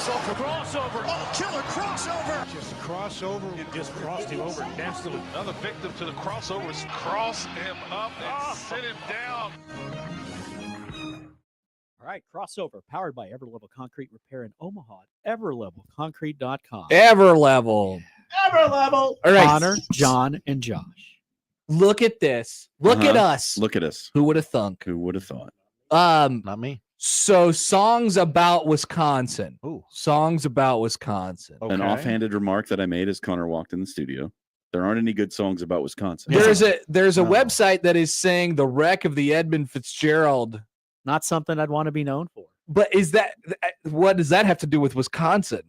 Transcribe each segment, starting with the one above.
Crossover. Oh, killer crossover. Just crossover. It just crossed him over nastily. Another victim to the crossovers. Cross him up and sit him down. All right, crossover powered by Everlevel Concrete Repair in Omaha. Everlevelconcrete.com. Everlevel. Everlevel. All right. Connor, John, and Josh. Look at this. Look at us. Look at us. Who would have thunk? Who would have thought? Not me. So songs about Wisconsin. Ooh. Songs about Wisconsin. Okay. An offhanded remark that I made as Connor walked in the studio. There aren't any good songs about Wisconsin. There's a No. website that is saying the wreck of the Edmund Fitzgerald. Not something I'd want to be known for. But is that what does that have to do with Wisconsin?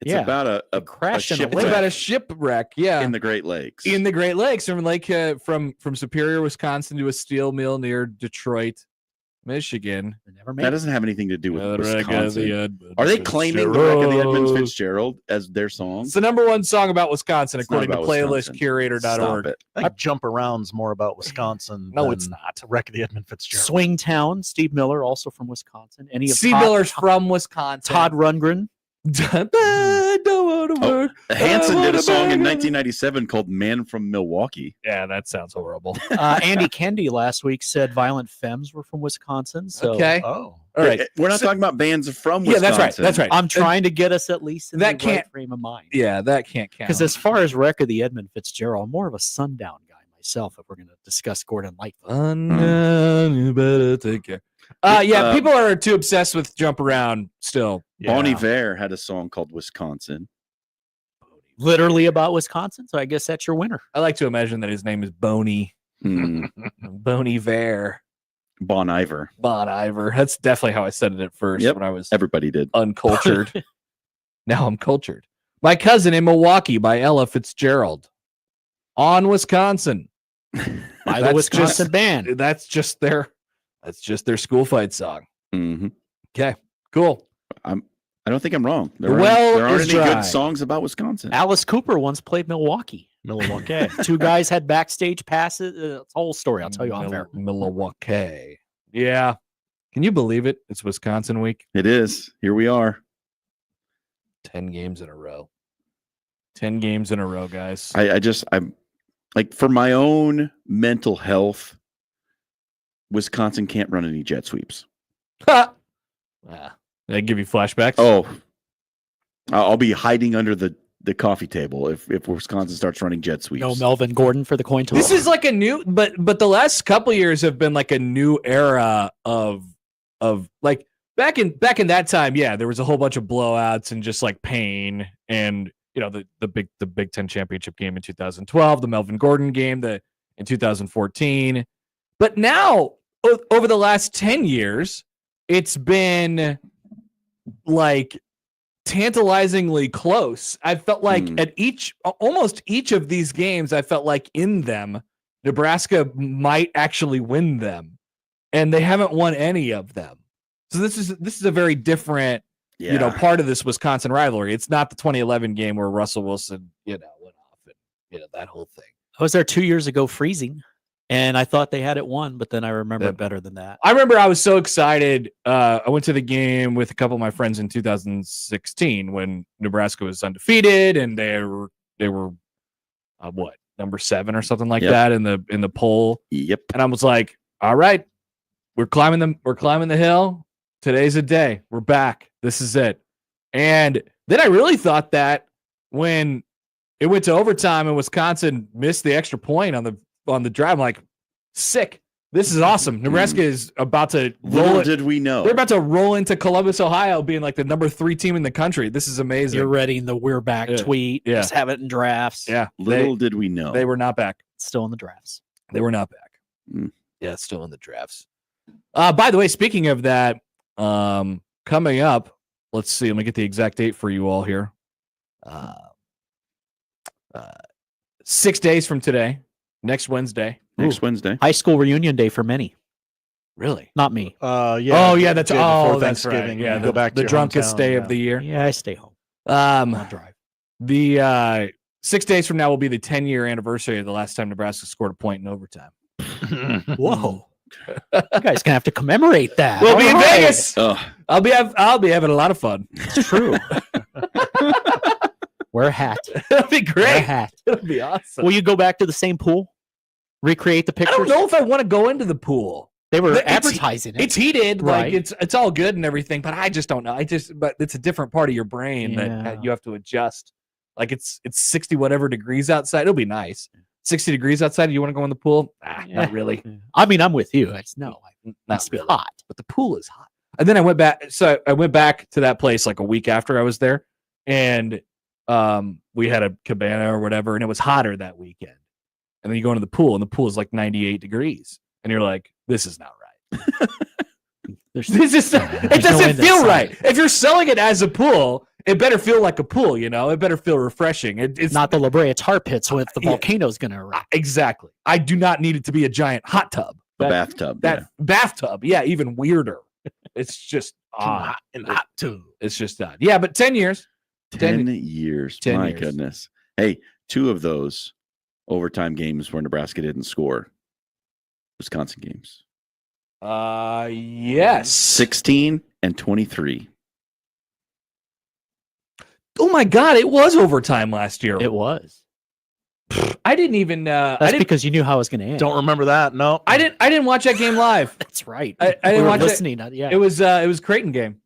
It's Yeah. about a crash in a shipwreck It's about a shipwreck, yeah. in the Great Lakes. In the Great Lakes, from Superior, Wisconsin to a steel mill near Detroit, Michigan. Never made that it. doesn't have anything to do with The wreck of Wisconsin. the Edmund Are they claiming the wreck of the Edmund Fitzgerald. Fitzgerald as their song? It's the number one song about Wisconsin, It's not according to about Wisconsin. playlistcurator.org. Stop it. I think Jump Around's more about Wisconsin. No, than it's not. Wreck of the Edmund Fitzgerald. Swing Town, Steve Miller, also from Wisconsin. Any of Steve Todd- Miller's from Wisconsin. Todd Rundgren. I don't want to work. Hanson did a wanna song in bang 1997 called "Man from Milwaukee." Yeah, that sounds horrible. Andy Kendi last week said Violent Femmes were from Wisconsin. So Okay. Oh. All right. We're not talking about bands from Yeah, Wisconsin. that's right. That's right. I'm trying to get us at least in That the right can't- frame of mind. Yeah, that can't count. Because as far as wreck of the Edmund Fitzgerald, I'm more of a sundown guy myself if we're going to discuss Gordon Lightfoot. You better take care. Yeah, people are too obsessed with Jump Around still. Bon Iver had a song called "Wisconsin." Literally about Wisconsin, so I guess that's your winner. I like to imagine that his name is Boney. Hmm. Boney Vare. Bon Iver. Bon Iver. That's definitely how I said it at first Yep. when I was Everybody did. uncultured. Now I'm cultured. My Cousin in Milwaukee by Ella Fitzgerald. On Wisconsin. By the That's Wisconsin just- band. That's just their school fight song. Mhm. Okay, cool. I don't think I'm wrong. The well there aren't is any dry. good songs about Wisconsin. Alice Cooper once played Milwaukee. Milwaukee. Two guys had backstage passes. It's a whole story. I'll tell you off air. Milwaukee. Yeah. Can you believe it? It's Wisconsin week. It is. Here we are. 10 games in a row. 10 games in a row, guys. I'm like, for my own mental health, Wisconsin can't run any jet sweeps. They give you flashbacks. Oh, I'll be hiding under the coffee table if Wisconsin starts running jet sweeps. No Melvin Gordon for the coin toss. This is like a new, but the last couple years have been like a new era of like back in that time. Yeah, there was a whole bunch of blowouts and just like pain, and you know the Big Ten championship game in 2012, the Melvin Gordon game in 2014. But now over the last 10 years, it's been like tantalizingly close. I felt like at almost each of these games, I felt like in them, Nebraska might actually win them, and they haven't won any of them. So this is a very different, part of this Wisconsin rivalry. It's not the 2011 game where Russell Wilson, went off and that whole thing. I was there 2 years ago freezing, and I thought they had it won, but then I remember it better than that. I remember I was so excited. I went to the game with a couple of my friends in 2016 when Nebraska was undefeated, and they were number 7 or something like that in the poll. Yep. And I was like, all right, we're climbing the hill. Today's a day. We're back. This is it. And then I really thought that when it went to overtime and Wisconsin missed the extra point on the drive, I'm like, sick. This is awesome. Nebraska is about to roll. Little did we know. They're about to roll into Columbus, Ohio, being like the number 3 team in the country. This is amazing. You're ready the we're back tweet. Yeah. Just have it in drafts. Yeah. Little did we know. They were not back. Still in the drafts. They were not back. Yeah, still in the drafts. By the way, speaking of that, coming up, let's see. Let me get the exact date for you all here. 6 days from today, next Wednesday. Next Wednesday. High school reunion day for many. Really? Not me. Yeah. Oh, yeah. That's day before that's right. Thanksgiving. Yeah, You go back to the your drunkest hometown, day yeah. of the year. Yeah, I stay home. I'll drive. The 6 days from now will be the 10-year anniversary of the last time Nebraska scored a point in overtime. Whoa. You guys gonna have to commemorate that. We'll be in Vegas. I'll be having a lot of fun. It's true. Wear a hat. It'll be Wear a great. hat. It'll be awesome. Will you go back to the same pool? Recreate the I pictures? don't know if I want to go into the pool. They were It's- advertising it. It's heated, Right. like it's all good and everything, but I just don't know. But it's a different part of your brain Yeah. that you have to adjust. Like it's 60 whatever degrees outside. It'll be nice. 60 degrees outside. You want to go in the pool? Not really. I mean, I'm with you. It's no. Not It's really. hot. But the pool is hot. And then I went back. So I went back to that place like a week after I was there, and we had a cabana or whatever, and it was hotter that weekend. And then you go into the pool, and the pool is like 98 degrees, and you're like, "This is not right. This is it There's no doesn't end in feel sight. right. If you're selling it as a pool, it better feel like a pool. You know, it better feel refreshing. It's Not the La Brea tar pits with the Yeah. volcano's going to erupt. exactly. I do not need it to be a giant hot tub. A bathtub. That bathtub, yeah, even weirder. It's just odd. in the hot tub. It's just odd. Yeah, but 10 years. 10 years. 10 My years. goodness. Hey, 2 of those overtime games where Nebraska didn't score. Wisconsin games. Yes. 16 and 23. Oh my God, it was overtime last year. It was. I didn't even. That's because you knew how it was going to end. Don't remember that. No. I didn't watch that game live. That's right. I We didn't were watch listening. Yeah. It was Creighton game.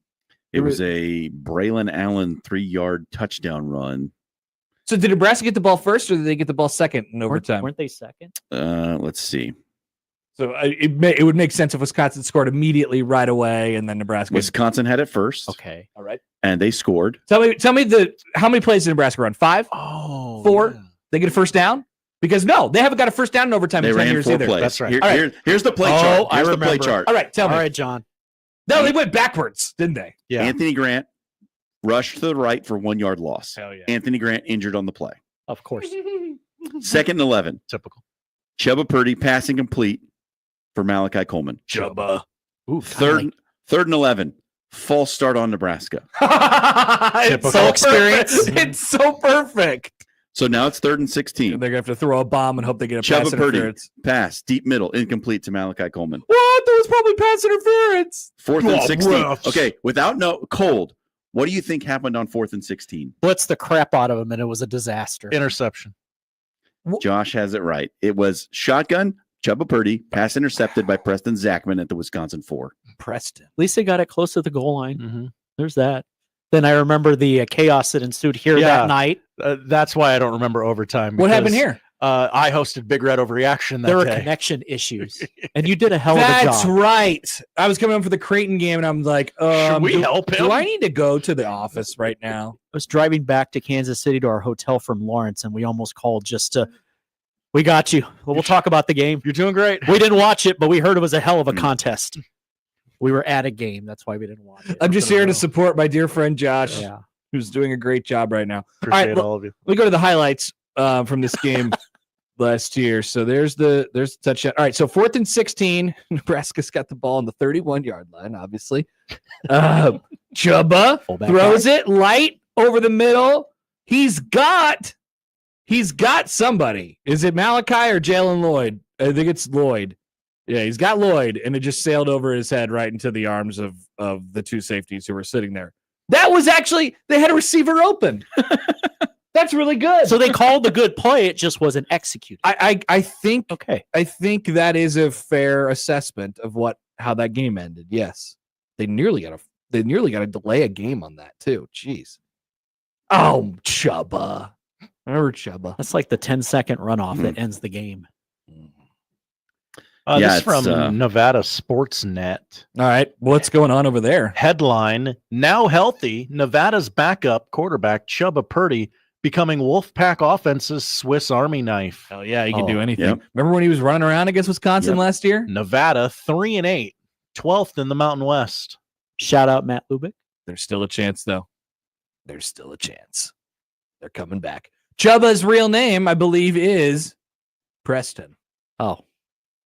It was a Braylon Allen 3-yard touchdown run. So did Nebraska get the ball first, or did they get the ball second in overtime? Weren't they second? Let's see. So it would make sense if Wisconsin scored immediately right away, and then Nebraska. Wisconsin had it first. Okay. All right. And they scored. Tell me how many plays did Nebraska run? 5? Oh, 4? yeah. They get a first down? Because no, they haven't got a first down in overtime They in 10 ran years 4 either. plays. That's right. Here- All right. here's the play Oh, chart. I Here's the play remember. chart. All right, tell me. All right, John. No, they went backwards, didn't they? Yeah. Anthony Grant rushed to the right for 1-yard loss. Hell yeah. Anthony Grant injured on the play. Of course. 2nd and 11. Typical. Chubba Purdy passing complete for Malachi Coleman. Chubba. Ooh, Third and 11. False start on Nebraska. It's Typical so experience. perfect. It's so perfect. So now it's 3rd and 16. They're gonna have to throw a bomb and hope they get a pass Chubba Purdy interference. pass deep middle incomplete to Malachi Coleman. What? There was probably pass interference. 4th and Oh, 16. refs. Okay, cold. What do you think happened on 4th and 16? Blitz the crap out of him, and it was a disaster. Interception. Josh has it right. It was shotgun, Chubba Purdy, pass intercepted by Preston Zachman at the Wisconsin 4. Preston. At least they got it close to the goal line. Mm-hmm. There's that. Then I remember the chaos that ensued here Yeah. that night. That's why I don't remember overtime. What happened because, here? I hosted Big Red Overreaction that There were day. connection issues, and you did a hell of a That's job. right. I was coming home for the Creighton game, and I'm like, Should we help him? Do I need to go to the office right now? I was driving back to Kansas City to our hotel from Lawrence, and we almost called just to. We got you. Well, we'll talk about the game. You're doing great. We didn't watch it, but we heard it was a hell of a contest. We were at a game. That's why we didn't watch it. I'm just here to support my dear friend Josh, Yeah. who's doing a great job right now. Appreciate look- all of you. Let me go to the highlights from this game last year. So there's the touchdown. All right, so 4th and 16. Nebraska's got the ball on the 31-yard line, obviously. Chubba Fullback throws it light over the middle. He's got somebody. Is it Malachi or Jalen Lloyd? I think it's Lloyd. Yeah, he's got Lloyd, and it just sailed over his head right into the arms of the 2 safeties who were sitting there. That was actually, they had a receiver open. That's really good. So they called the good play. It just wasn't executed. I think Okay. I think that is a fair assessment of how that game ended. Yes, they nearly got to delay a game on that too. Jeez. Oh, Chubba. Remember Chubba? That's like the 10-second runoff that ends the game. Yeah, This is it's, from Nevada Sportsnet. All right, what's going on over there? Headline, now healthy, Nevada's backup quarterback Chubba Purdy becoming Wolfpack offense's Swiss Army knife. Hell yeah, he can Oh, do anything. yep. Remember when he was running around against Wisconsin Yep. last year? Nevada 3-8, 12th in the Mountain West. Shout out Matt Lubick. There's still a chance, though. There's still a chance. They're coming back. Chubba's real name, I believe, is Preston. Oh,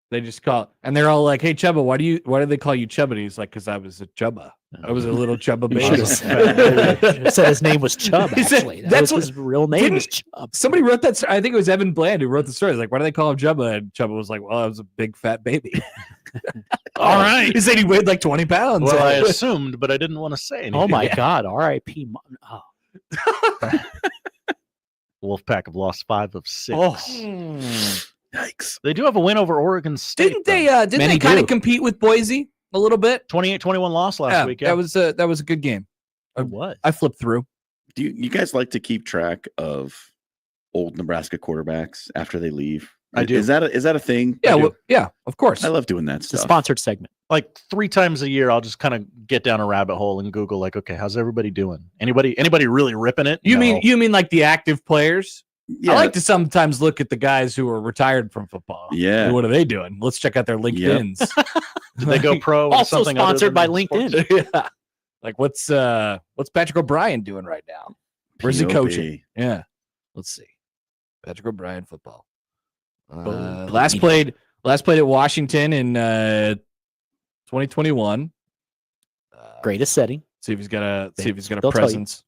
They just call, and they're all like, "Hey, Chubba, why do they call you Chubba?" And he's like, "Because I was a Chubba. I was a little Chubba You baby." should have said his name was Chubb. He said- Actually, that's was his real name was Chubb. Somebody wrote that. I think it was Evan Bland who wrote the story. He's like, "Why do they call him Chubba?" And Chubba was like, "Well, I was a big fat baby." All right. He said he weighed like 20 pounds. Well, I assumed, but I didn't want to say anything. Oh my God! R.I.P. Oh. Wolfpack have lost 5 of 6. Oh. Yikes. They do have a win over Oregon State. Didn't they? though. Didn't Many they kind do. of compete with Boise a little bit? 28-21 loss last week. Yeah. That was a good game. What? I flipped through. Do you guys like to keep track of old Nebraska quarterbacks after they leave? I do. Is that a thing? Yeah, do. well, yeah, of course. I love doing that It's a stuff. sponsored segment. Like 3 times a year, I'll just kind of get down a rabbit hole and Google, like, okay, how's everybody doing? Anybody really ripping it? You No. mean like the active players? Yeah, I like to sometimes look at the guys who are retired from football. Yeah. What are they doing? Let's check out their LinkedIn's. Did they go pro? in Also something other sponsored than by sports? LinkedIn. Yeah. Like what's Patrick O'Brien doing right now? Where's he POB. coaching? Yeah. Let's see. Patrick O'Brien football. Boom. Last played at Washington in 2021. Greatest setting. See if he's got a They'll tell you. presence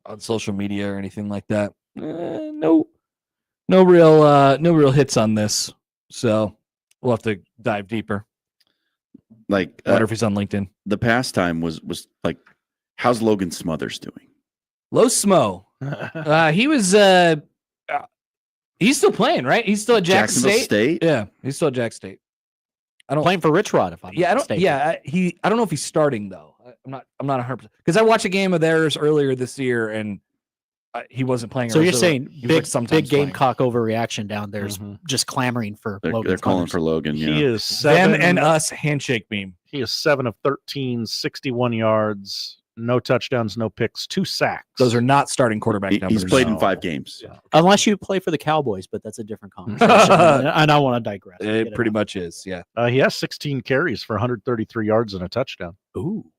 on social media or anything like that. No real hits on this. So we'll have to dive deeper. Like I wonder if he's on LinkedIn. the pastime was like, how's Logan Smothers doing? Low Smo. He was he's still playing, right? He's still at Jacksonville State? Yeah, he's still at Jack State. I don't Playing for Rich Rod, if I'm Yeah, I not don't. mistaken. Yeah, I don't know if he's starting though. I'm not 100% because I watched a game of theirs earlier this year and he wasn't playing. So or you're was saying he was, big, like, sometimes big playing. Gamecock overreaction down there's Mhm. just clamoring for They're Logan calling Smothers. for Logan. He Yeah. is 7 Them and us handshake meme. He is 7 of 13, 61 yards, no touchdowns, no picks, 2 sacks. Those are not starting quarterback numbers. He's played in No. 5 games. Yeah. Unless you play for the Cowboys, but that's a different conversation. And I want to digress. Get It pretty out. much is. Yeah. He has 16 carries for 133 yards and a touchdown. Ooh,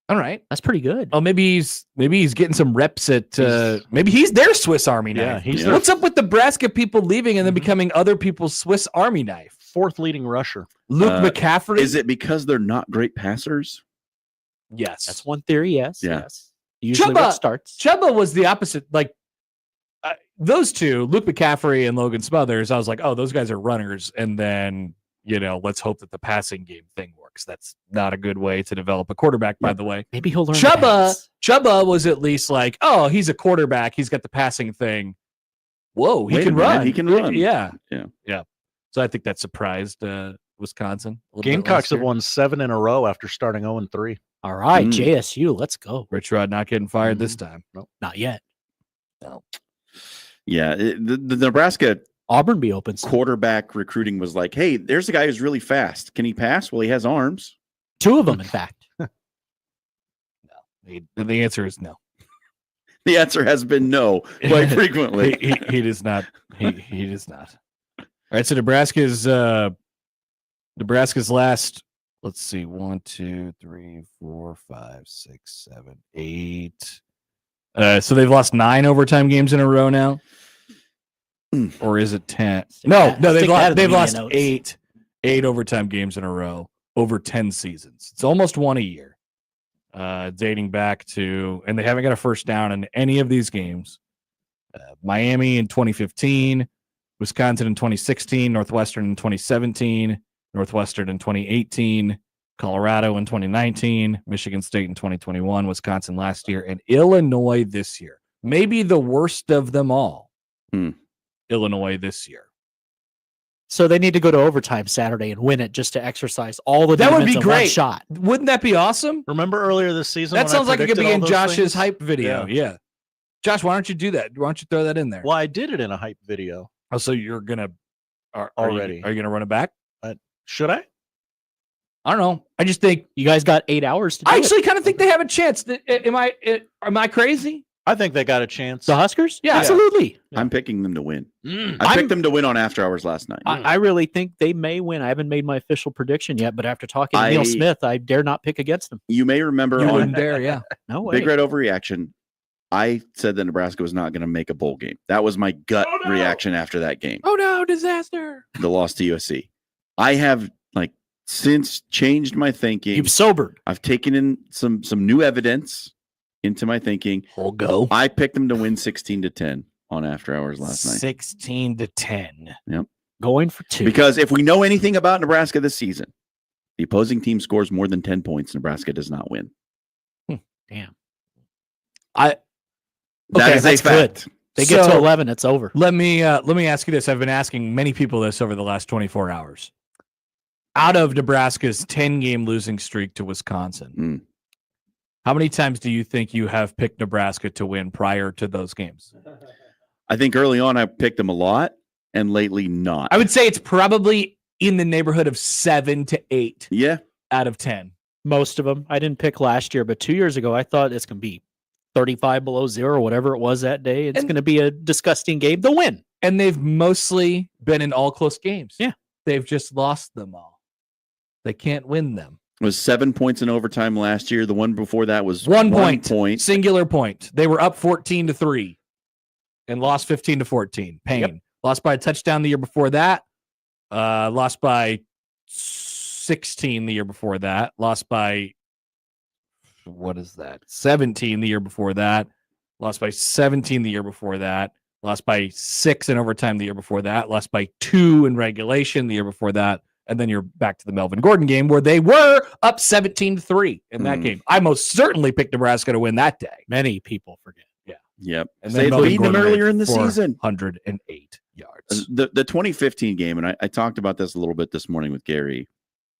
All right. that's pretty good. Oh, maybe he's getting some reps at. Maybe he's their Swiss Army knife. Yeah, he's Yeah. their What's up with Nebraska people leaving and then Mhm. becoming other people's Swiss Army knife? 4th leading rusher. Luke Uh, McCaffrey. Is it because they're not great passers? Yes. That's one theory. Yes. Yeah. Yes. Usually what starts. Chubba was the opposite. Like those two, Luke McCaffrey and Logan Smothers. I was like, oh, those guys are runners, and then let's hope that the passing game thing works. That's not a good way to develop a quarterback, by the way. Maybe he'll learn. to Chubba pass. was at least like, oh, he's a quarterback. He's got the passing thing. Whoa, he Wait a can minute, run. he can run. Yeah. Yeah. So I think that surprised Wisconsin. a little bit Gamecocks last have year. won 7 in a row after starting 0-3. All right, Mm. JSU, let's go. Rich Rod not getting fired this time. Not yet. Yeah. The Nebraska Auburn be open. soon. quarterback recruiting was like, hey, there's a guy who's really fast. Can he pass? Well, he has arms. 2 of them, in fact. The answer is no. The answer has been no quite frequently. He does not. He does not. All right. So Nebraska's last. Let's see. 1, 2, 3, 4, 5, 6, 7, 8. So they've lost 9 overtime games in a row now, or is it 10? No, Stick that in the they've media lost notes. 8 overtime games in a row over 10 seasons. It's almost one a year, dating back to, and they haven't got a first down in any of these games. Miami in 2015, Wisconsin in 2016, Northwestern in 2017, Northwestern in 2018, Colorado in 2019, Michigan State in 2021, Wisconsin last year, and Illinois this year. Maybe the worst of them all. Illinois this year. So they need to go to overtime Saturday and win it just to exercise all the That would demons be in one great. shot. Wouldn't that be awesome? Remember earlier this season? That when I sounds like it could predicted be all in those Josh's things? hype video. Yeah. Josh, why don't you do that? Why don't you throw that in there? Well, I did it in a hype video. Oh, so you're gonna Already. Are you gonna run it back? Should I? I don't know. I just think You guys got 8 hours to do I it. actually kind of think they have a chance. Am I crazy? I think they got a chance. The Huskers? Yeah. Absolutely. I'm picking them to win. Mm. I picked them to win on After Hours last night. I really think they may win. I haven't made my official prediction yet, but after talking to Neil Smith, I dare not pick against them. You may remember You on wouldn't dare, yeah. No way. Big Red Overreaction, I said that Nebraska was not going to make a bowl game. That was my gut reaction after that game, Oh no, disaster. the loss to USC. I have since changed my thinking. You've sobered. I've taken in some new evidence into my thinking. We'll go. I picked them to win 16-10 on After Hours last night. 16-10. Yep. Going for 2. Because if we know anything about Nebraska this season, the opposing team scores more than 10 points. Nebraska does not win. Damn. That Okay, is a that's good. fact. They get to So- 11, it's over. Let me ask you this. I've been asking many people this over the last 24 hours. Out of Nebraska's 10-game losing streak to Wisconsin, how many times do you think you have picked Nebraska to win prior to those games? I think early on I picked them a lot, and lately not. I would say it's probably in the neighborhood of 7 to 8 Yeah. out of 10. Most of them. I didn't pick last year, but 2 years ago, I thought it's going to be 35 below 0 or whatever it was that day. It's And- going to be a disgusting game. The win. And they've mostly been in all close games. Yeah. They've just lost them all. They can't win them. It was 7 points in overtime last year. The one before that was 1 1 point. Singular point. They were up 14-3 and lost 15-14. Pain. Yep. Lost by a touchdown the year before that. Lost by 16 the year before that. Lost by 17 the year before that. Lost by 17 the year before that. Lost by 6 in overtime the year before that. Lost by 2 in regulation the year before that. And then you're back to the Melvin Gordon game where they were up 17-3 in that game. I most certainly picked Nebraska to win that day. Many people forget. Yep. And They Melvin beat them Gordon earlier had in the season. 108 yards. The 2015 game, and I talked about this a little bit this morning with Gary.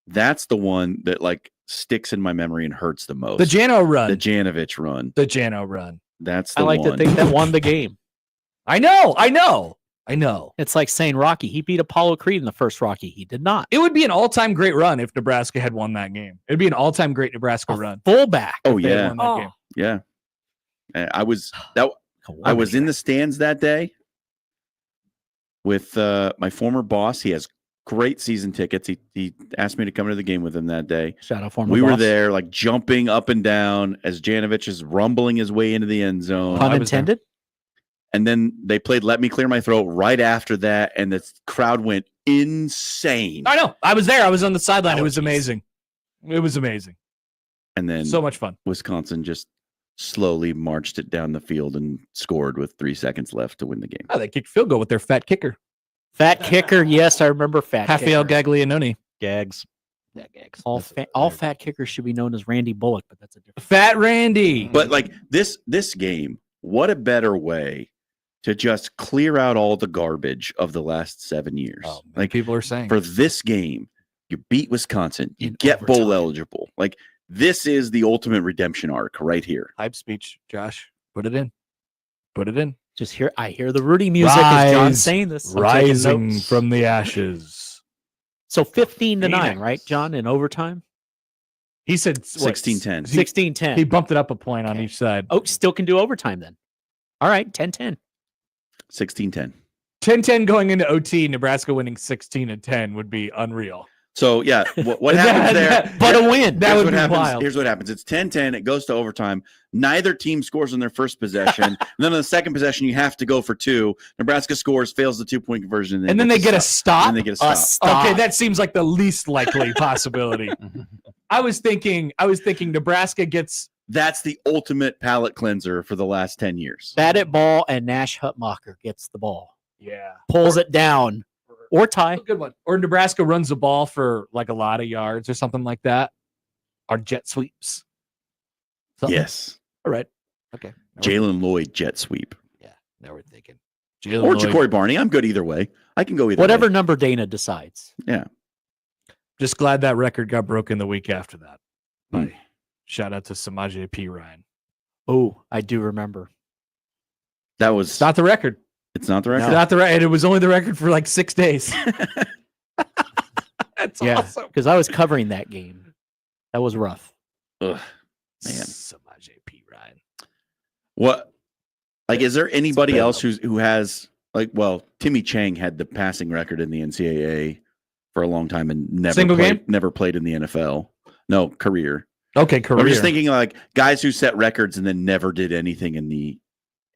That's the one that sticks in my memory and hurts the most. The Jano run. The Janovich run. The Jano run. That's the I like one. to think that won the game. I know. It's like saying Rocky. He beat Apollo Creed in the first Rocky. He did not. It would be an all-time great run if Nebraska had won that game. It'd be an all-time great Nebraska run. Fullback. Oh if they had yeah, won that game. yeah. I was in the stands that day with my former boss. He has great season tickets. He asked me to come to the game with him that day. Shout out former We were boss. there, jumping up and down as Janovich is rumbling his way into the end zone. Pun I was there. intended. And then they played "Let Me Clear My Throat" right after that, and the crowd went insane. I know. I was there. I was on the sideline. It was amazing. It was amazing. And then So much fun. Wisconsin just slowly marched it down the field and scored with 3 seconds left to win the game. Oh, they kicked field goal with their fat kicker, Fat kicker. Yes, I remember fat Rafael kicker. Gaglianoni. Gags. All fat kickers should be known as Randy Bullock, but that's a different. Fat Randy. But this game, what a better way to just clear out all the garbage of the last 7 years. Oh, like people are saying. For this game, you beat Wisconsin, you In get bowl overtime. eligible. This is the ultimate redemption arc right here. Hype speech, Josh. Put it in. Put it in. Just hear. I hear the Rudy music as John's Rise, saying this. I'm taking Rising notes. from the ashes. So 15-9, Phoenix. right, John? In overtime, He said 16-10. 16-10. He bumped it up a point on Okay. each side. Oh, still can do overtime then. All right, 10-10. 16-10. 10-10 going into OT, Nebraska winning 16-10 would be unreal. So yeah, what happens there? But a win. That Here's would what be happens. wild. Here's what happens. It's 10-10. It goes to overtime. Neither team scores on their first possession. And then on the second possession, you have to go for 2. Nebraska scores, fails the 2-point conversion, And then they get a stop. And they get a stop. Okay, that seems like the least likely possibility. I was thinking Nebraska gets That's the ultimate palate cleanser for the last 10 years. Bat it ball and Nash Hutmacher gets the ball, yeah. pulls it down, or tie. A good one. Or Nebraska runs the ball for a lot of yards or something like that. Or jet sweeps. Something. Yes. All right. Okay. Jalen Lloyd jet sweep. Now we're thinking. Jalen Or Lloyd. Ja'Cory Barney. I'm good either way. I can go either Whatever way. number Dana decides. Yeah. Just glad that record got broken the week after that. Hmm. Shout out to Samaje P. Ryan. Oh, I do remember. That was It's not the record. it's not the It's record. not the record. It was only the record for 6 days. That's Yeah, awesome. because I was covering that game. That was rough. Ugh, man. Samaje P. Ryan. What is there anybody bad else who has Timmy Chang had the passing record in the NCAA for a long time and Single game? never played in the NFL. No, career. Okay, career. I'm just thinking guys who set records and then never did anything in the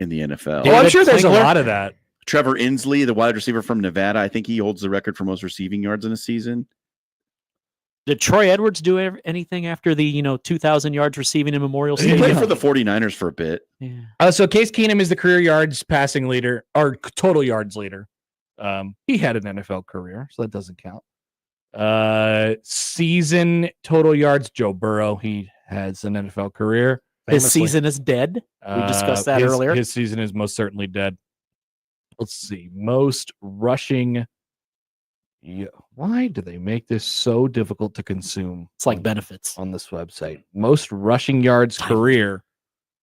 NFL. Well, I'm David sure there's a Klingler? lot of that. Trevor Inslee, the wide receiver from Nevada, I think he holds the record for most receiving yards in a season. Did Troy Edwards do anything after the 2,000 yards receiving in Memorial He Stadium? played for the 49ers for a bit. Yeah. So Case Keenum is the career yards passing leader or total yards leader. He had an NFL career, so that doesn't count. Season total yards, Joe Burrow. He has an NFL career. His season is dead. We discussed that earlier. His season is most certainly dead. Let's see. Most rushing. Yeah. Why do they make this so difficult to consume? It's like benefits on this website. Most rushing yards career.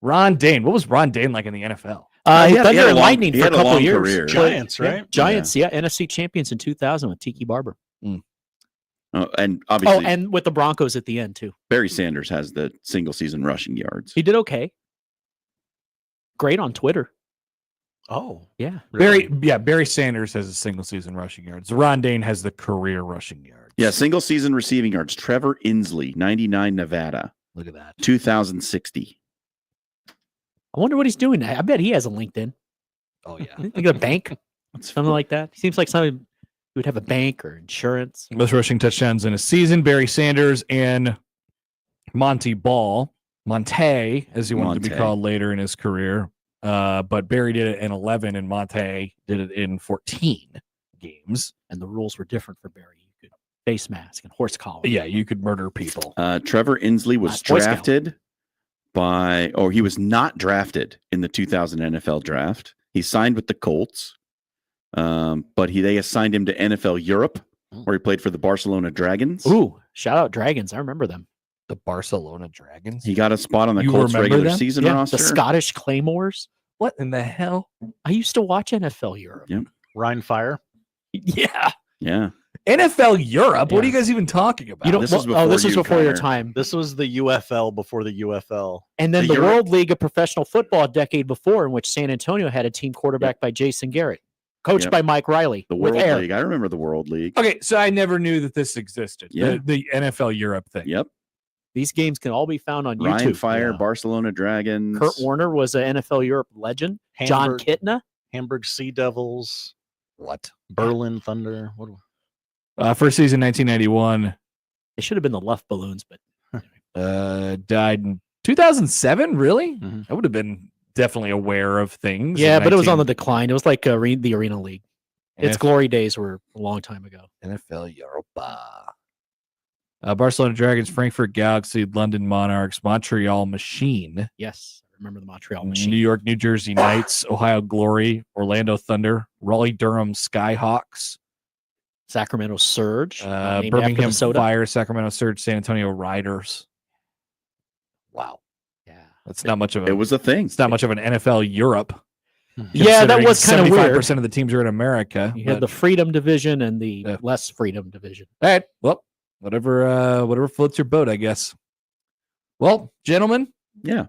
Ron Dane. What was Ron Dane like in the NFL? Thunder and Lightning for a couple of years. Career. Giants, right? Giants, yeah. NFC champions in 2000 with Tiki Barber. And obviously, and with the Broncos at the end too. Barry Sanders has the single season rushing yards. He did okay. Great on Twitter. Oh, yeah. Really? Barry Sanders has a single season rushing yards. Ron Dane has the career rushing yards. Yeah, single season receiving yards. Trevor Inslee, 99 Nevada. Look at that. 2060. I wonder what he's doing now. I bet he has a LinkedIn. Oh yeah. Like a bank. Something like that. Seems like something you would have a bank or insurance. Most rushing touchdowns in a season. Barry Sanders and Monty Ball. Monte, as he wanted to be called later in his career. But Barry did it in 11 and Monte did it in 14 games. And the rules were different for Barry. You could face mask and horse collar. Yeah, you could murder people. Trevor Inslee was drafted he was not drafted in the 2000 NFL draft. He signed with the Colts, but they assigned him to NFL Europe, where he played for the Barcelona Dragons. Ooh, shout out Dragons. I remember them. The Barcelona Dragons. He got a spot on the Colts regular season roster. The Scottish Claymores. What in the hell? I used to watch NFL Europe. Yep. Rhine Fire. Yeah. Yeah. NFL Europe? What are you guys even talking about? This was before your time. This was the UFL before the UFL. And then the World League of Professional Football a decade before, in which San Antonio had a team quarterbacked by Jason Garrett, coached by Mike Riley. The World League. I remember the World League. Okay, so I never knew that this existed. Yeah. The NFL Europe thing. Yep. These games can all be found on YouTube. Ryan Fire, Barcelona Dragons. Kurt Warner was an NFL Europe legend. John Kitna. Hamburg Sea Devils. What? Berlin Thunder. What? First season, 1991. It should have been the Luft Balloons, but died in 2007. Really? Mm-hmm. I would have been definitely aware of things. Yeah, but it was on the decline. It was like the Arena League. Its glory days were a long time ago. NFL Europa. Barcelona Dragons, Frankfurt Galaxy, London Monarchs, Montreal Machine. Yes, I remember the Montreal Machine. New York, New Jersey Knights, Ohio Glory, Orlando Thunder, Raleigh Durham Skyhawks, Sacramento Surge, Birmingham Fire, Sacramento Surge, San Antonio Riders. Wow. Yeah. That's not much of It was a thing. It's not much of an NFL Europe. Yeah, that was kind of weird. 75% of the teams are in America. You had the Freedom Division and the less Freedom Division. All right. Well, whatever floats your boat, I guess. Well, gentlemen. Yeah.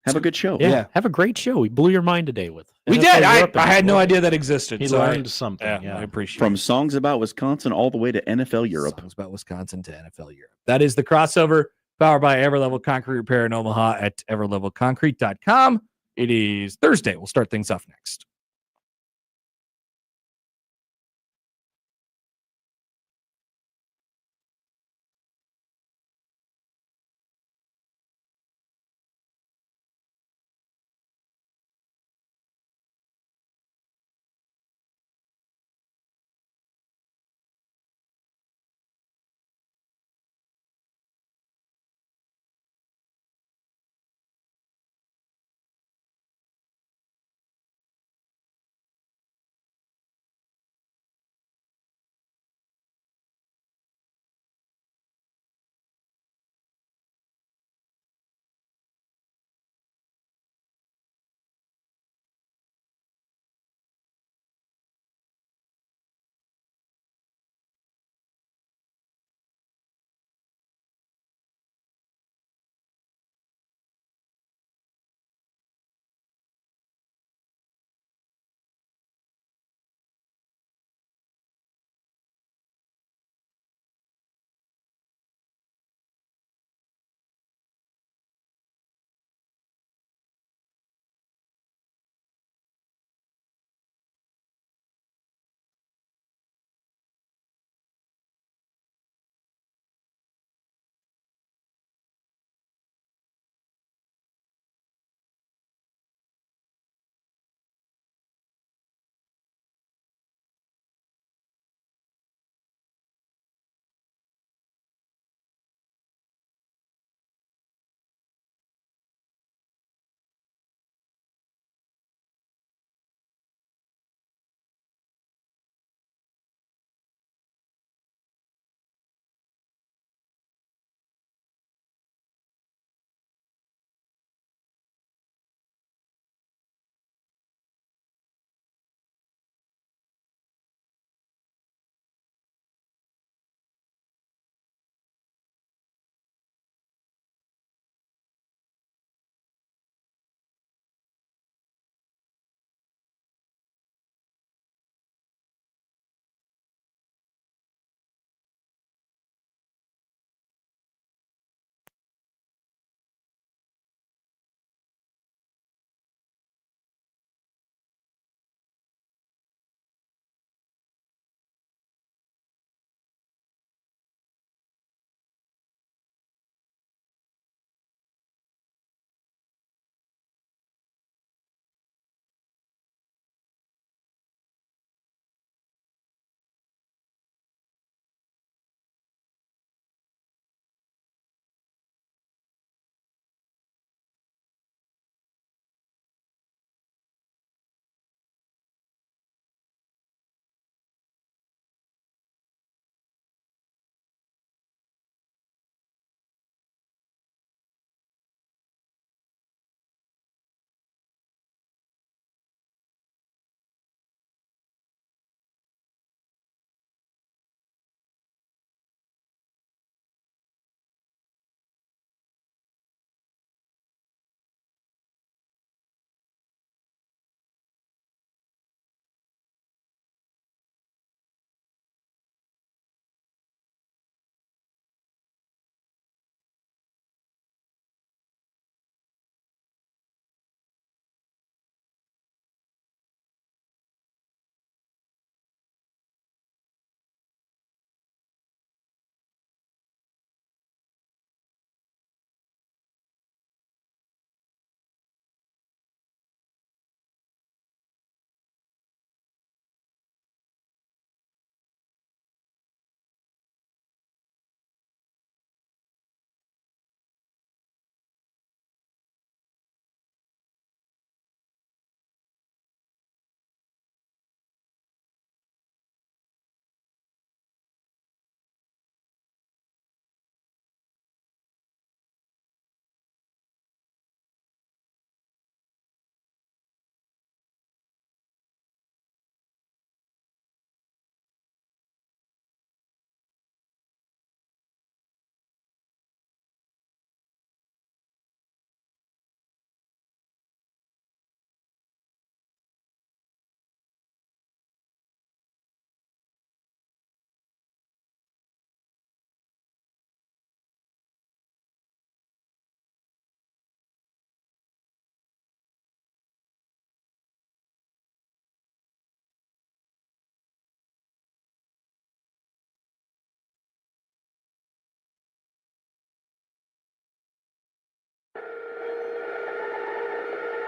Have a good show. Yeah. Have a great show. We blew your mind today with. We did. I had no idea that existed. He learned something. Yeah, I appreciate From it. songs about Wisconsin all the way to NFL Europe. Songs about Wisconsin to NFL Europe. That is the crossover powered by Everlevel Concrete Repair in Omaha at everlevelconcrete.com. It is Thursday. We'll start things off next.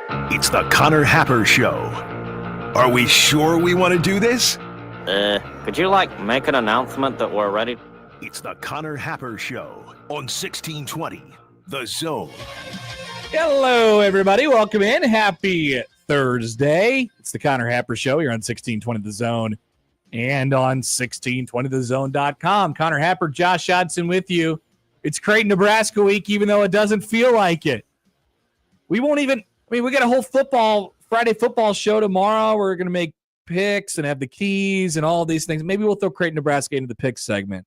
It's the Connor Happer Show. Are we sure we want to do this? Could you, make an announcement that we're ready? It's the Connor Happer Show on 1620, The Zone. Hello, everybody. Welcome in. Happy Thursday. It's the Connor Happer Show here on 1620 The Zone and on 1620thezone.com. Connor Happer, Josh Hodson with you. It's Creighton, Nebraska week, even though it doesn't feel like it. We won't even, we got a whole Friday football show tomorrow. We're going to make picks and have the keys and all these things. Maybe we'll throw Creighton, Nebraska into the picks segment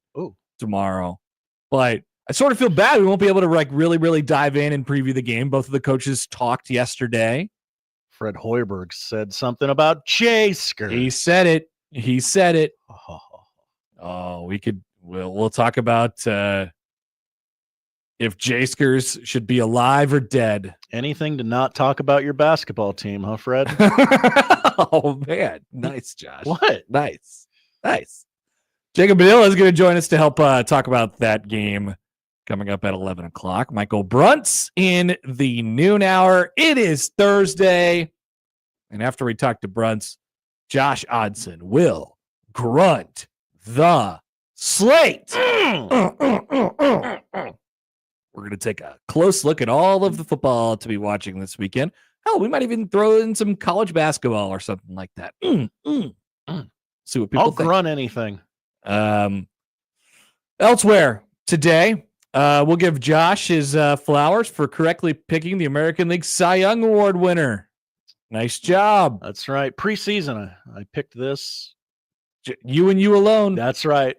tomorrow. But I sort of feel bad. We won't be able to really dive in and preview the game. Both of the coaches talked yesterday. Fred Hoiberg said something about Huskers. He said it. We'll talk about if Huskers should be alive or dead. Anything to not talk about your basketball team, huh, Fred? Oh, man. Nice, Josh. What? Nice. Jacob Padilla is going to join us to help talk about that game coming up at 11 o'clock. Michael Bruntz in the noon hour. It is Thursday. And after we talk to Bruntz, Josh Hodson will grunt the slate. We're going to take a close look at all of the football to be watching this weekend. Hell, we might even throw in some college basketball or something like that. See what people think. I'll grunt anything. Elsewhere today, we'll give Josh his flowers for correctly picking the American League Cy Young Award winner. Nice job. That's right. Preseason, I picked this. You and you alone. That's right.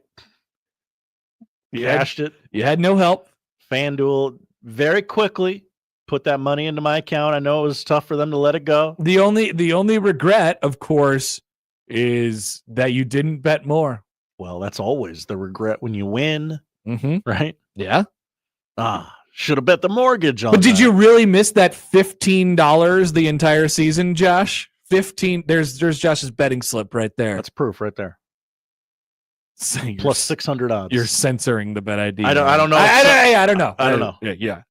Cashed it. You had no help. FanDuel very quickly put that money into my account. I know it was tough for them to let it go. The only regret, of course, is that you didn't bet more. Well, that's always the regret when you win, right? Yeah. Should have bet the mortgage on. But did you really miss that $15 the entire season, Josh? 15. There's Josh's betting slip right there. That's proof right there. So Plus 600 odds. You're censoring the bet ID. I don't know. I don't know. I don't know. Yeah.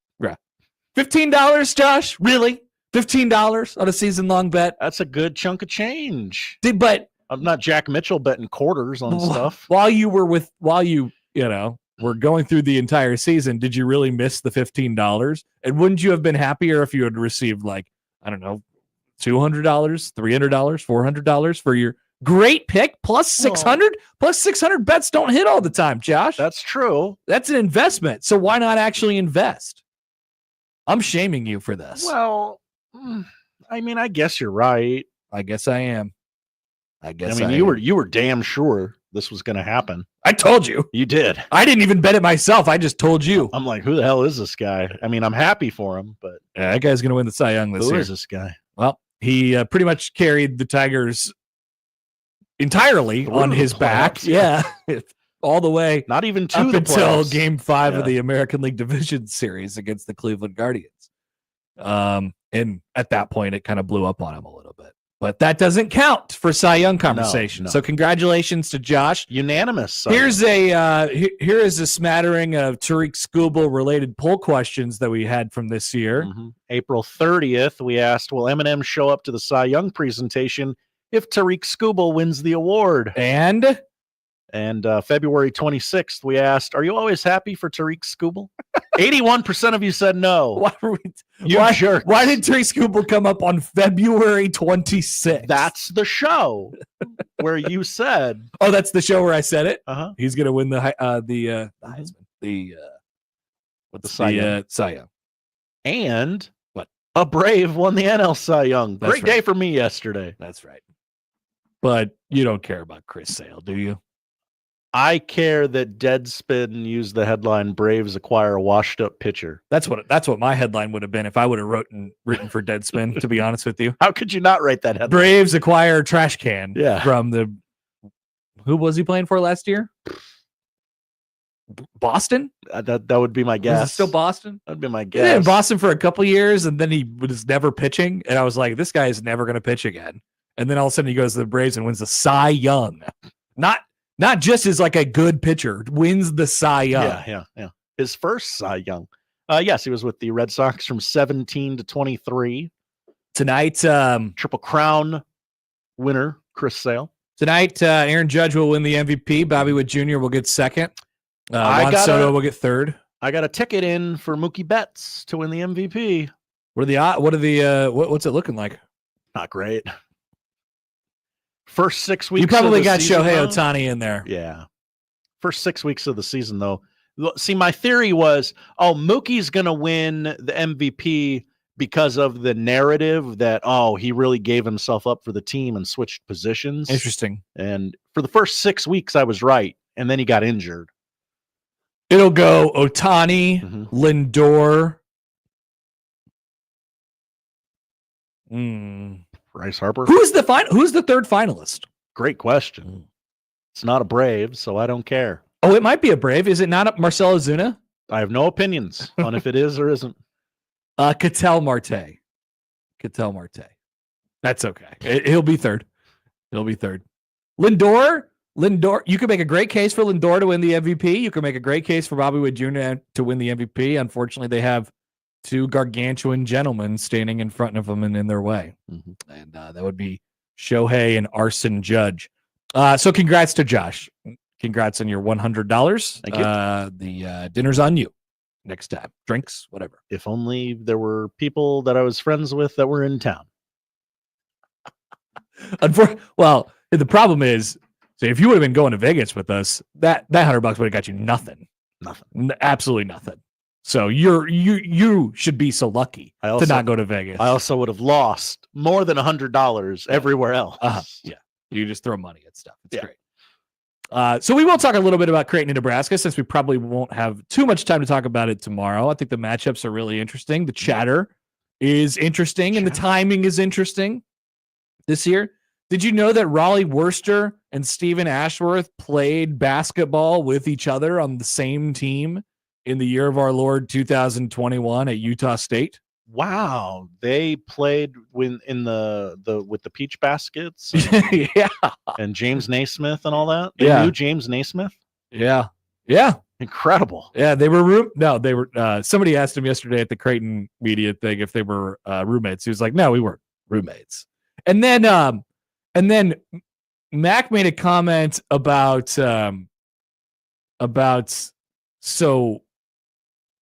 $15, Josh? Really? $15 on a season-long bet? That's a good chunk of change. But I'm not Jack Mitchell betting quarters on stuff. While you were going through the entire season, did you really miss the $15? And wouldn't you have been happier if you had received $200, $300, $400 for your great pick plus 600? Plus 600 bets don't hit all the time, Josh. That's true. That's an investment. So why not actually invest? I'm shaming you for this. Well, I mean, I guess you're right. I guess I am. You were damn sure this was going to happen. I told you. You did. I didn't even bet it myself. I just told you. I'm like, who the hell is this guy? I mean, I'm happy for him, but that guy's going to win the Cy Young this year. Who is this guy? Well, he pretty much carried the Tigers entirely on his back. Yeah. All the way. Not even to up the until playoffs. Game 5 of the American League Division Series against the Cleveland Guardians. And at that point, it kind of blew up on him a little bit. But that doesn't count for Cy Young conversation. No. So congratulations to Josh. Unanimous. Here is a smattering of Tariq Skubal related poll questions that we had from this year. April 30th, we asked, will Eminem show up to the Cy Young presentation if Tariq Skubal wins the award? And February 26th, we asked, are you always happy for Tariq Skubal? 81% of you said no. Why jerks. Why did Tariq Skubal come up on February 26th? That's the show where you said. Oh, that's the show where I said it? Uh-huh. He's going to win the Heisman. The Cy Young. And what? A Brave won the NL Cy Young. Great day for me yesterday. That's right. But you don't care about Chris Sale, do you? I care that Deadspin used the headline "Braves acquire a washed-up pitcher." That's what my headline would have been if I would have written for Deadspin. To be honest with you, how could you not write that headline? Braves acquire trash can. Yeah. From the who was he playing for last year? Boston. That would be my guess. Was it still Boston? That'd be my He was in guess. Boston for a couple years, and then he was never pitching. And I was like, this guy is never going to pitch again. And then all of a sudden, he goes to the Braves and wins the Cy Young. Not just as like a good pitcher, wins the Cy Young. Yeah. His first Cy Young. Yes, he was with the Red Sox from 17 to 23. Tonight, Triple Crown winner, Chris Sale. Tonight, Aaron Judge will win the MVP. Bobby Wood Jr. will get second. I Juan got Soto a- will get third. I got a ticket in for Mookie Betts to win the MVP. What's it looking like? Not great. First 6 weeks. You probably of the got season, Shohei though? Ohtani in there. Yeah. First 6 weeks of the season, though. See, my theory was, Mookie's going to win the MVP because of the narrative that, he really gave himself up for the team and switched positions. Interesting. And for the first 6 weeks, I was right. And then he got injured. It'll go Ohtani, Mhm. Lindor. Bryce Harper. Who's the third finalist? Great question. It's not a Brave, so I don't care. Oh, it might be a Brave. Is it not Marcell Ozuna? I have no opinions on if it is or isn't. Ketel Marte. Ketel Marte. That's okay. He'll be third. Lindor. You could make a great case for Lindor to win the MVP. You could make a great case for Bobby Wood Jr. to win the MVP. Unfortunately, they have two gargantuan gentlemen standing in front of them and in their way. Mm-hmm. And that would be Shohei and Arson Judge. So congrats to Josh. Congrats on your $100. Thank you. The dinner's on you next time. Drinks, whatever. If only there were people that I was friends with that were in town. Well, the problem is, so if you would have been going to Vegas with us, that $100 would have got you nothing. Absolutely nothing. So you should be so lucky to not go to Vegas. I also would have lost more than $100 everywhere else. Yeah. You just throw money at stuff. It's great. So we will talk a little bit about Creighton and Nebraska, since we probably won't have too much time to talk about it tomorrow. I think the matchups are really interesting. The chatter is interesting, and the timing is interesting this year. Did you know that Raleigh Worcester and Stephen Ashworth played basketball with each other on the same team in the year of our Lord 2021 at Utah State? Wow, they played with the Peach Baskets Yeah. and James Naismith and all that. They Yeah. knew James Naismith. Yeah. Incredible. Yeah, they were somebody asked him yesterday at the Creighton media thing if they were roommates. He was like, "No, we weren't roommates." And then Mac made a comment about so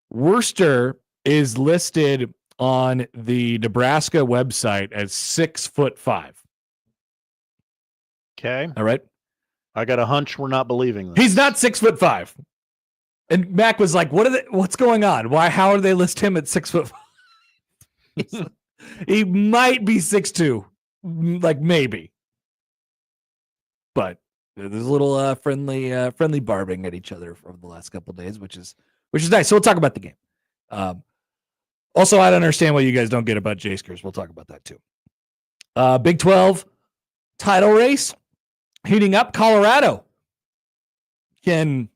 Worcester is listed on the Nebraska website as 6'5". Okay, All right. I got a hunch we're not believing this. He's not 6'5". And Mac was like, what's going on? How do they list him at 6'5"? He might be 6'2", like maybe. But there's a little friendly barbing at each other over the last couple of days, which is nice. So we'll talk about the game. Also, I don't understand what you guys don't get about J-Skers. We'll talk about that too. Big 12 title race heating up. Colorado can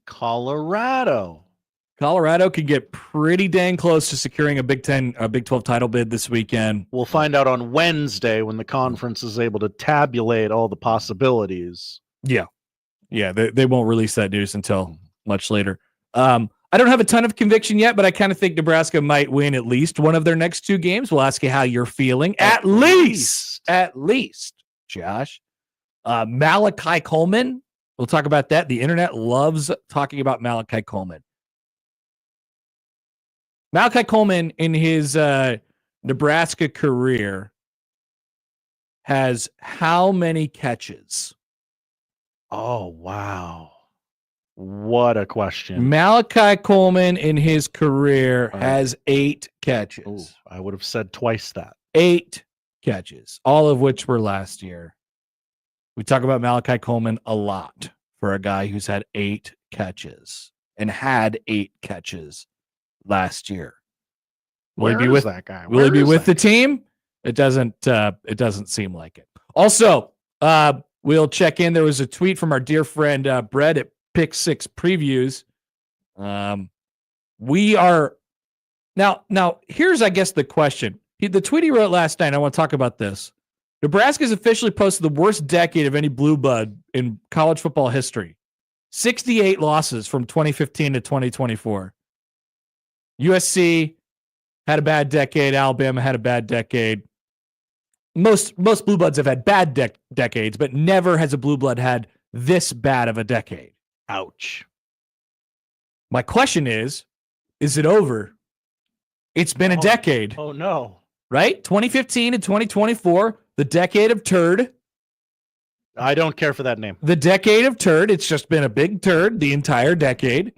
get pretty dang close to securing a Big 12 title bid this weekend. We'll find out on Wednesday when the conference is able to tabulate all the possibilities. Yeah. They won't release that news until much later. I don't have a ton of conviction yet, but I kind of think Nebraska might win at least one of their next two games. We'll ask you how you're feeling. At least, Josh. Malachi Coleman. We'll talk about that. The internet loves talking about Malachi Coleman. Malachi Coleman, in his Nebraska career, has how many catches? Oh, wow. What a question. Malachi Coleman, in his career, has 8 catches. Ooh, I would have said twice that. 8 catches, all of which were last year. We talk about Malachi Coleman a lot for a guy who's had 8 catches and had 8 catches last year. Will he be with that guy? Will he be with the team? It doesn't seem like it. Also, we'll check in. There was a tweet from our dear friend Brett at Pick 6 Previews. We are now. Here's, I guess, the question. The tweet he wrote last night. I want to talk about this. Nebraska's officially posted the worst decade of any blue blood in college football history. 68 losses from 2015 to 2024. USC had a bad decade. Alabama had a bad decade. most blue bloods have had bad decades, but never has a blue blood had this bad of a decade. Ouch. My question is it over? It's been a decade, Oh no. right? 2015 and 2024, the decade of turd. I don't care for that name. The decade of turd. It's just been a big turd the entire decade.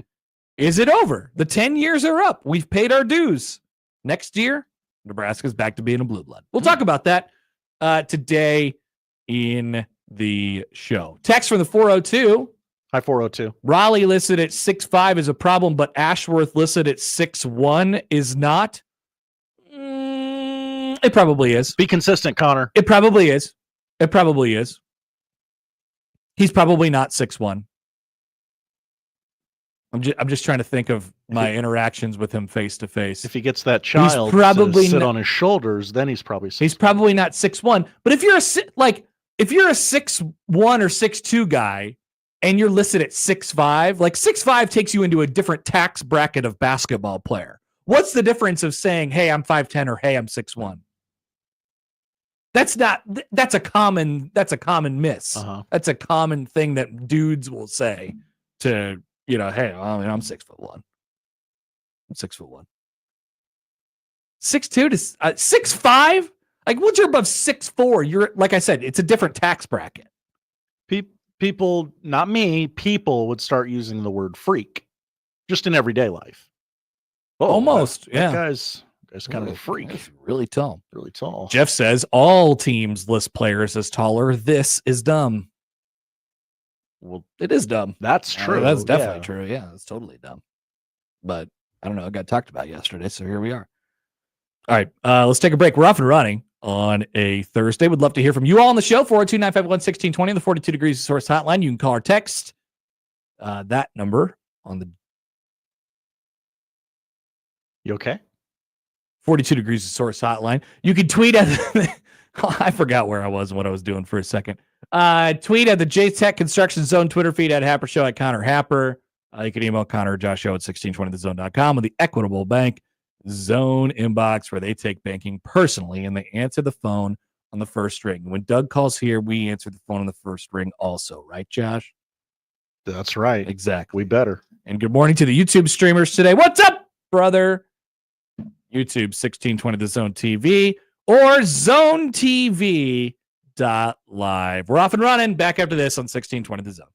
Is it over? The 10 years are up. We've paid our dues. Next year, Nebraska's back to being a blue blood. We'll talk about that today in the show. Text from the 402. Hi, 402. Raleigh listed at 6'5" is a problem, but Ashworth listed at 6'1" is not. It probably is. Be consistent, Connor. It probably is. It probably is. He's probably not 6'1". I'm just trying to think of my interactions with him face to face. If he gets that child probably to sit on his shoulders, then he's probably 6'1". He's probably not 6'1". But if you're a 6'1" or 6'2" guy and you're listed at 6'5", like 6'5" takes you into a different tax bracket of basketball player. What's the difference of saying, "Hey, I'm 5'10" or "Hey, I'm 6'1"? That's a common miss. Uh-huh. That's a common thing that dudes will say to, "Hey, I'm 6'1". I'm 6'1". 6'2" to 6'5"? Like once you're above 6'4", you're, like I said, it's a different tax bracket. People, not me, people would start using the word freak just in everyday life. Almost, that yeah. Guy's kind of a freak. That's really tall. Really tall. Jeff says all teams list players as taller. This is dumb. Well, it is dumb. That's true. That's definitely true. Yeah, it's totally dumb. But I don't know. It got talked about yesterday, so here we are. All right, let's take a break. We're off and running on a Thursday. Would love to hear from you all on the show. 402-951-1620, the 42 Degrees of Source hotline. You can call or text that number on the... You okay? 42 Degrees of Source hotline. You can tweet at... I forgot where I was and what I was doing for a second. Tweet at the J-Tech Construction Zone Twitter feed at Happer Show at Connor Happer. You can email Connor or Josh Show at 1620thezone.com with the Equitable Bank Zone inbox, where they take banking personally and they answer the phone on the first ring. When Doug calls here, we answer the phone on the first ring also, right, Josh? That's right. Exactly. We better. And good morning to the YouTube streamers today. What's up, brother? YouTube 1620 The Zone TV or zonetv.live. We're off and running. Back after this on 1620 The Zone.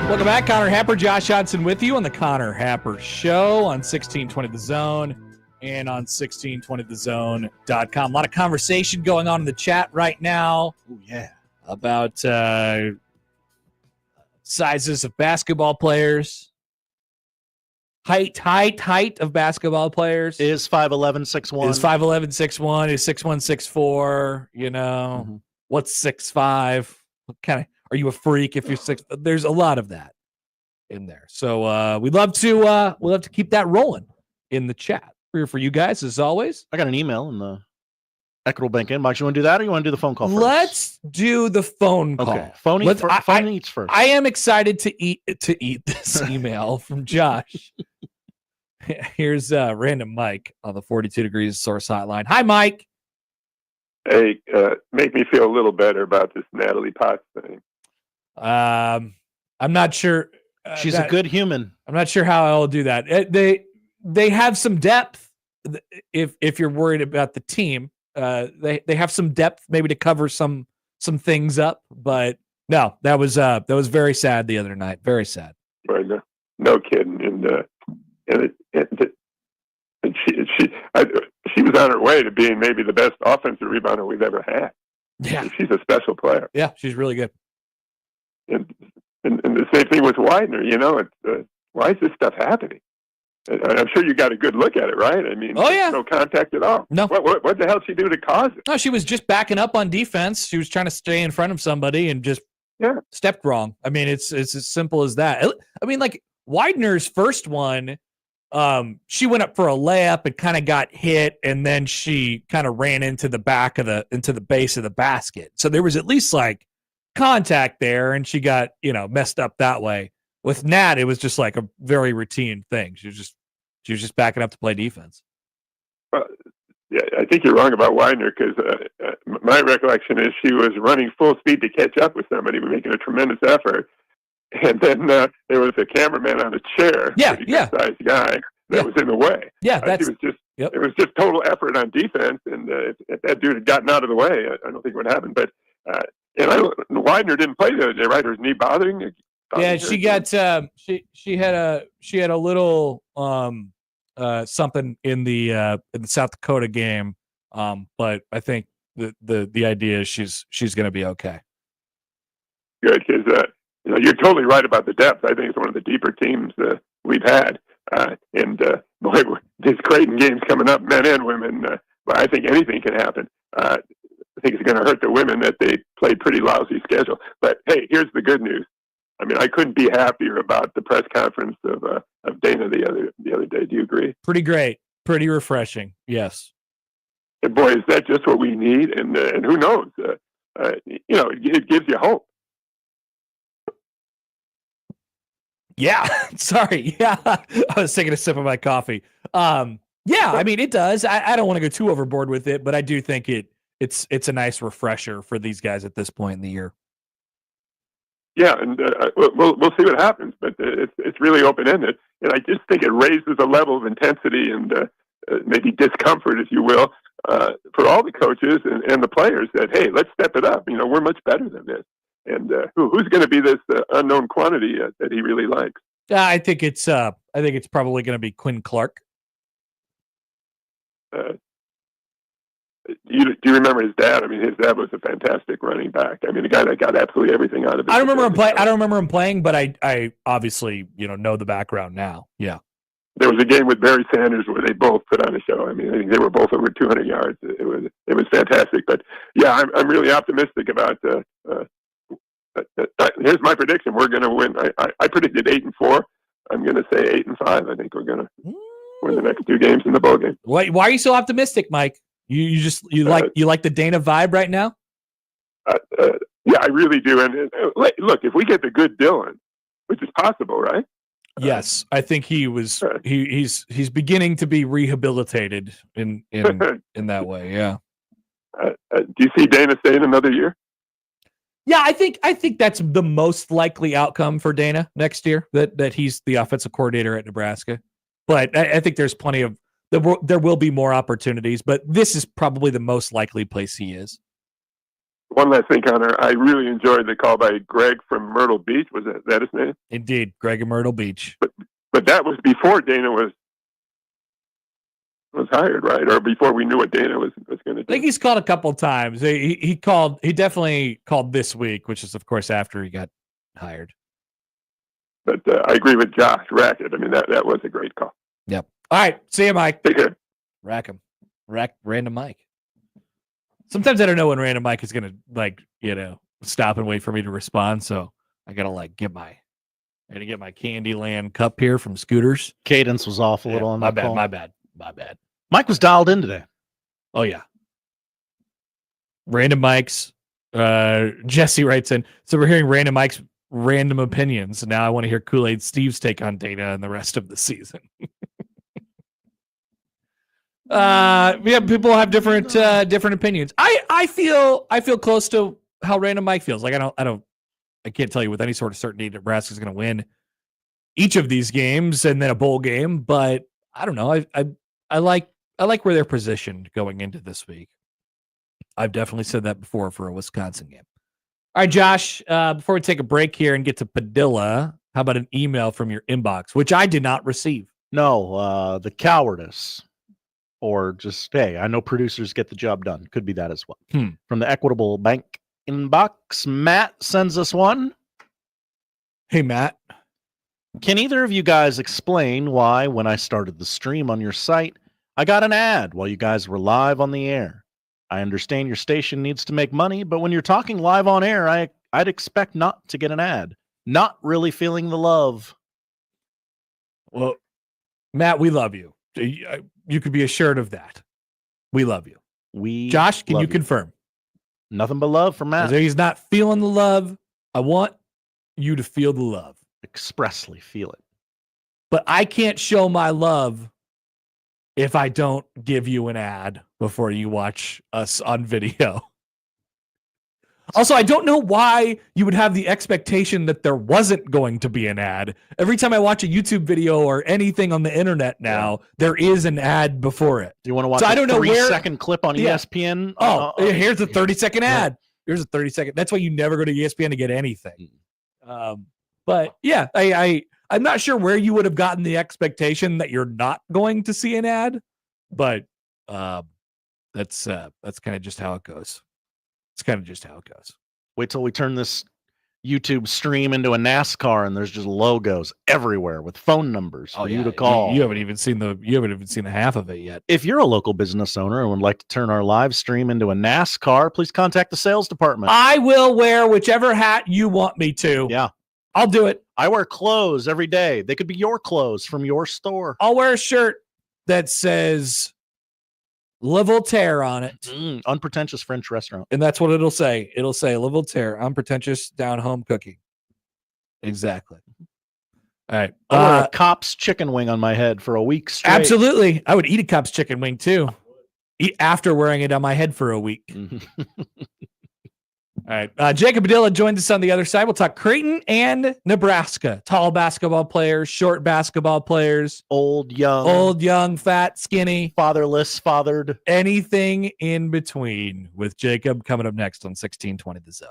Welcome back. Connor Happer, Josh Johnson with you on the Connor Happer Show on 1620 The Zone and on 1620thezone.com. A lot of conversation going on in the chat right now. Oh, yeah. About sizes of basketball players. Height of basketball players. Is 5'11", 6'1"? Is 5'11", 6'1", is 6'1", 6'4", you know. Mm-hmm. What's 6'5"? What kind of, are you a freak if you're 6? There's a lot of that in there. So we'd love to keep that rolling in the chat. We're here for you guys as always. I got an email in the Equitable Bank inbox. You want to do that, or you want to do the phone call first? Let's do the phone call. Okay, phone eats first. I am excited to eat this email from Josh. Here's random Mike on the 42 Degrees Source Hotline. Hi, Mike. Hey, make me feel a little better about this Natalie Potts thing. I'm not sure. She's a good human. I'm not sure how I'll do that. They have some depth. If you're worried about the team, they have some depth maybe to cover some things up. But no, that was very sad the other night. Very sad. Right, no kidding. And she was on her way to being maybe the best offensive rebounder we've ever had. Yeah, she's a special player. Yeah, she's really good. And the same thing with Widener. You know, why is this stuff happening? I'm sure you got a good look at it, right? I mean, no contact at all. No. What the hell did she do to cause it? No, she was just backing up on defense. She was trying to stay in front of somebody and just stepped wrong. I mean, it's as simple as that. I mean, like Widener's first one, she went up for a layup and kind of got hit, and then she kind of ran into the base of the basket. So there was at least like contact there, and she got messed up that way. With Nat, it was just like a very routine thing. She was just backing up to play defense. Yeah, I think you're wrong about Widener because my recollection is she was running full speed to catch up with somebody, making a tremendous effort. And then there was a cameraman on a chair, sized guy that was in the way. Yeah, it was just total effort on defense. And if that dude had gotten out of the way, I don't think it would happen. But Widener didn't play the day, right? Her knee bothering her? Yeah, she got she had a little something in the South Dakota game, but I think the idea is she's going to be okay. Good, because you're totally right about the depth. I think it's one of the deeper teams we've had, and boy, these Creighton games coming up, men and women. But I think anything can happen. I think it's going to hurt the women that they played pretty lousy schedule. But hey, here's the good news. I mean, I couldn't be happier about the press conference of Dana the other day. Do you agree? Pretty great, pretty refreshing. Yes. And boy, is that just what we need? And who knows? It gives you hope. Yeah. Sorry. Yeah. I was taking a sip of my coffee. Yeah. I mean, it does. I don't want to go too overboard with it, but I do think it's a nice refresher for these guys at this point in the year. Yeah, and we'll see what happens, but it's really open-ended, and I just think it raises a level of intensity and maybe discomfort, if you will, for all the coaches and the players that, hey, let's step it up. We're much better than this, and who's going to be this unknown quantity that he really likes? I think it's probably going to be Quinn Clark. Do you remember his dad? I mean, his dad was a fantastic running back. I mean, the guy that got absolutely everything out of it. I don't remember him playing, but I obviously know the background now. Yeah. There was a game with Barry Sanders where they both put on a show. I mean, I think they were both over 200 yards. It was fantastic. But yeah, I'm really optimistic about. Here's my prediction: we're going to win. I predicted 8-4. I'm going to say 8-5. I think we're going to win the next two games in the bowl game. Why are you so optimistic, Mike? You like the Dana vibe right now? Yeah, I really do. And look, if we get the good Dylan, which is possible, right? Yes, I think he's beginning to be rehabilitated in that way. Yeah. Do you see Dana staying another year? Yeah, I think that's the most likely outcome for Dana next year. That he's the offensive coordinator at Nebraska. But I think there's plenty of. There will be more opportunities, but this is probably the most likely place he is. one last thing, Connor. I really enjoyed the call by Greg from Myrtle Beach. Was that his name? Indeed, Greg in Myrtle Beach. But that was before Dana was hired, right? Or before we knew what Dana was going to do. I think he's called a couple times. He called. He definitely called this week, which is of course after he got hired. But I agree with Josh Rackett. I mean, that was a great call. Yep. All right. See you, Mike. Take care. Rack him. Rack Random Mike. Sometimes I don't know when Random Mike is gonna stop and wait for me to respond. So I gotta get my Candyland cup here from Scooters. Cadence was off a little on my that bad. call. My bad. Mike was dialed in today. Oh yeah. Random Mike's. Jesse writes in. So we're hearing Random Mike's random opinions. Now I want to hear Kool-Aid Steve's take on Dana and the rest of the season. People have different opinions. I feel close to how Random Mike feels. Like I can't tell you with any sort of certainty Nebraska's going to win each of these games and then a bowl game, but I don't know. I like where they're positioned going into this week. I've definitely said that before for a Wisconsin game. All right, Josh, before we take a break here and get to Padilla, how about an email from your inbox, which I did not receive? No, the cowardice. Or just, hey, I know producers get the job done. Could be that as well. From the Equitable Bank inbox, Matt sends us one. Hey, Matt. Can either of you guys explain why, when I started the stream on your site, I got an ad while you guys were live on the air? I understand your station needs to make money, but when you're talking live on air, I'd expect not to get an ad. Not really feeling the love. Well, Matt, we love you. You could be assured of that. We love you. Josh, can you confirm? Nothing but love from Matt. He's not feeling the love. I want you to feel the love. Expressly feel it. But I can't show my love if I don't give you an ad before you watch us on video. Also, I don't know why you would have the expectation that there wasn't going to be an ad. Every time I watch a YouTube video or anything on the internet now, there is an ad before it. You want to watch I don't know 3-second clip on ESPN? Here's a 30-second ad. Here's a 30-second. That's why you never go to ESPN to get anything. But yeah, I'm not sure where you would have gotten the expectation that you're not going to see an ad, but that's kind of just how it goes. It's kind of just how it goes. Wait till we turn this YouTube stream into a NASCAR and there's just logos everywhere with phone numbers for you to call. You haven't even seen the half of it yet. If you're a local business owner and would like to turn our live stream into a NASCAR, please contact the sales department. I will wear whichever hat you want me to. Yeah. I'll do it. I wear clothes every day. They could be your clothes from your store. I'll wear a shirt that says Le Voltaire on it. Unpretentious French restaurant. And that's what it'll say. It'll say Le Voltaire, unpretentious down home cooking. Exactly. All right. I wear a Cop's chicken wing on my head for a week straight. Absolutely. I would eat a Cop's chicken wing too. Eat after wearing it on my head for a week. All right. Jacob Padilla joins us on the other side. We'll talk Creighton and Nebraska. Tall basketball players, short basketball players. Old, young, fat, skinny. Fatherless, fathered. Anything in between with Jacob coming up next on 1620 The Zone.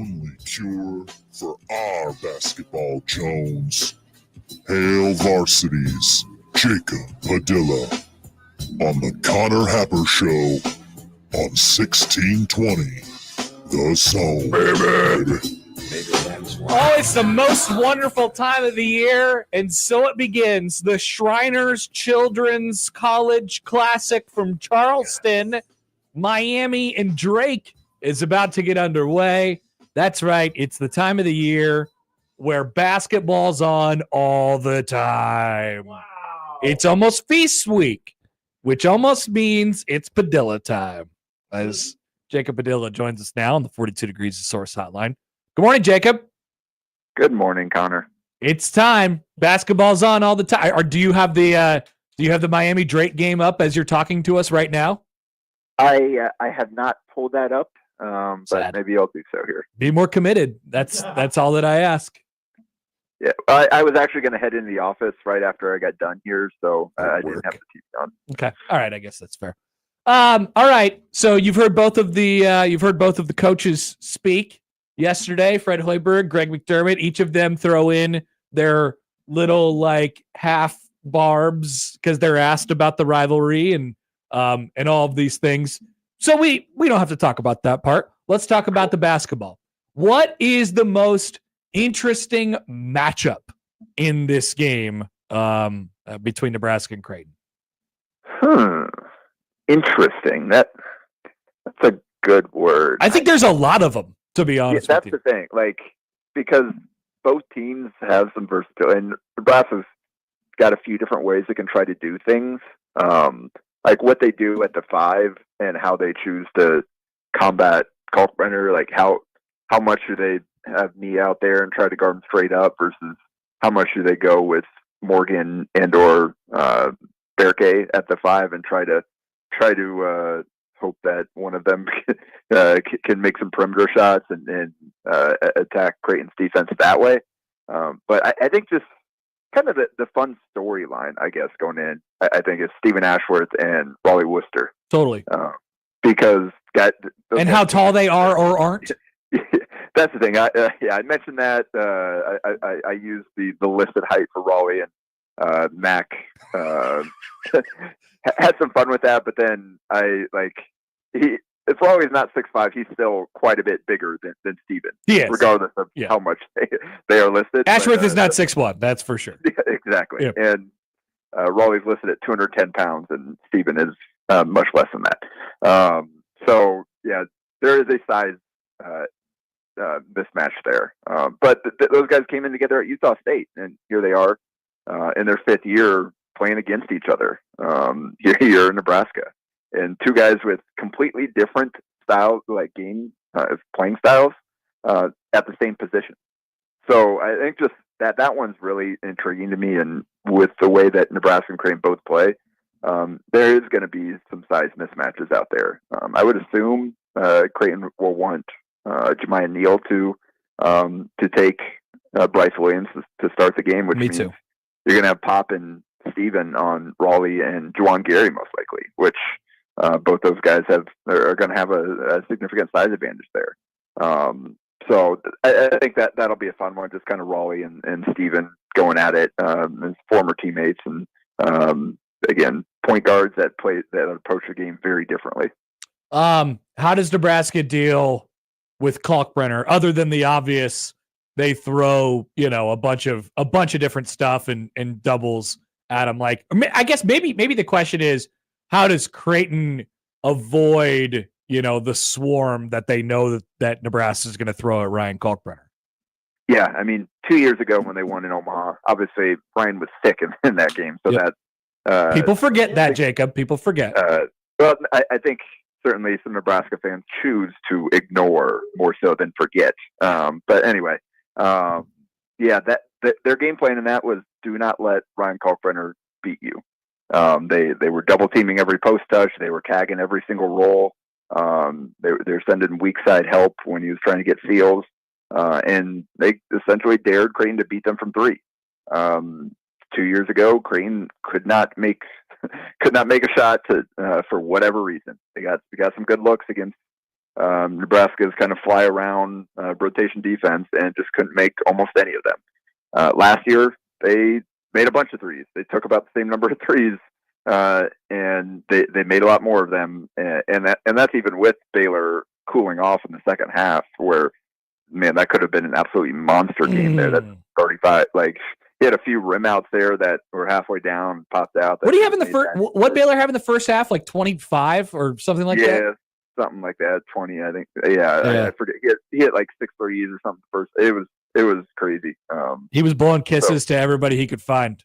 only cure for our basketball Jones. Hail Varsities, Jacob Padilla on the Connor Happer Show on 1620 The Zone. Baby. Oh, it's the most wonderful time of the year, and so it begins. The Shriners Children's College Classic from Charleston, Miami, and Drake is about to get underway. That's right. It's the time of the year where basketball's on all the time. Wow. It's almost feast week, which almost means it's Padilla time. As Jacob Padilla joins us now on the 42 Degrees of Source hotline. Good morning, Jacob. Good morning, Connor. It's time. Basketball's on all the time. Or do you have the Miami Drake game up as you're talking to us right now? I have not pulled that up, but maybe I'll do so here. Be more committed. That's all that I ask. Yeah, I was actually going to head into the office right after I got done here, so I didn't have the TV on. Okay, all right. I guess that's fair. All right. So you've heard both of the coaches speak yesterday. Fred Hoiberg, Greg McDermott, each of them throw in their little like half barbs because they're asked about the rivalry and all of these things. So we don't have to talk about that part. Let's talk about the basketball. What is the most interesting matchup in this game between Nebraska and Creighton? Interesting. That's a good word. I think there's a lot of them, to be honest. That's the thing. Like, because both teams have some versatility, and Nebraska's got a few different ways they can try to do things. Like what they do at the 5 and how they choose to combat Kalkbrenner. Like how much do they have me out there and try to guard him straight up versus how much do they go with Morgan and or Berke at the 5 and try to hope that one of them can make some perimeter shots and attack Creighton's defense that way. But I think just kind of the fun storyline, I guess, going in, I think is Stephen Ashworth and Raleigh Worcester. Totally. Because and how tall they are or aren't. That's the thing. I mentioned that. I used the listed height for Raleigh, and Mac had some fun with that. But then if Raleigh's not 6'5", he's still quite a bit bigger than Steven. He is, regardless of how much they are listed. Ashworth is not 6'1", that's for sure. Yeah, exactly. Yep. And Raleigh's listed at 210 pounds, and Steven is much less than that. So yeah, there is a size mismatch there. But those guys came in together at Utah State, and here they are in their 5th year playing against each other here in Nebraska. And two guys with completely different styles, like playing styles, at the same position. So I think just that one's really intriguing to me. And with the way that Nebraska and Creighton both play, there is going to be some size mismatches out there. I would assume Creighton will want Jemiah Neal to take Bryce Williams to start the game, which means too. You're going to have Pop and Steven on Raleigh and Juwan Gary most likely, which both those guys are going to have a significant size advantage there. So I think that'll be a fun one, just kind of Raleigh and Steven going at it as former teammates, and again, point guards that approach the game very differently. How does Nebraska deal with Kalkbrenner, other than the obvious? They throw, a bunch of different stuff and doubles at him. Like, I guess maybe the question is, how does Creighton avoid, the swarm that they know that Nebraska is going to throw at Ryan Kalkbrenner? Yeah, I mean, 2 years ago when they won in Omaha, obviously Ryan was sick in that game, so that people forget that, Jacob. People forget. Well, I think certainly some Nebraska fans choose to ignore more so than forget. But anyway, their game plan in that was do not let Ryan Kalkbrenner beat you. They were double teaming every post touch. They were tagging every single roll. They're sending weak side help when he was trying to get steals. And they essentially dared Creighton to beat them from 3. 2 years ago, Creighton could not make a shot for whatever reason. They got some good looks against Nebraska's kind of fly around rotation defense and just couldn't make almost any of them. Last year, they made a bunch of threes. They took about the same number of threes, and they made a lot more of them. And that's even with Baylor cooling off in the second half, where, man, that could have been an absolutely monster game there. That's 35. Like, he had a few rim outs there that were halfway down, popped out. What do you have in the first? What Baylor have in the first half? Like 25 or something like that? Yeah, something like that. 20, I think. Yeah. I forget. He hit like 6 threes or something first. It was crazy. He was blowing kisses to everybody he could find.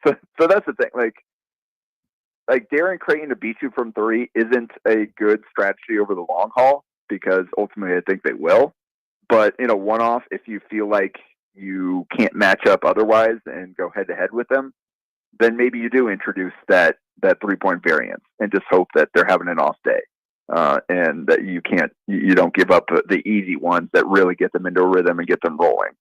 So that's the thing. Like daring Creighton to beat you from 3 isn't a good strategy over the long haul, because ultimately I think they will. But in a one-off, if you feel like you can't match up otherwise and go head-to-head with them, then maybe you do introduce that 3-point variance and just hope that they're having an off day, and that you don't give up the easy ones that really get them into a rhythm and get them rolling.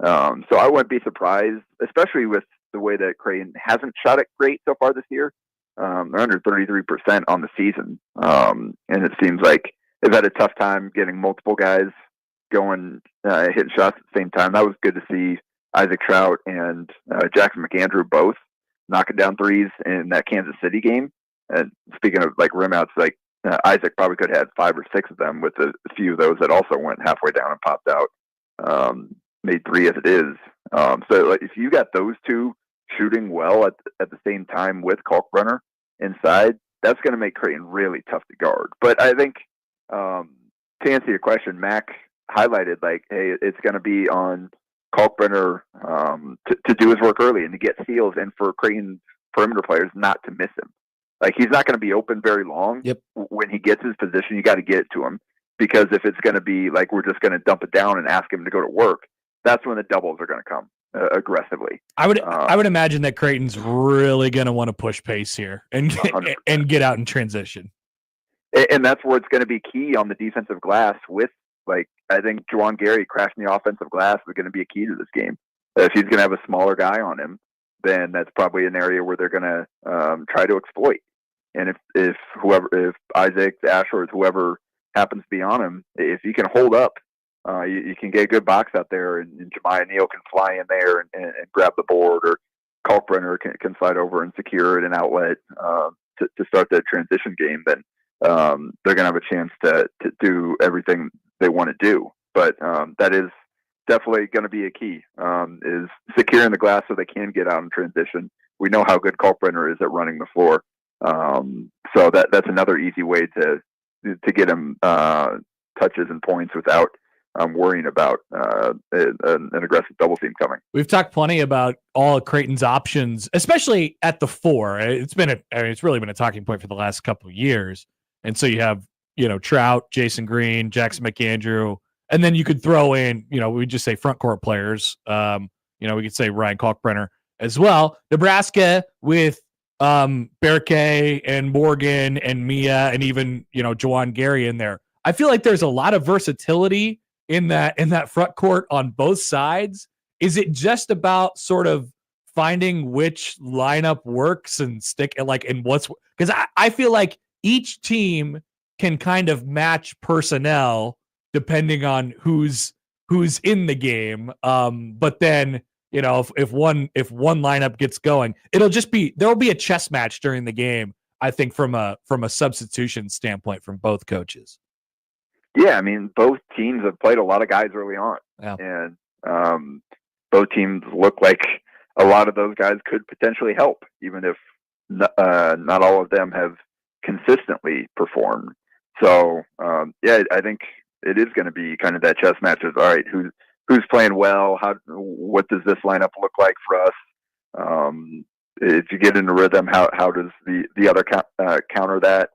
So I wouldn't be surprised, especially with the way that Creighton hasn't shot it great so far this year. They're under 33% on the season, and it seems like they've had a tough time getting multiple guys going, hitting shots at the same time. That was good to see Isaac Trout and Jackson McAndrew both knocking down threes in that Kansas City game. And speaking of like rim outs, like Isaac probably could have had 5 or 6 of them, with a few of those that also went halfway down and popped out. Made 3 as it is. So like, if you got those two shooting well at the same time with Kalkbrenner inside, that's going to make Creighton really tough to guard. But I think, to answer your question, Mac highlighted, like, hey, it's going to be on Kalkbrenner to do his work early and to get steals, and for Creighton's perimeter players not to miss him. Like, he's not going to be open very long. Yep. When he gets his position, you got to get it to him, because if it's going to be like we're just going to dump it down and ask him to go to work, that's when the doubles are going to come aggressively. I would imagine that Creighton's really going to want to push pace here and get out in transition. And that's where it's going to be key on the defensive glass. With, like, I think Juwan Gary crashing the offensive glass is going to be a key to this game. If he's going to have a smaller guy on him, then that's probably an area where they're going to try to exploit. And if Isaac, Ashworth, whoever happens to be on him, if you can hold up, you can get a good box out there, and Jemiah Neal can fly in there and grab the board, or Kalkbrenner can slide over and secure it an outlet to start the transition game. Then they're going to have a chance to do everything they want to do. But that is definitely going to be a key, is securing the glass so they can get out in transition. We know how good Kalkbrenner is at running the floor. So that's another easy way to get him touches and points without worrying about an aggressive double team coming. We've talked plenty about all of Creighton's options, especially at the 4. It's really been a talking point for the last couple of years. And so you have, Trout, Jason Green, Jackson McAndrew, and then you could throw in, we just say front court players. We could say Ryan Kalkbrenner as well. Nebraska with Berke and Morgan and Mia and even, Juwan Gary in there. I feel like there's a lot of versatility in that front court on both sides. Is it just about sort of finding which lineup works and stick and what's, because I feel like each team can kind of match personnel depending on who's in the game. But then, if one lineup gets going, there'll be a chess match during the game, I think, from a substitution standpoint from both coaches. Yeah, I mean, both teams have played a lot of guys early on, and both teams look like a lot of those guys could potentially help, even if not all of them have consistently performed. So, I think it is going to be kind of that chess match of, all right, who's playing well? What does this lineup look like for us? If you get into rhythm, how does the other counter that?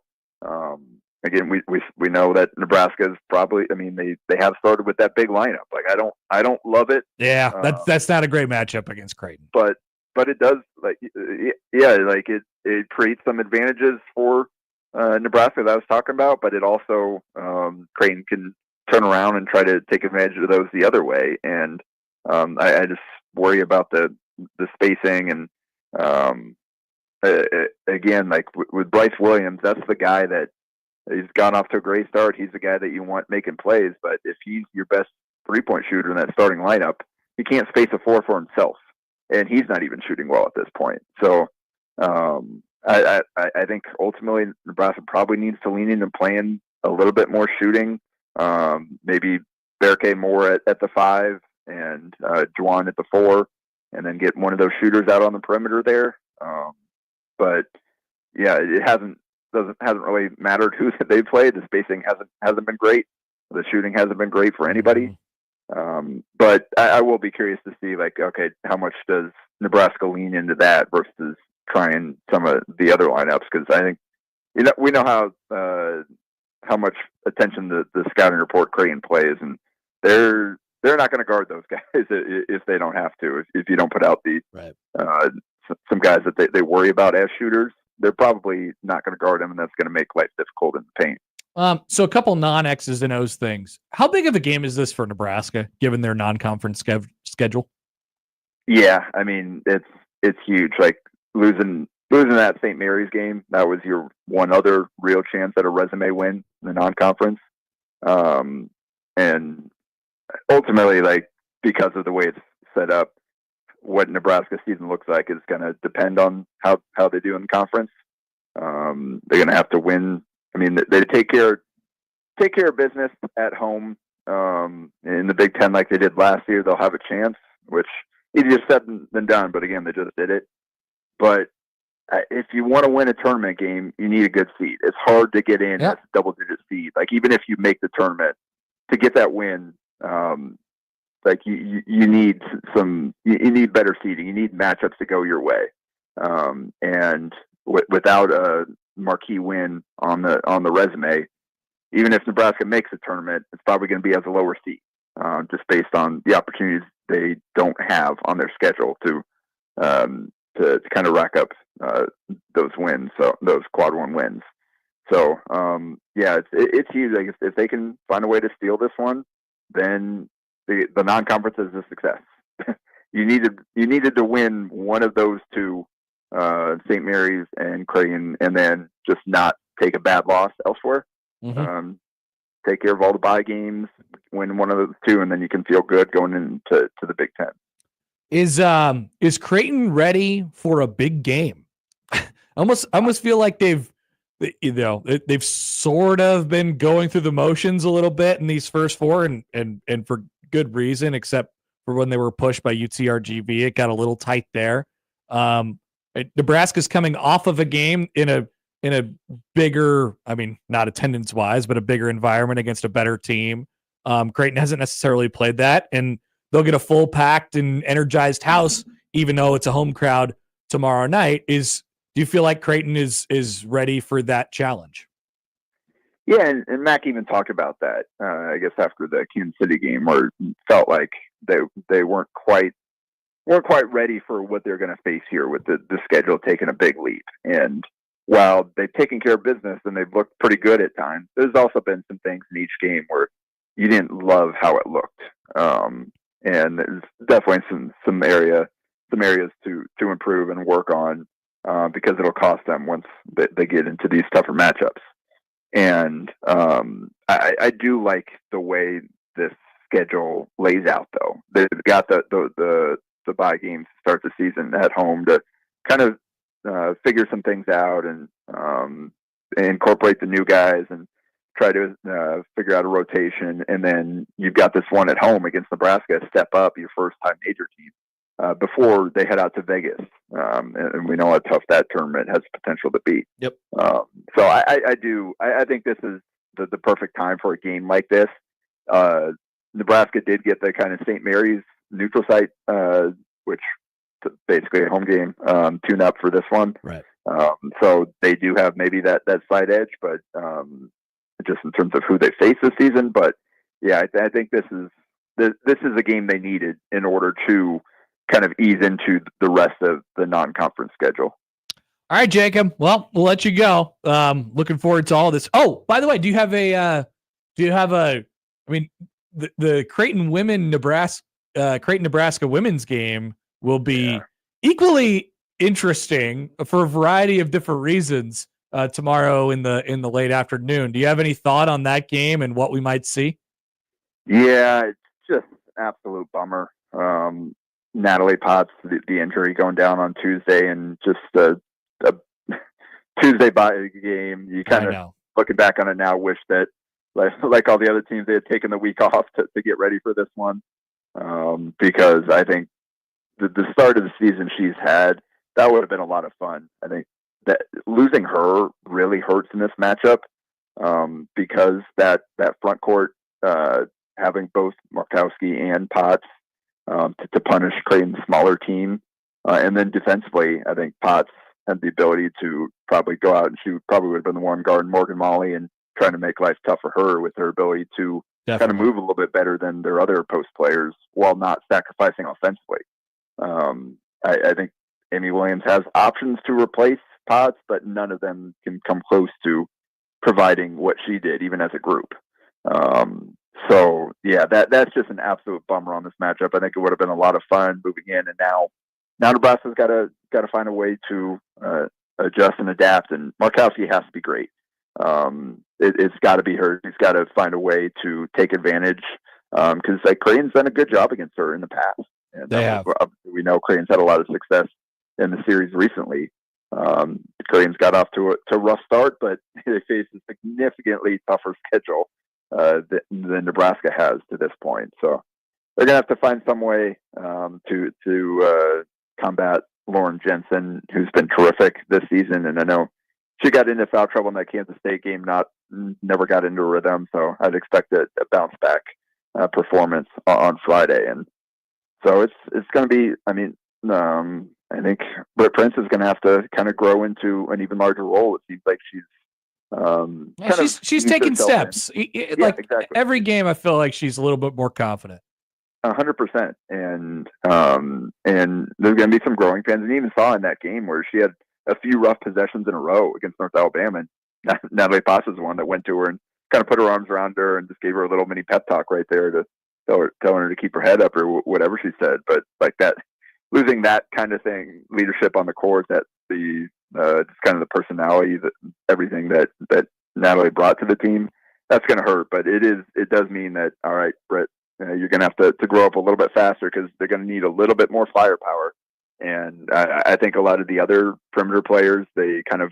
Again, we know that Nebraska is probably, they have started with that big lineup. Like, I don't love it. Yeah, that's not a great matchup against Creighton. But it does, it creates some advantages for Nebraska that I was talking about, but it also, Creighton can turn around and try to take advantage of those the other way. And I just worry about the spacing and again, like with Bryce Williams, that's the guy that He's gone off to a great start. He's the guy that you want making plays. But if he's your best 3-point shooter in that starting lineup, he can't space a floor for himself, and he's not even shooting well at this point. So I think ultimately Nebraska probably needs to lean into playing a little bit more shooting. Maybe barricade more at the 5 and Juwan at the 4, and then get one of those shooters out on the perimeter there. But yeah, it hasn't really mattered who they played. The spacing hasn't been great. The shooting hasn't been great for anybody. But I will be curious to see, like, okay, how much does Nebraska lean into that versus trying some of the other lineups? Because I think we know how much attention the scouting report Creighton plays, and they're not going to guard those guys if they don't have to. If you don't put out the some guys that they worry about as shooters, they're probably not going to guard them, and that's going to make life difficult in the paint. So a couple non-X's and O's things. How big of a game is this for Nebraska, given their non-conference schedule? Yeah, I mean, it's huge. Like losing that St. Mary's game, that was your one other real chance at a resume win in the non-conference. And ultimately, like, because of the way it's set up, what Nebraska's season looks like is going to depend on how they do in the conference. They're going to have to win. I mean, they take care of business at home in the Big Ten like they did last year. They'll have a chance, which easier said than done. But again, they just did it. But if you want to win a tournament game, you need a good seed. It's hard to get in as a double-digit seed. Like, even if you make the tournament, to get that win, like you need better seeding. You need matchups to go your way. And without a marquee win on the resume, even if Nebraska makes a tournament, it's probably going to be as a lower seed, just based on the opportunities they don't have on their schedule to kind of rack up those wins, so those quad 1 wins. So yeah, it's huge. Like, if they can find a way to steal this one, then the non-conference is a success. You needed to win one of those two, St. Mary's and Creighton, and then just not take a bad loss elsewhere. Take care of all the bye games, win one of those two, and then you can feel good going into the Big Ten. Is Creighton ready for a big game? I almost feel like they've sort of been going through the motions a little bit in these first 4, and for good reason, except for when they were pushed by UTRGV, it got a little tight there. Nebraska's coming off of a game in a bigger, I mean, not attendance wise, but a bigger environment against a better team. Creighton hasn't necessarily played that, and they'll get a full packed and energized house, even though it's a home crowd tomorrow night. Do you feel like Creighton is ready for that challenge? Yeah, and Mac even talked about that, I guess, after the Kansas City game, where it felt like they weren't quite ready for what they're going to face here with the schedule taking a big leap. And while they've taken care of business and they've looked pretty good at times, there's also been some things in each game where you didn't love how it looked. And there's definitely some areas to improve and work on, because it'll cost them once they get into these tougher matchups. And I do like the way this schedule lays out, though. They've got the bye games to start the season at home to kind of figure some things out and incorporate the new guys and try to figure out a rotation. And then you've got this one at home against Nebraska, step up, your first time major team, before they head out to Vegas. And we know how tough that tournament has potential to be. Yep. So I think this is the perfect time for a game like this. Nebraska did get the kind of St. Mary's neutral site, which basically a home game, tune up for this one. Right. So they do have maybe that side edge, but just in terms of who they face this season. But yeah, I think this is a game they needed in order to kind of ease into the rest of the non-conference schedule. All right, Jacob. Well, we'll let you go. Looking forward to all this. Oh, by the way, do you have a, I mean, the Creighton Nebraska women's game will be equally interesting for a variety of different reasons. tomorrow in the late afternoon. Do you have any thought on that game and what we might see? Yeah, it's just absolute bummer. Natalie Potts, the injury going down on Tuesday, and just a Tuesday by game. You kind of looking back on it now, wish that like all the other teams, they had taken the week off to get ready for this one, because I think the start of the season she's had, that would have been a lot of fun. I think that losing her really hurts in this matchup, because that front court, having both Markowski and Potts to punish Creighton's smaller team, and then defensively, I think Potts had the ability to probably go out, and she probably would have been the one guarding Morgan Molly and trying to make life tough for her with her ability to kind of move a little bit better than their other post players while not sacrificing offensively. I think Amy Williams has options to replace Potts, but none of them can come close to providing what she did, even as a group. So yeah, that's just an absolute bummer on this matchup. I think it would have been a lot of fun moving in, and now Nebraska's got to find a way to adjust and adapt. And Markowski has to be great. It's got to be her. She's got to find a way to take advantage, because Creighton's done a good job against her in the past. And they have. We know Creighton's had a lot of success in the series recently. Creighton's got off to a rough start, but they face a significantly tougher schedule than Nebraska has to this point. So they're gonna have to find some way to combat Lauren Jensen, who's been terrific this season. And I know she got into foul trouble in that Kansas State game, never got into a rhythm. So I'd expect a bounce back performance on Friday. And so it's going to be, I think Britt Prince is going to have to kind of grow into an even larger role. It seems like she's taking steps. Exactly. Every game, I feel like she's a little bit more confident. 100%. And there's going to be some growing pains. And you even saw in that game where she had a few rough possessions in a row against North Alabama. And Natalie Potts is the one that went to her and kind of put her arms around her and just gave her a little mini pep talk right there to telling her to keep her head up or whatever she said. But like that, losing that kind of thing, leadership on the court, that just kind of the personality, that everything that Natalie brought to the team, that's going to hurt. But it does mean that, all right, Britt, you're going to have to grow up a little bit faster, because they're going to need a little bit more firepower. And I think a lot of the other perimeter players, they kind of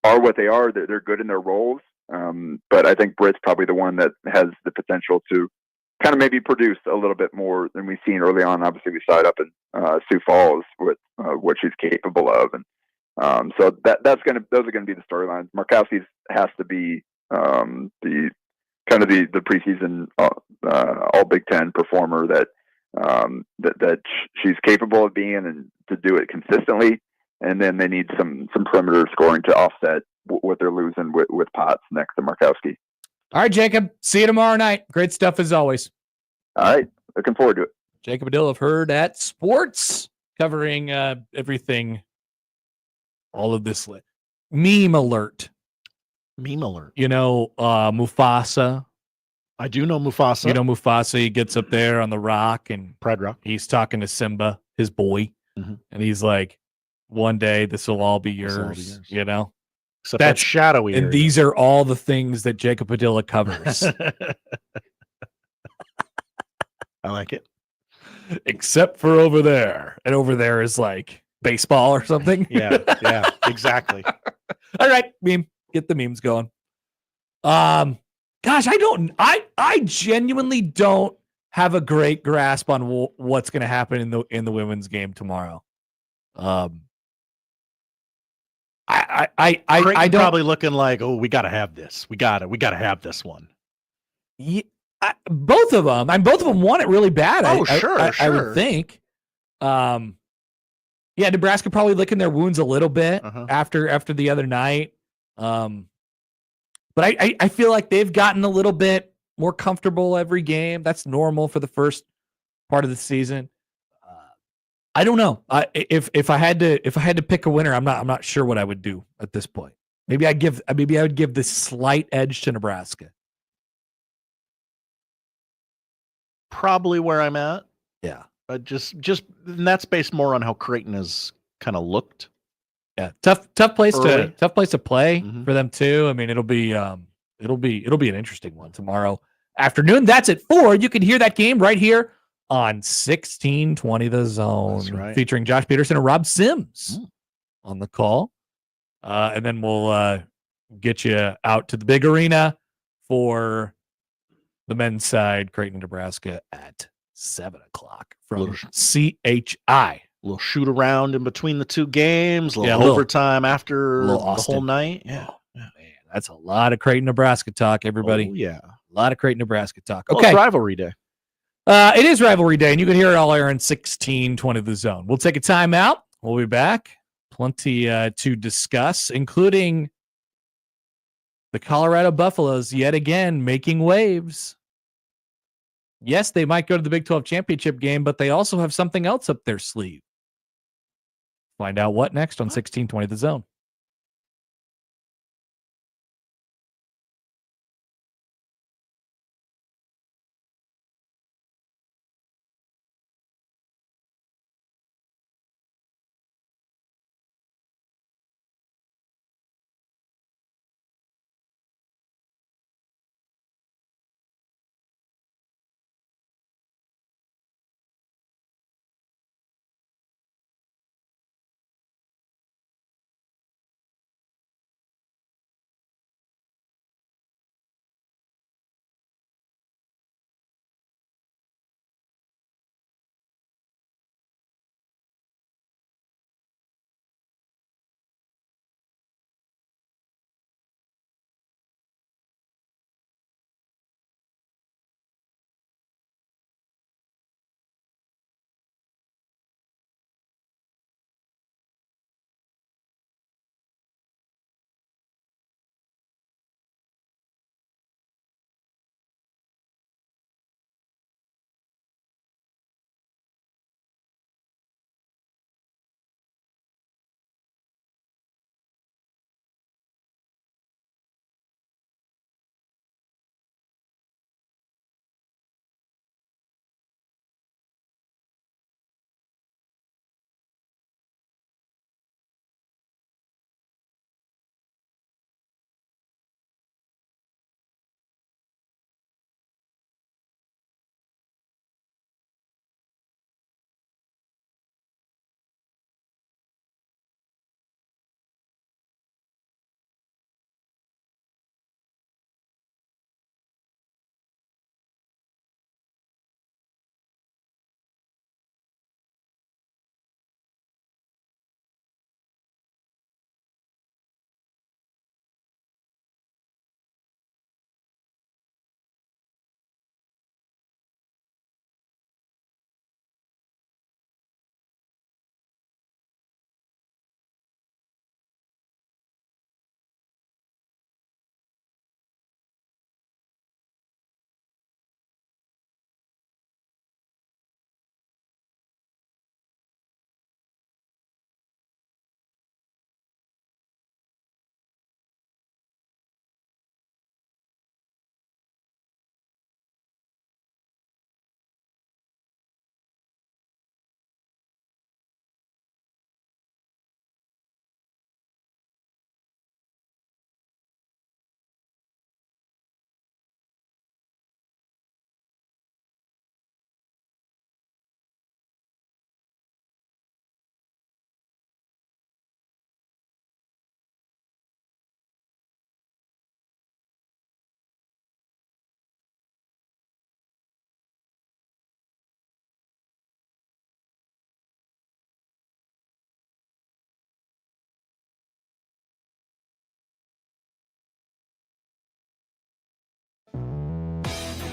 are what they are. They're good in their roles. But I think Britt's probably the one that has the potential to kind of maybe produce a little bit more than we've seen early on. Obviously, we saw it up in Sioux Falls with what she's capable of. And so those are going to be the storylines. Markowski's has to be the preseason all Big Ten performer that she's capable of being, and to do it consistently. And then they need some perimeter scoring to offset what they're losing with Potts next to Markowski. All right, Jacob. See you tomorrow night. Great stuff as always. All right. Looking forward to it. Jacob Padilla of Herd at Sports, covering everything, all of this. Meme alert. You know, Mufasa. I do know Mufasa. You know Mufasa. He ged up there on the rock, and Pride Rock. He's talking to Simba, his boy, and he's like, "One day this will all be yours." You know, except that's shadowy. And these are all the things that Jacob Padilla covers. I like it. Except for over there, and over there is like baseball or something. Yeah, exactly. All right, meme. Get the memes going. Gosh, I genuinely don't have a great grasp on what's going to happen in the women's game tomorrow. I don't, probably looking like, oh, we got to have this. We got to have this one. Yeah, both of them. Both of them want it really bad. Oh, sure. I would think. Yeah, Nebraska probably licking their wounds a little bit after the other night. But I feel like they've gotten a little bit more comfortable every game. That's normal for the first part of the season. I don't know. If I had to pick a winner, I'm not sure what I would do at this point. Maybe I would give this slight edge to Nebraska. Probably where I'm at. Yeah. Just and that's based more on how Creighton has kind of looked. Yeah, tough place Early. to play Mhm. for them too. I mean, it'll be an interesting one tomorrow afternoon. That's at 4. You can hear that game right here on 1620 The Zone, That's right. featuring Josh Peterson and Rob Sims on the call. And then we'll get you out to the big arena for the men's side, Creighton, Nebraska, at 7 o'clock from CHI. Little shoot around in between the two games, Yeah, little overtime after the Austin. whole night. Yeah. Man, that's a lot of Creighton, Nebraska talk, everybody. Oh, yeah. A lot of Creighton, Nebraska talk. Well, Okay. it's rivalry day. It is rivalry day, and you can hear it all here in 1620 The Zone. We'll take a timeout. We'll be back. Plenty to discuss, including the Colorado Buffaloes yet again making waves. Yes, they might go to the Big 12 championship game, but they also have something else up their sleeve. Find out what next on 1620 The Zone.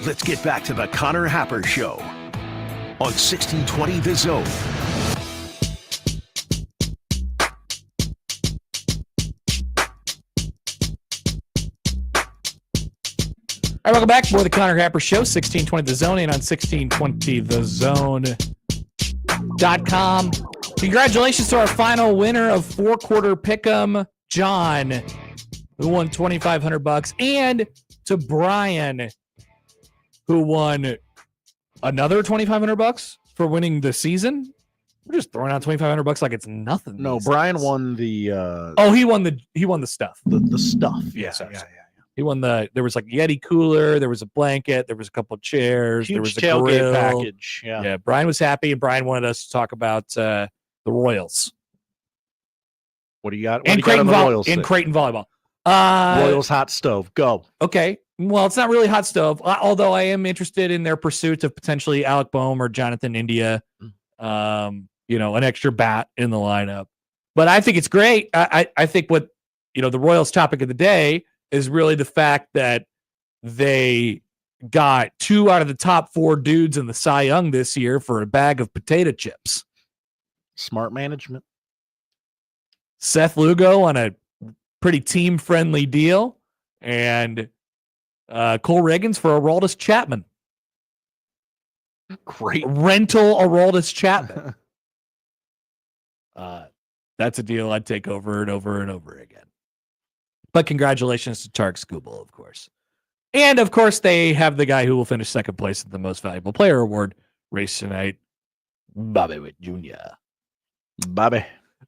Let's get back to the Connor Happer Show on 1620 The Zone. All right, welcome back. More of the Connor Happer Show, 1620 The Zone, and on 1620thezone.com. Congratulations to our final winner of 4-quarter pick'em, John, who won $2,500, and to Brian, who won another $2,500 for winning the season. We're just throwing out $2,500 like it's nothing. No, these Brian days. won the He won the stuff. the stuff. Yeah, Sorry. He won there was like a Yeti cooler, there was a blanket, there was a couple of chairs, there Huge was a tailgate grill. package. Yeah. Yeah, Brian was happy, and Brian wanted us to talk about the Royals. What do you got? What And do you got on the Royals? Creighton volleyball. Royals hot stove. Go. Okay. Well, it's not really hot stove, although I am interested in their pursuit of potentially Alec Boehm or Jonathan India. An extra bat in the lineup. But I think it's great. I think what, the Royals topic of the day is really the fact that they got 2 out of the top 4 dudes in the Cy Young this year for a bag of potato chips. Smart management. Seth Lugo on a pretty team-friendly deal, and Cole Reagans for Aroldis Chapman. Great. Rental Aroldis Chapman. That's a deal I'd take over and over and over again. But congratulations to Tarek Skubal, of course. And, of course, they have the guy who will finish second place at the Most Valuable Player Award race tonight, Bobby Witt Jr. Bobby.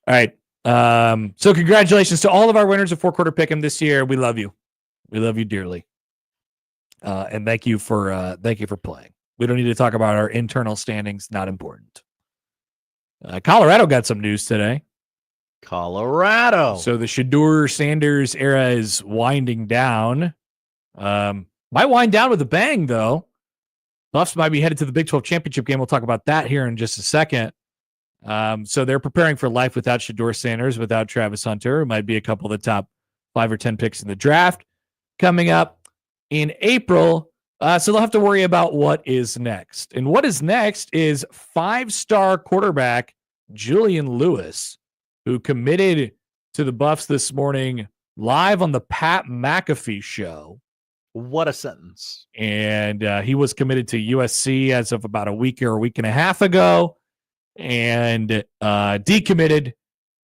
All right. So congratulations to all of our winners of 4-quarter pick'em this year. We love you. We love you dearly. And thank you for playing. We don't need to talk about our internal standings. Not important. Colorado got some news today. Colorado. So the Shedeur Sanders era is winding down. Might wind down with a bang, though. Buffs might be headed to the Big 12 championship game. We'll talk about that here in just a second. So they're preparing for life without Shedeur Sanders, without Travis Hunter. It might be a couple of the top 5 or 10 picks in the draft coming up in April. So they'll have to worry about what is next. And what is next is 5-star quarterback Julian Lewis, who committed to the Buffs this morning live on the Pat McAfee show. What a sentence. And he was committed to USC as of about a week or a week and a half ago, and decommitted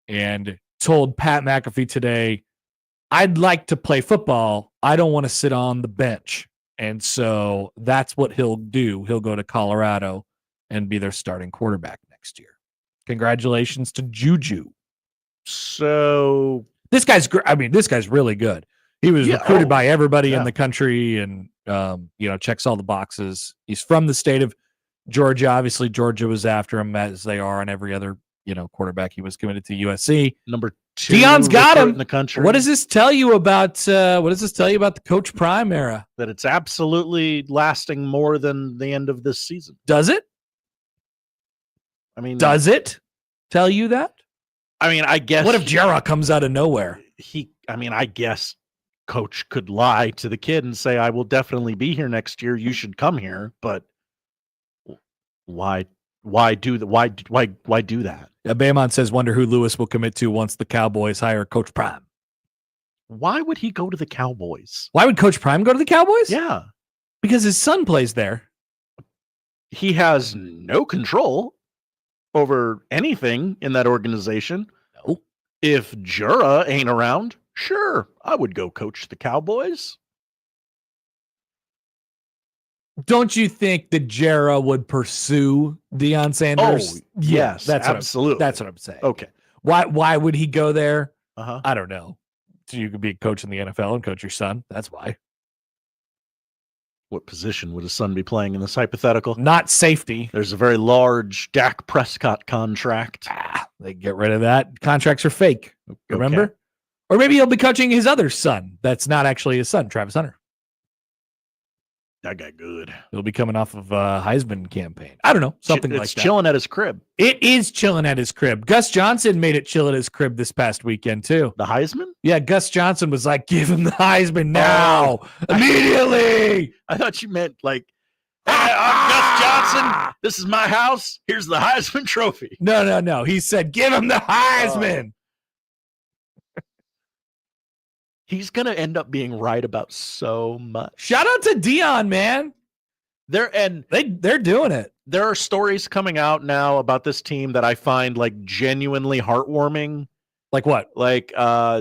and told Pat McAfee today, I'd like to play football. I don't want to sit on the bench. And so that's what he'll do. He'll go to Colorado and be their starting quarterback next year. Congratulations to Juju. So this guy's really good. He was recruited by everybody in the country and, checks all the boxes. He's from the state of Georgia. Obviously, Georgia was after him, as they are on every other, quarterback. He was committed to USC. Number 2 Deion's got him in the country. What does this tell you about the Coach Prime era? That it's absolutely lasting more than the end of this season. Does it? I mean, does it tell you that? I mean, I guess. What if Jera comes out of nowhere? I guess Coach could lie to the kid and say, I will definitely be here next year. You should come here. But why do that? Baymont says, wonder who Lewis will commit to once the Cowboys hire Coach Prime. Why would he go to the Cowboys? Why would Coach Prime go to the Cowboys? Yeah. Because his son plays there. He has no control over anything in that organization. No. If Jura ain't around, sure, I would go coach the Cowboys. Don't you think that Jera would pursue Deion Sanders? Oh, yes, that's absolutely. That's what I'm saying. Okay. Why would he go there? Uh-huh. I don't know. So you could be a coach in the NFL and coach your son. That's why. What position would his son be playing in this hypothetical? Not safety. There's a very large Dak Prescott contract. They get rid of that. Contracts are fake. Remember? Okay. Or maybe he'll be coaching his other son. That's not actually his son, Travis Hunter. That guy good. He'll be coming off of a Heisman campaign. I don't know. Something like that. It's chilling at his crib. It is chilling at his crib. Gus Johnson made it chill at his crib this past weekend, too. The Heisman? Yeah, Gus Johnson was like, give him the Heisman now. Immediately. I thought you meant like, hey, I'm Gus Johnson. This is my house. Here's the Heisman trophy. No. He said, give him the Heisman. He's going to end up being right about so much. Shout out to Deion, man. They're doing it. There are stories coming out now about this team that I find like genuinely heartwarming. Like what? Like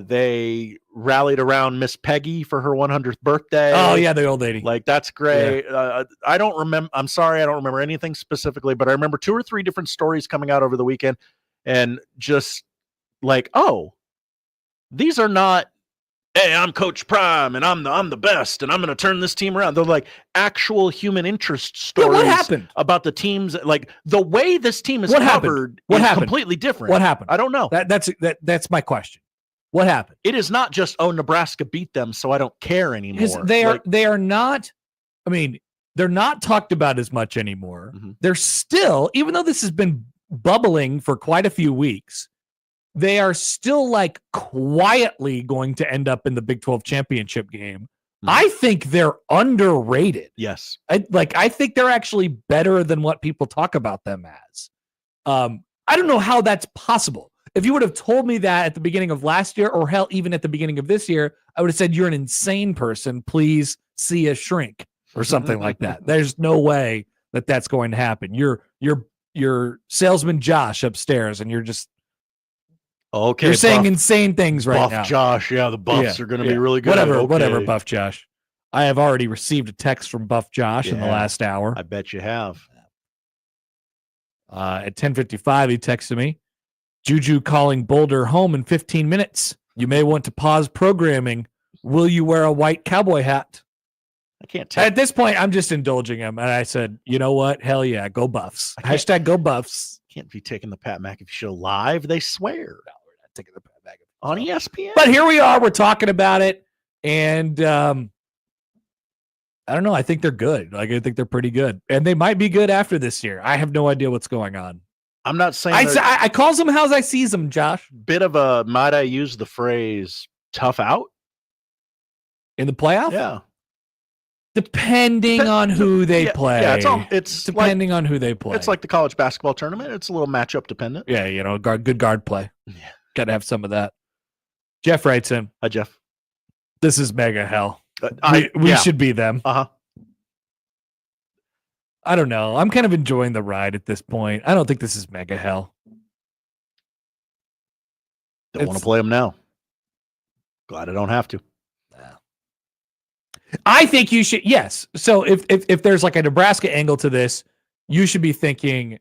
they rallied around Miss Peggy for her 100th birthday. Oh yeah, the old lady. Like that's great. I don't remember. I'm sorry, I don't remember anything specifically, but I remember 2 or 3 different stories coming out over the weekend, and just like, oh, these are not. Hey, I'm Coach Prime, and I'm the best, and I'm going to turn this team around. They're like actual human interest stories. What happened about the teams? Like the way this team is covered is completely different. What happened? I don't know. That's my question. What happened? It is not just Nebraska beat them, so I don't care anymore. Because they are not. I mean, they're not talked about as much anymore. Mm-hmm. They're still, even though this has been bubbling for quite a few weeks, they are still like quietly going to end up in the Big 12 championship game. Mm-hmm. I think they're underrated. Yes. I think they're actually better than what people talk about them as. I don't know how that's possible. If you would have told me that at the beginning of last year, or hell, even at the beginning of this year, I would have said, you're an insane person. Please see a shrink or something like that. There's no way that that's going to happen. You're salesman Josh upstairs, and you're just, okay, you're saying insane things right Buff now. Josh, yeah, the Buffs are going to be really good. Whatever, Buff Josh. I have already received a text from Buff Josh in the last hour. I bet you have. At 10:55, he texted me, Juju calling Boulder home in 15 minutes. You may want to pause programming. Will you wear a white cowboy hat? I can't tell. At this point, I'm just indulging him. And I said, you know what? Hell yeah, go Buffs. Hashtag go Buffs. Can't be taking the Pat McAfee show live. They swear. No, we're not taking the Pat McAfee on ESPN. But here we are. We're talking about it. And I don't know. I think they're good. Like, I think they're pretty good. And they might be good after this year. I have no idea what's going on. I'm not saying I calls them how's I sees them, Josh. Bit of a, might I use the phrase, tough out in the playoff? Yeah. Depending on who they play. Yeah, it's depending on who they play. It's like the college basketball tournament. It's a little matchup dependent. Yeah, good guard play. Yeah. Got to have some of that. Jeff writes in. Hi, Jeff. This is mega hell. We should be them. Uh-huh. I don't know. I'm kind of enjoying the ride at this point. I don't think this is mega hell. Don't want to play them now. Glad I don't have to. I think you should. Yes. So if there's like a Nebraska angle to this, you should be thinking,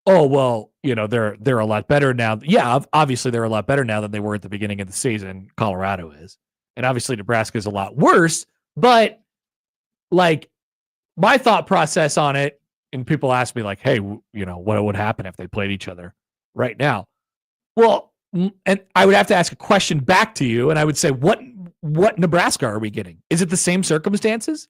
oh, well, they're a lot better now. Yeah, obviously they're a lot better now than they were at the beginning of the season. Colorado is. And obviously Nebraska is a lot worse, but like my thought process on it, and people ask me like, hey, what would happen if they played each other right now? Well, and I would have to ask a question back to you, and I would say, what Nebraska are we getting? Is it the same circumstances?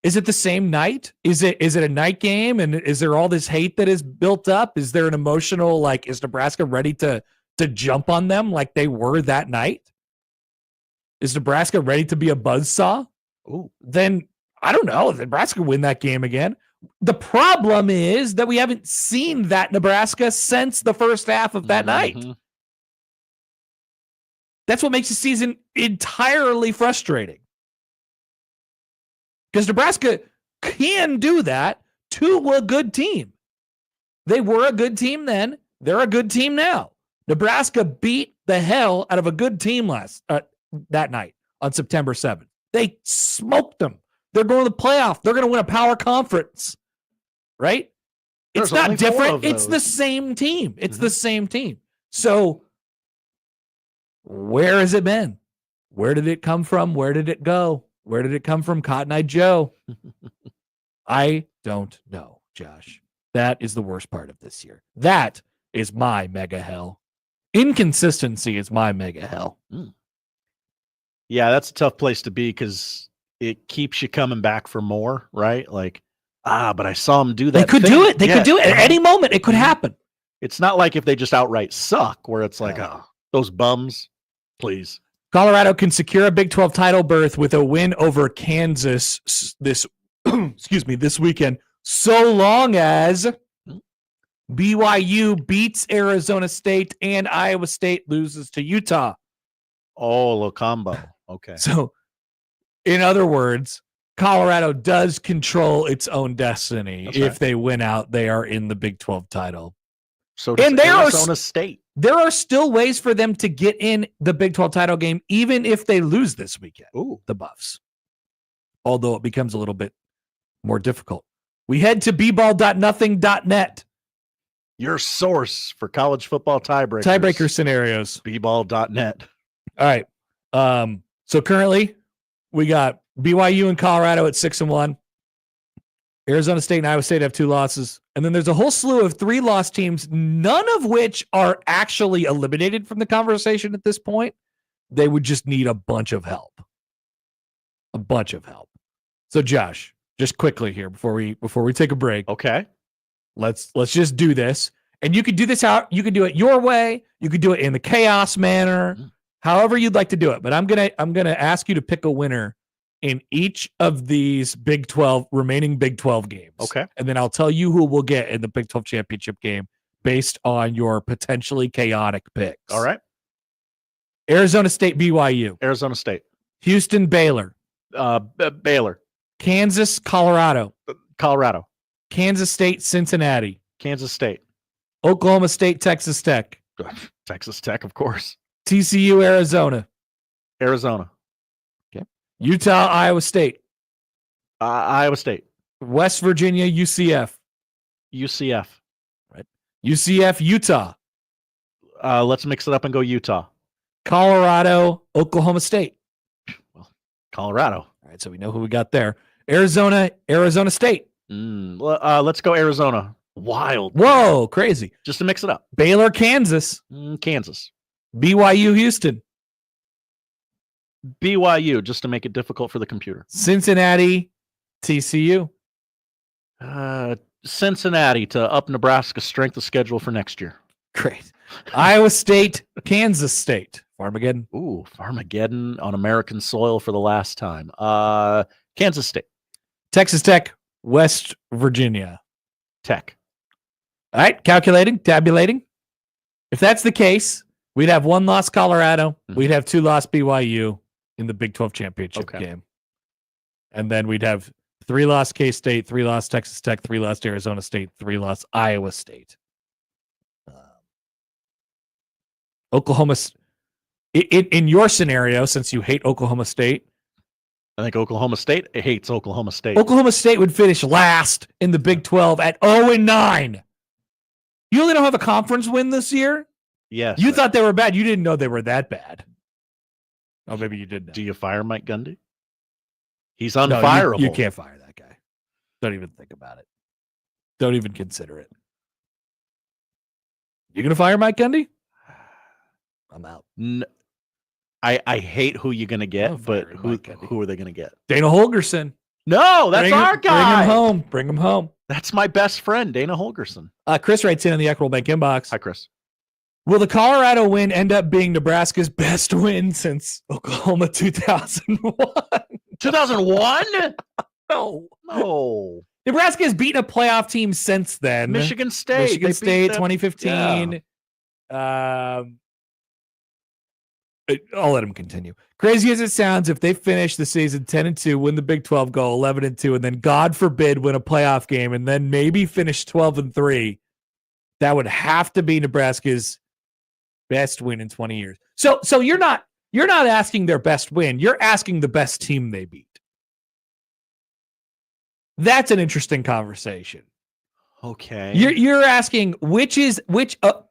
Is it the same night? Is it a night game? And is there all this hate that is built up? Is there an emotional, like, is Nebraska ready to jump on them like they were that night? Is Nebraska ready to be a buzzsaw? Ooh. Then I don't know. Nebraska win that game again. The problem is that we haven't seen that Nebraska since the first half of that night. That's what makes the season entirely frustrating. Because Nebraska can do that to a good team. They were a good team then. They're a good team now. Nebraska beat the hell out of a good team that night on September 7th. They smoked them. They're going to the playoff. They're going to win a power conference, right? It's not different. It's the same team. It's the same team. So where has it been? Where did it come from? Where did it go? Where did it come from, Cotton Eye Joe? I don't know, Josh. That is the worst part of this year. That is my mega hell. Inconsistency is my mega hell. Yeah, that's a tough place to be because it keeps you coming back for more, right? Like, but I saw them do that. They could do it. They could do it. At any moment, it could happen. It's not like if they just outright suck, where it's like, those bums, please. Colorado can secure a Big 12 title berth with a win over Kansas this weekend, so long as BYU beats Arizona State and Iowa State loses to Utah. Oh, little combo. Okay. So, in other words, Colorado does control its own destiny. If they win out, they are in the Big 12 title. So does Arizona State. there are still ways for them to get in the Big 12 title game, even if they lose this weekend. Ooh. The Buffs. Although it becomes a little bit more difficult. We head to bball.nothing.net. Your source for college football tiebreakers. Tiebreaker scenarios. bball.net. All right. So currently we got BYU and Colorado at 6-1. Arizona State and Iowa State have 2 losses. And then there's a whole slew of 3-loss teams, none of which are actually eliminated from the conversation at this point. They would just need a bunch of help. A bunch of help. So Josh, just quickly here before we take a break. Okay. Let's just do this. And you could do this how you could do it your way. You could do it in the chaos manner, however you'd like to do it. But I'm gonna ask you to pick a winner in each of these remaining Big 12 games. Okay. And then I'll tell you who we'll get in the Big 12 championship game based on your potentially chaotic picks. All right. Arizona State, BYU. Arizona State. Houston, Baylor. Baylor. Kansas, Colorado. Colorado. Kansas State, Cincinnati. Kansas State. Oklahoma State, Texas Tech. Texas Tech, of course. TCU, Arizona. Arizona. Utah, Iowa State. Iowa State. West Virginia, UCF. UCF. Right. UCF, Utah. Let's mix it up and go Utah. Colorado, Oklahoma State. Well, Colorado. All right, so we know who we got there. Arizona, Arizona State. Let's go Arizona. Wild. Whoa, crazy. Just to mix it up. Baylor, Kansas. Kansas. BYU, Houston. BYU, just to make it difficult for the computer. Cincinnati, TCU. Cincinnati to up Nebraska's strength of schedule for next year. Great. Iowa State, Kansas State. Farmageddon. Ooh, Farmageddon on American soil for the last time. Kansas State. Texas Tech, West Virginia. Tech. All right, calculating, tabulating. If that's the case, we'd have 1 loss Colorado. We'd have 2 loss BYU in the Big 12 championship game. And then we'd have 3 loss K-State, 3 loss Texas Tech, 3 loss Arizona State, 3 loss Iowa State. Oklahoma, in your scenario, since you hate Oklahoma State, I think Oklahoma State hates Oklahoma State. Oklahoma State would finish last in the Big 12 at 0-9. You only don't have a conference win this year? Yes. You thought they were bad. You didn't know they were that bad. Oh, maybe you did know. Do you fire Mike Gundy? He's unfireable. No, you can't fire that guy. Don't even think about it. Don't even consider it. You gonna fire Mike Gundy? I'm out. I hate who you're gonna get, but who are they gonna get? Dana Holgorsen. No, that's our guy. Bring him home. That's my best friend, Dana Holgorsen. Chris writes in on the Equitable Bank inbox. Hi, Chris. Will the Colorado win end up being Nebraska's best win since Oklahoma 2001? 2001? No. Nebraska has beaten a playoff team since then. Michigan State. 2015. I'll let him continue. Crazy as it sounds, if they finish the season 10-2, win the Big 12, go 11-2, and then God forbid win a playoff game, and then maybe finish 12-3, that would have to be Nebraska's best win in 20 years. So you're not asking their best win. You're asking the best team they beat. That's an interesting conversation. Okay. You're asking which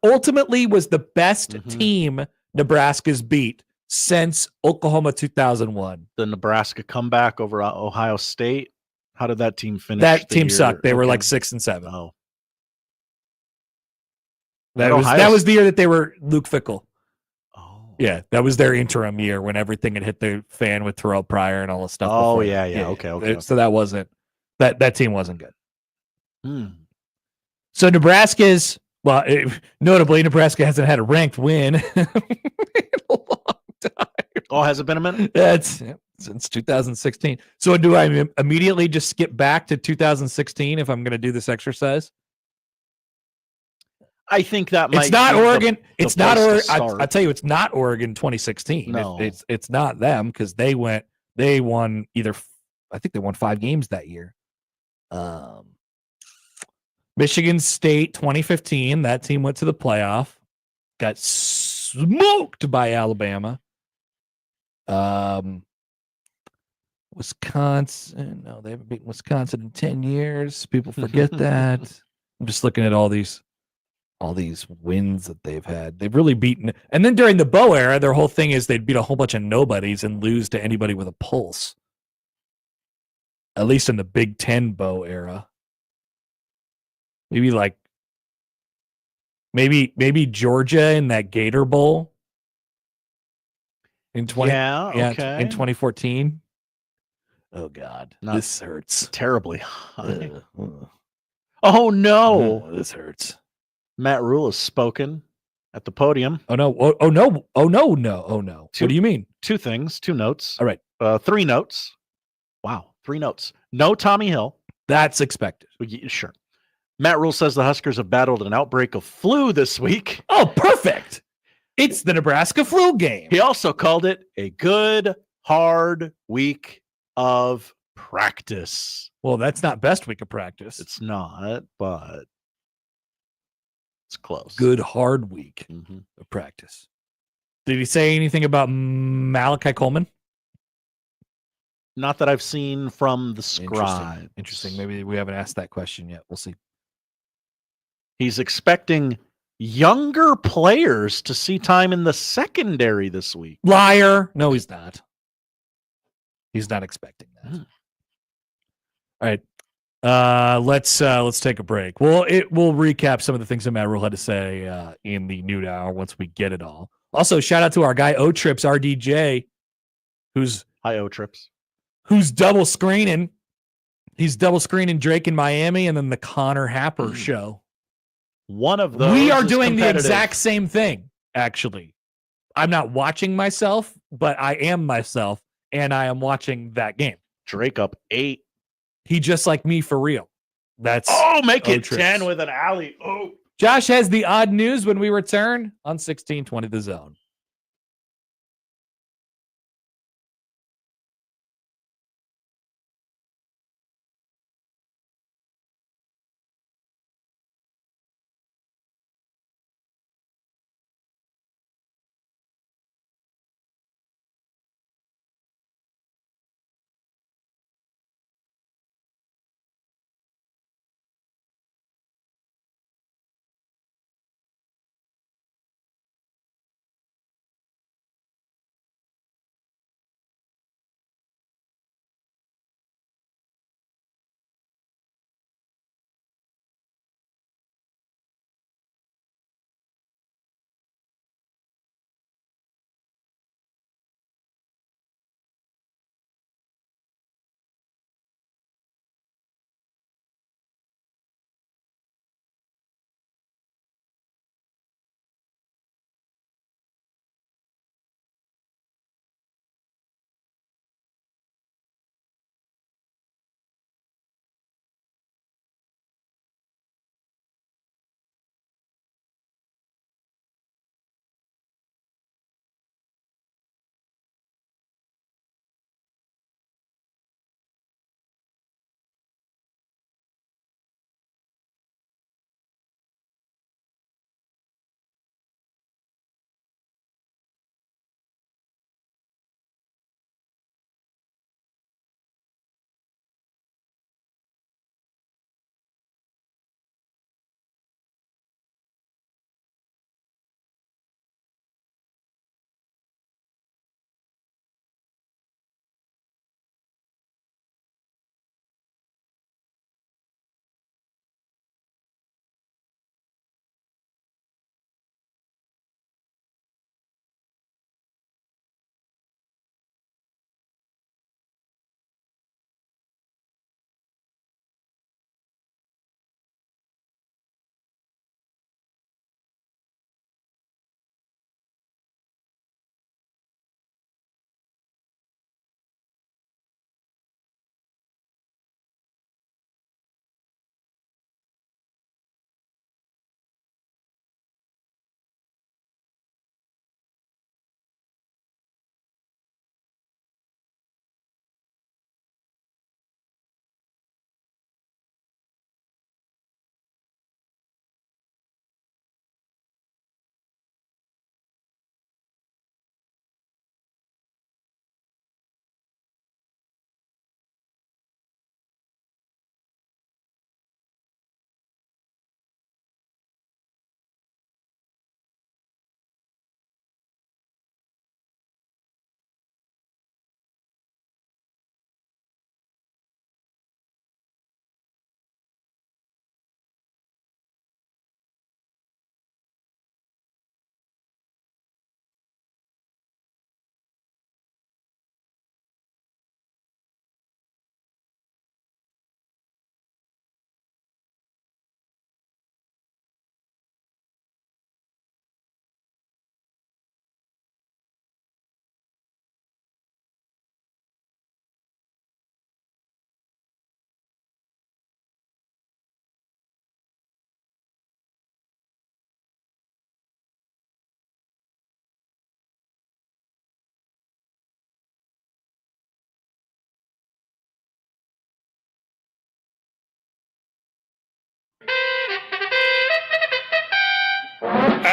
ultimately was the best team Nebraska's beat since Oklahoma 2001. The Nebraska comeback over Ohio State. How did that team finish? That team sucked. They were like 6-7. Oh. That was the year that they were Luke Fickell. Oh. Yeah, that was their interim year when everything had hit the fan with Terrell Pryor and all this stuff. Oh, before. yeah. Okay. So that wasn't that team wasn't good. So Nebraska's notably, Nebraska hasn't had a ranked win in a long time. Oh, has it been a minute? That's since 2016. So do I immediately just skip back to 2016 if I'm going to do this exercise? I think that might. It's not Oregon. It's not Oregon. I tell you, it's not Oregon 2016. No, it's not them because they won either. I think they won 5 games that year. Michigan State 2015. That team went to the playoff. got smoked by Alabama. Wisconsin. No, they haven't beaten Wisconsin in 10 years. People forget that. I'm just looking at all these wins that they've had. They've really beaten. And then during the Bo era, their whole thing is they'd beat a whole bunch of nobodies and lose to anybody with a pulse. At least in the Big Ten Bo era. Maybe Georgia in that Gator Bowl in 2014. Oh God, this hurts terribly high. Oh no, this hurts. Matt Rule has spoken at the podium. Oh no! Oh no! Oh no! No! Oh no! What do you mean? 2 things, 2 notes. All right, 3 notes. Wow, 3 notes. No Tommy Hill. That's expected. Sure. Matt Rule says the Huskers have battled an outbreak of flu this week. Oh, perfect! It's the Nebraska flu game. He also called it a good, hard week of practice. Well, that's not best week of practice. It's not, but it's close. Good, hard week of practice. Did he say anything about Malachi Coleman? Not that I've seen from the scribe. Interesting. Maybe we haven't asked that question yet. We'll see. He's expecting younger players to see time in the secondary this week. Liar. No, he's not. He's not expecting that. All right. Let's take a break. We'll recap some of the things that Matt Rule had to say in the noon hour once we get it all. Also, shout out to our guy O-Trips, RDJ, who's hi O-Trips. Who's double screening. He's double screening Drake in Miami and then the Connor Happer show. One of those. We are doing the exact same thing, actually. I'm not watching myself, but I am myself, and I am watching that game. Drake up 8. He just like me for real. That's make it O-Trips. 10 with an alley. Oh. Josh has the odd news when we return on 1620 The Zone.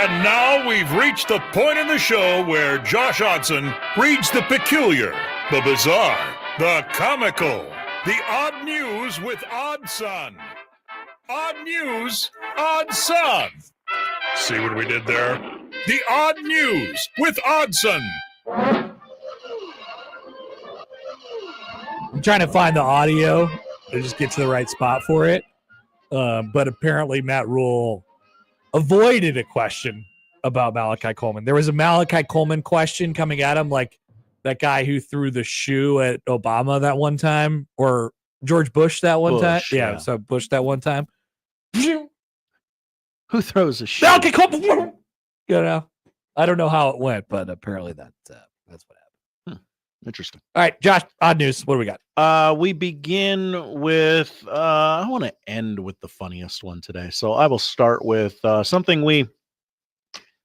And now we've reached the point in the show where Josh Odson reads the peculiar, the bizarre, the comical, the odd news with Odd Son. Odd news, Odd Son. See what we did there? The odd news with Oddson. I'm trying to find the audio to just get to the right spot for it. But apparently Matt Rule avoided a question about Malachi Coleman. There was a Malachi Coleman question coming at him, like that guy who threw the shoe at Obama that one time, or George Bush that one time. Yeah, so Bush that one time. Who throws a shoe? Malachi Coleman. You know, I don't know how it went, but apparently that's what happened. Interesting. All right, Josh, odd news. What do we got? We begin with, I want to end with the funniest one today. So I will start with something we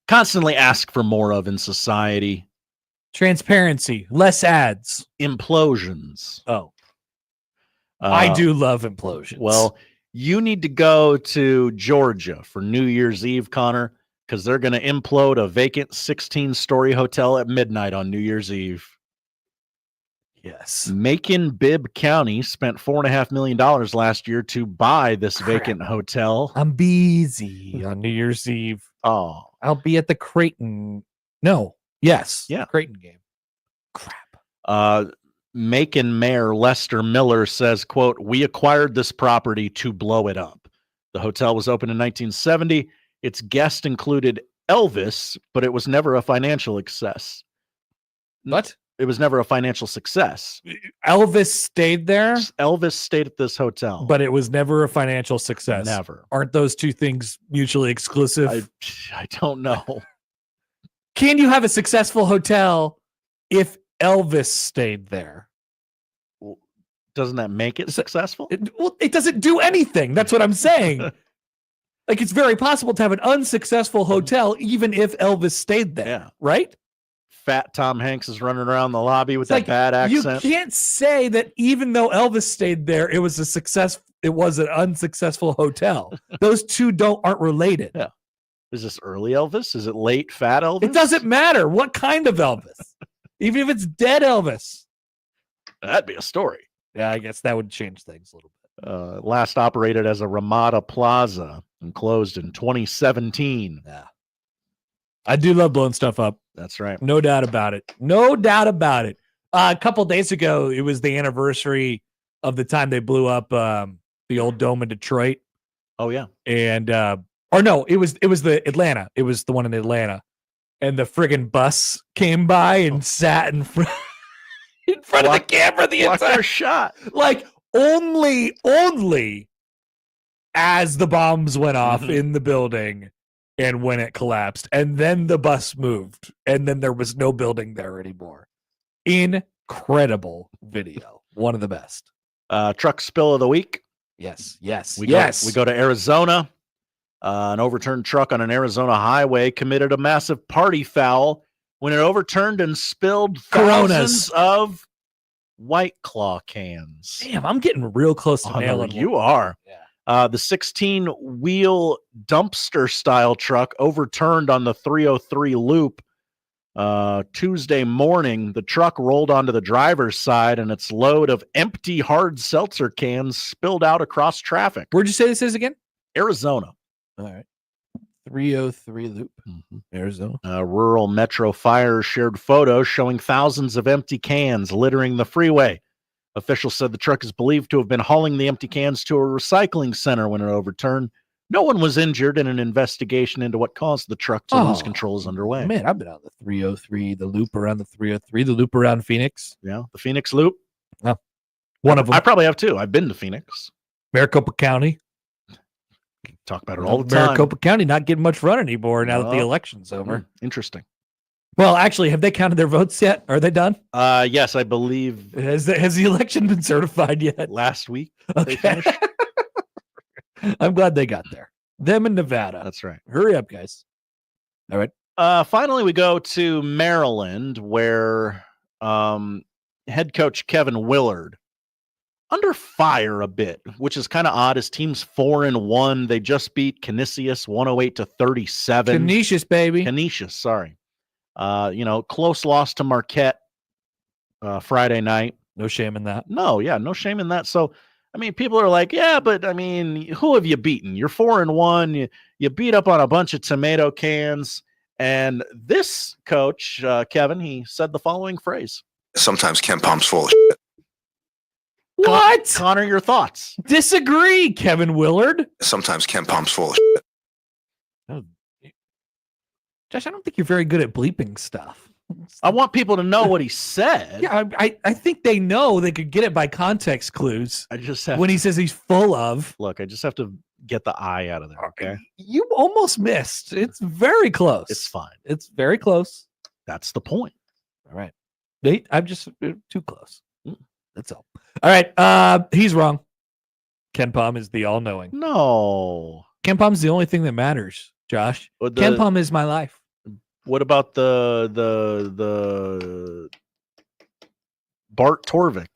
constantly ask for more of in society. Transparency, less ads. Implosions. Oh. I do love implosions. Well, you need to go to Georgia for New Year's Eve, Connor, because they're going to implode a vacant 16-story hotel at midnight on New Year's Eve. Yes. Macon-Bibb County spent $4.5 million last year to buy this vacant hotel. I'm busy on New Year's Eve. Oh. I'll be at the Creighton. No. Yes. Yeah. Creighton game. Crap. Macon Mayor Lester Miller says, quote, "We acquired this property to blow it up. The hotel was opened in 1970. Its guest included Elvis, but it was never a financial success." What? It was never a financial success. Elvis stayed there? Elvis stayed at this hotel. But it was never a financial success. Never. Aren't those two things mutually exclusive? I don't know. Can you have a successful hotel if Elvis stayed there? Doesn't that make it successful? It doesn't do anything. That's what I'm saying. Like, it's very possible to have an unsuccessful hotel even if Elvis stayed there, right? Fat Tom Hanks is running around the lobby with that bad accent. You can't say that even though Elvis stayed there, it was a success. It was an unsuccessful hotel. Those two aren't related. Yeah. Is this early Elvis? Is it late fat Elvis? It doesn't matter what kind of Elvis. Even if it's dead Elvis. That'd be a story. Yeah, I guess that would change things a little bit. Last operated as a Ramada Plaza and closed in 2017. Yeah. I do love blowing stuff up. That's right. No doubt about it. No doubt about it. A couple days ago, it was the anniversary of the time they blew up the old dome in Detroit. Oh, yeah. And, or no, it was the Atlanta. It was the one in Atlanta. And the friggin' bus came by and sat in front of the camera the entire shot. Like, only as the bombs went off in the building and when it collapsed. And then the bus moved. And then there was no building there anymore. Incredible video. One of the best. Truck spill of the week. Yes. We go to Arizona. An overturned truck on an Arizona highway committed a massive party foul when it overturned and spilled thousands of White Claw cans. Damn, I'm getting real close to nailing you one. are. Yeah. The 16-wheel dumpster-style truck overturned on the 303 loop Tuesday morning. The truck rolled onto the driver's side, and its load of empty hard seltzer cans spilled out across traffic. Where'd you say this is again? Arizona. All right. 303 loop. Arizona. Rural Metro Fire shared photos showing thousands of empty cans littering the freeway. Officials said the truck is believed to have been hauling the empty cans to a recycling center when it overturned. No one was injured, and an investigation into what caused the truck to lose control is underway. Man, I've been on the 303, the loop around the 303, the loop around Phoenix. Yeah, the Phoenix Loop. Oh, one of them. I probably have too. I've been to Phoenix. Maricopa County. Talk about it all the time. Maricopa County not getting much run anymore now that the election's over. Interesting. Well, actually, have they counted their votes yet? Are they done? Yes, I believe. Has the election been certified yet? Last week. Okay. I'm glad they got there. Them in Nevada. That's right. Hurry up, guys. All right. Finally, we go to Maryland, where head coach Kevin Willard under fire a bit, which is kind of odd. His team's 4-1. They just beat Canisius 108-37. Canisius, baby. Canisius, sorry. Close loss to Marquette Friday night. No shame in that. No shame in that. So, I mean, people are like, yeah, but I mean, who have you beaten? You're 4-1. You beat up on a bunch of tomato cans. And this coach, Kevin, he said the following phrase. Sometimes Ken Palm's full of shit. What? Connor, your thoughts? Disagree, Kevin Willard. Sometimes Ken Palm's full of shit. Oh. Josh, I don't think you're very good at bleeping stuff. I want people to know what he said. Yeah, I think they know. They could get it by context clues. I just have when he says he's full of. Look, I just have to get the I out of there, okay? You almost missed. It's very close. It's fine. It's very close. That's the point. All right. Nate, I'm just too close. That's all. All right. He's wrong. Ken Palm is the all-knowing. No. Ken Palm is the only thing that matters, Josh. Ken Palm is my life. What about the Bart Torvik?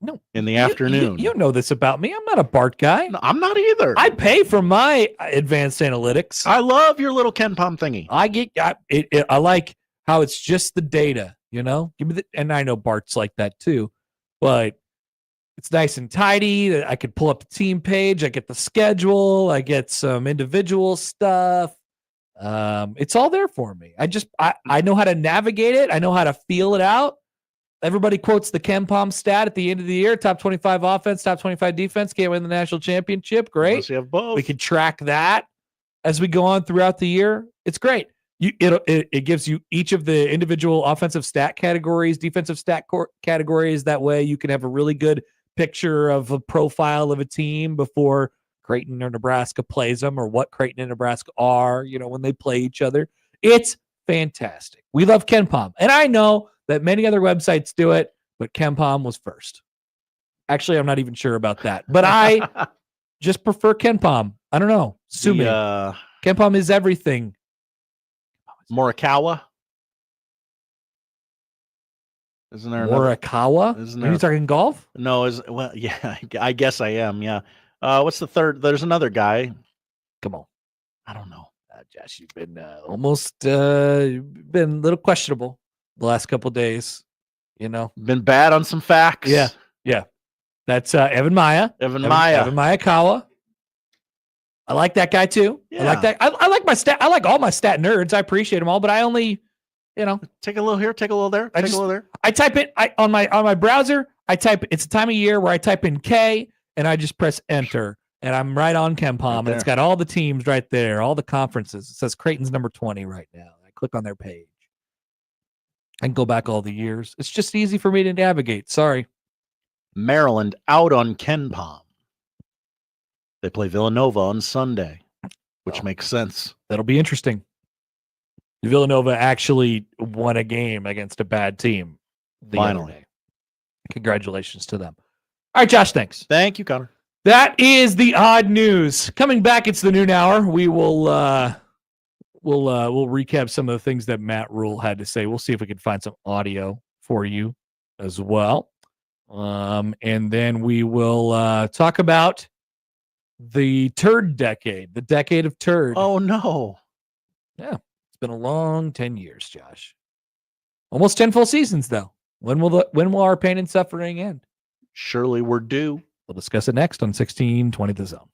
No. In the afternoon. You know this about me. I'm not a Bart guy. No, I'm not either. I pay for my advanced analytics. I love your little Ken Palm thingy. I like how it's just the data, Give me and I know Bart's like that too, but it's nice and tidy. I could pull up the team page. I get the schedule. I get some individual stuff. It's all there for me. I know how to navigate it. I know how to feel it out. Everybody quotes the Ken Palm stat at the end of the year: top 25 offense, top 25 defense. Can't win the national championship. Great. Unless you have both. We can track that as we go on throughout the year. It's great. It gives you each of the individual offensive stat categories, defensive stat categories. That way you can have a really good picture of a profile of a team before Creighton or Nebraska plays them, or what Creighton and Nebraska are, when they play each other. It's fantastic. We love Ken Palm. And I know that many other websites do it, but Ken Palm was first. Actually, I'm not even sure about that. But I just prefer Ken Palm. I don't know. Sue me. Ken Palm is everything. Morikawa? Isn't there Morikawa? Isn't Are you talking golf? No, yeah, I guess I am, yeah. What's the third? There's another guy. Come on. I don't know. Josh, you've been almost been a little questionable the last couple of days. Been bad on some facts. Yeah. That's Evan Mayakawa. I like that guy too. Yeah. I like that. I like my stat. I like all my stat nerds. I appreciate them all, but I only, take a little here, take a little there, take a little there. I type it on my browser. It's a time of year where I type in K and I just press enter, and I'm right on Ken Palm, and it's got all the teams right there, all the conferences. It says Creighton's number 20 right now. I click on their page. I can go back all the years. It's just easy for me to navigate. Sorry. Maryland out on Ken Palm. They play Villanova on Sunday, which makes sense. That'll be interesting. Villanova actually won a game against a bad team. Finally. Congratulations to them. All right, Josh, thanks. Thank you, Connor. That is the odd news. Coming back, it's the noon hour. We will we'll recap some of the things that Matt Rule had to say. We'll see if we can find some audio for you as well. And then we will talk about the turd decade, the decade of turd. Oh, no. Yeah. It's been a long 10 years, Josh. Almost 10 full seasons, though. When will our pain and suffering end? Surely we're due. We'll discuss it next on 1620 The Zone.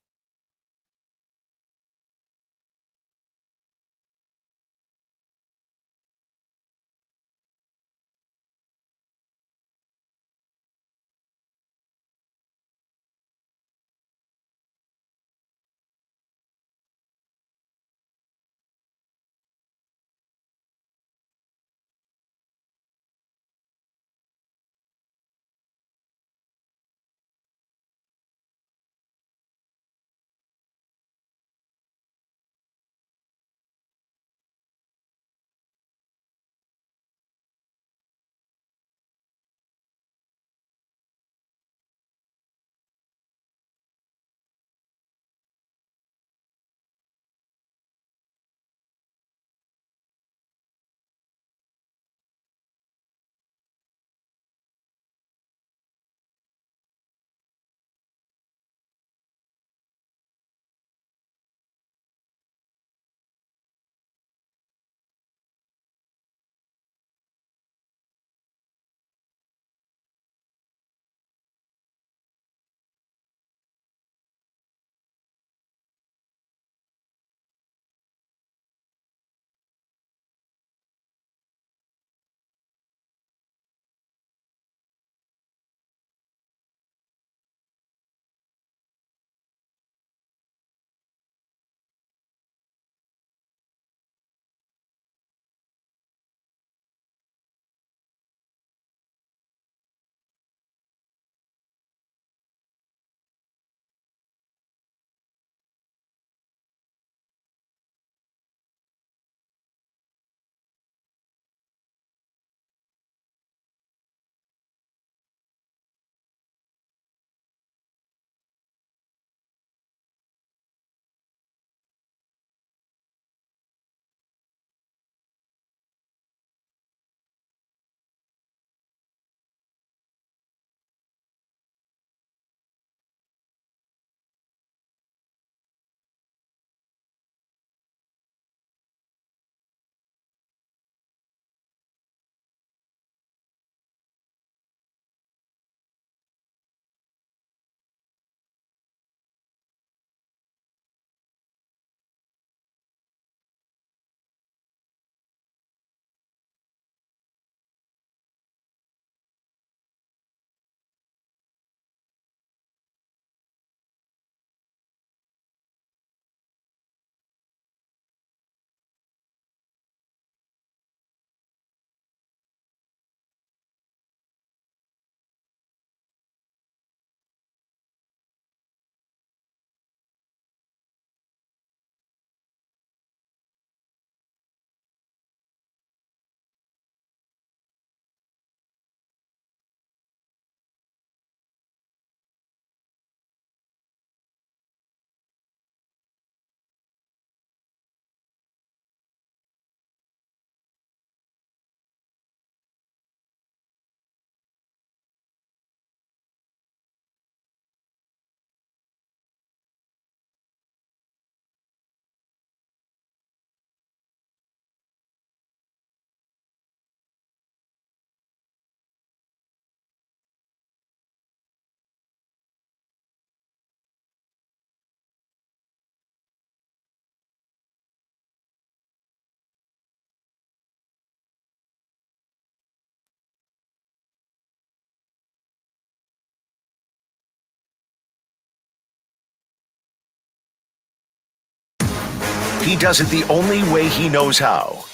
He does it the only way he knows how.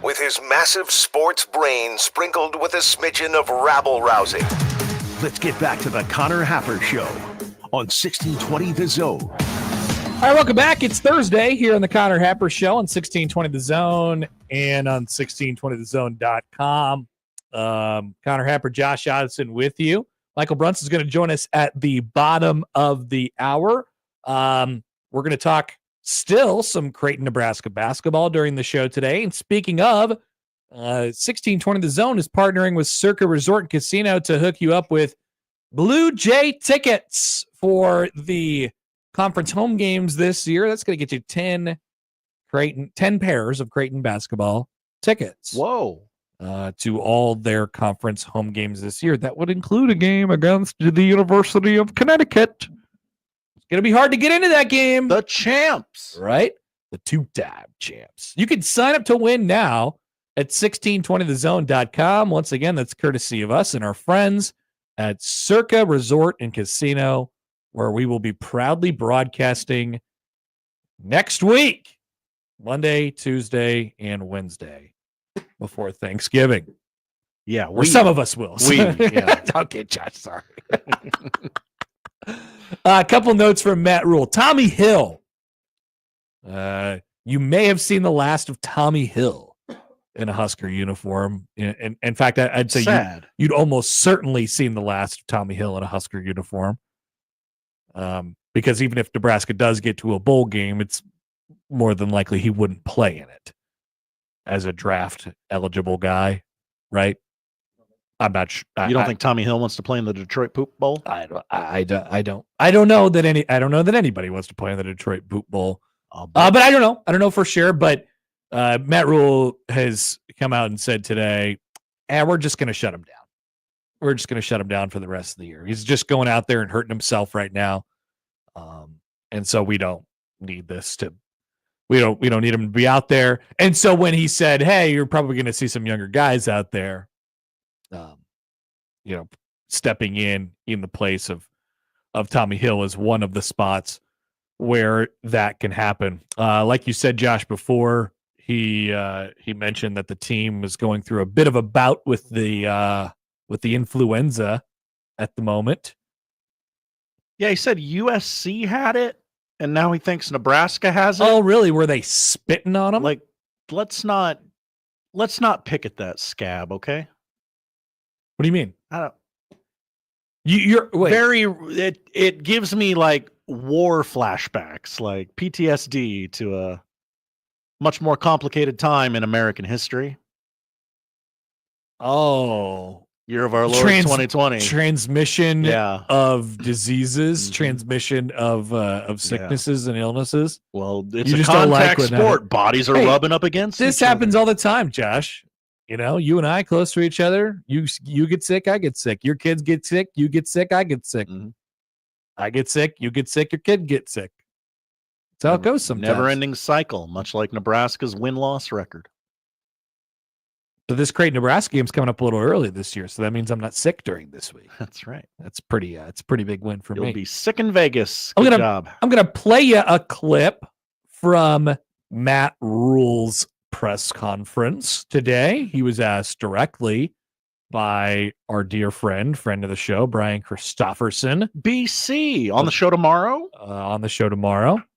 With his massive sports brain sprinkled with a smidgen of rabble-rousing. Let's get back to the Connor Happer Show on 1620 The Zone. All right, welcome back. It's Thursday here on the Connor Happer Show on 1620 The Zone and on 1620thezone.com. Connor Happer, Josh Odson with you. Michael Bruntz is going to join us at the bottom of the hour. We're going to talk still some Creighton, Nebraska basketball during the show today. And speaking of, 1620 The Zone is partnering with Circa Resort and Casino to hook you up with Blue Jay tickets for the conference home games this year. That's going to get you 10 pairs of Creighton basketball tickets. Whoa. To all their conference home games this year. That would include a game against the University of Connecticut. It's going to be hard to get into that game. The champs. Right? The two-time champs. You can sign up to win now at 1620thezone.com. Once again, that's courtesy of us and our friends at Circa Resort and Casino, where we will be proudly broadcasting next week, Monday, Tuesday, and Wednesday before Thanksgiving. Yeah, or some of us will. Yeah. Okay, Josh, sorry. A couple notes from Matt Rule. Tommy Hill. You may have seen the last of Tommy Hill in a Husker uniform. In fact, I'd say you'd almost certainly seen the last of Tommy Hill in a Husker uniform. Because even if Nebraska does get to a bowl game, it's more than likely he wouldn't play in it as a draft eligible guy, right? I'm not sure. You don't think Tommy Hill wants to play in the Detroit Poop Bowl? I don't know that anybody wants to play in the Detroit Poop Bowl. But I don't know. I don't know for sure. But Matt Rule has come out and said today, we're just going to shut him down. We're just going to shut him down for the rest of the year. He's just going out there and hurting himself right now. And so we don't need this to, we don't need him to be out there. And so when he said, hey, you're probably going to see some younger guys out there, stepping in the place of Tommy Hill is one of the spots where that can happen. Like you said, Josh, before he mentioned that the team was going through a bit of a bout with the influenza at the moment. Yeah, he said USC had it, and now he thinks Nebraska has it. Oh, really? Were they spitting on him? Like, let's not pick at that scab, okay? What do you mean? I don't. You're wait. It gives me like war flashbacks, like PTSD to a much more complicated time in American history. Oh. Year of our Lord 2020. Transmission of diseases, transmission of sicknesses and illnesses. Well, it's a contact sport. Bodies are rubbing up against this. Happens all the time, Josh. You and I close to each other. You get sick, I get sick. Your kids get sick, you get sick, I get sick. Mm-hmm. I get sick, you get sick, your kid gets sick. That's how it goes sometimes. Never-ending cycle, much like Nebraska's win-loss record. So this Creighton Nebraska game's coming up a little early this year, so that means I'm not sick during this week. That's right. That's pretty. It's a pretty big win for me. You'll be sick in Vegas. Good job. I'm gonna play you a clip from Matt Rule's press conference today. He was asked directly by our dear friend of the show, Brian Christopherson, BC, on the show tomorrow.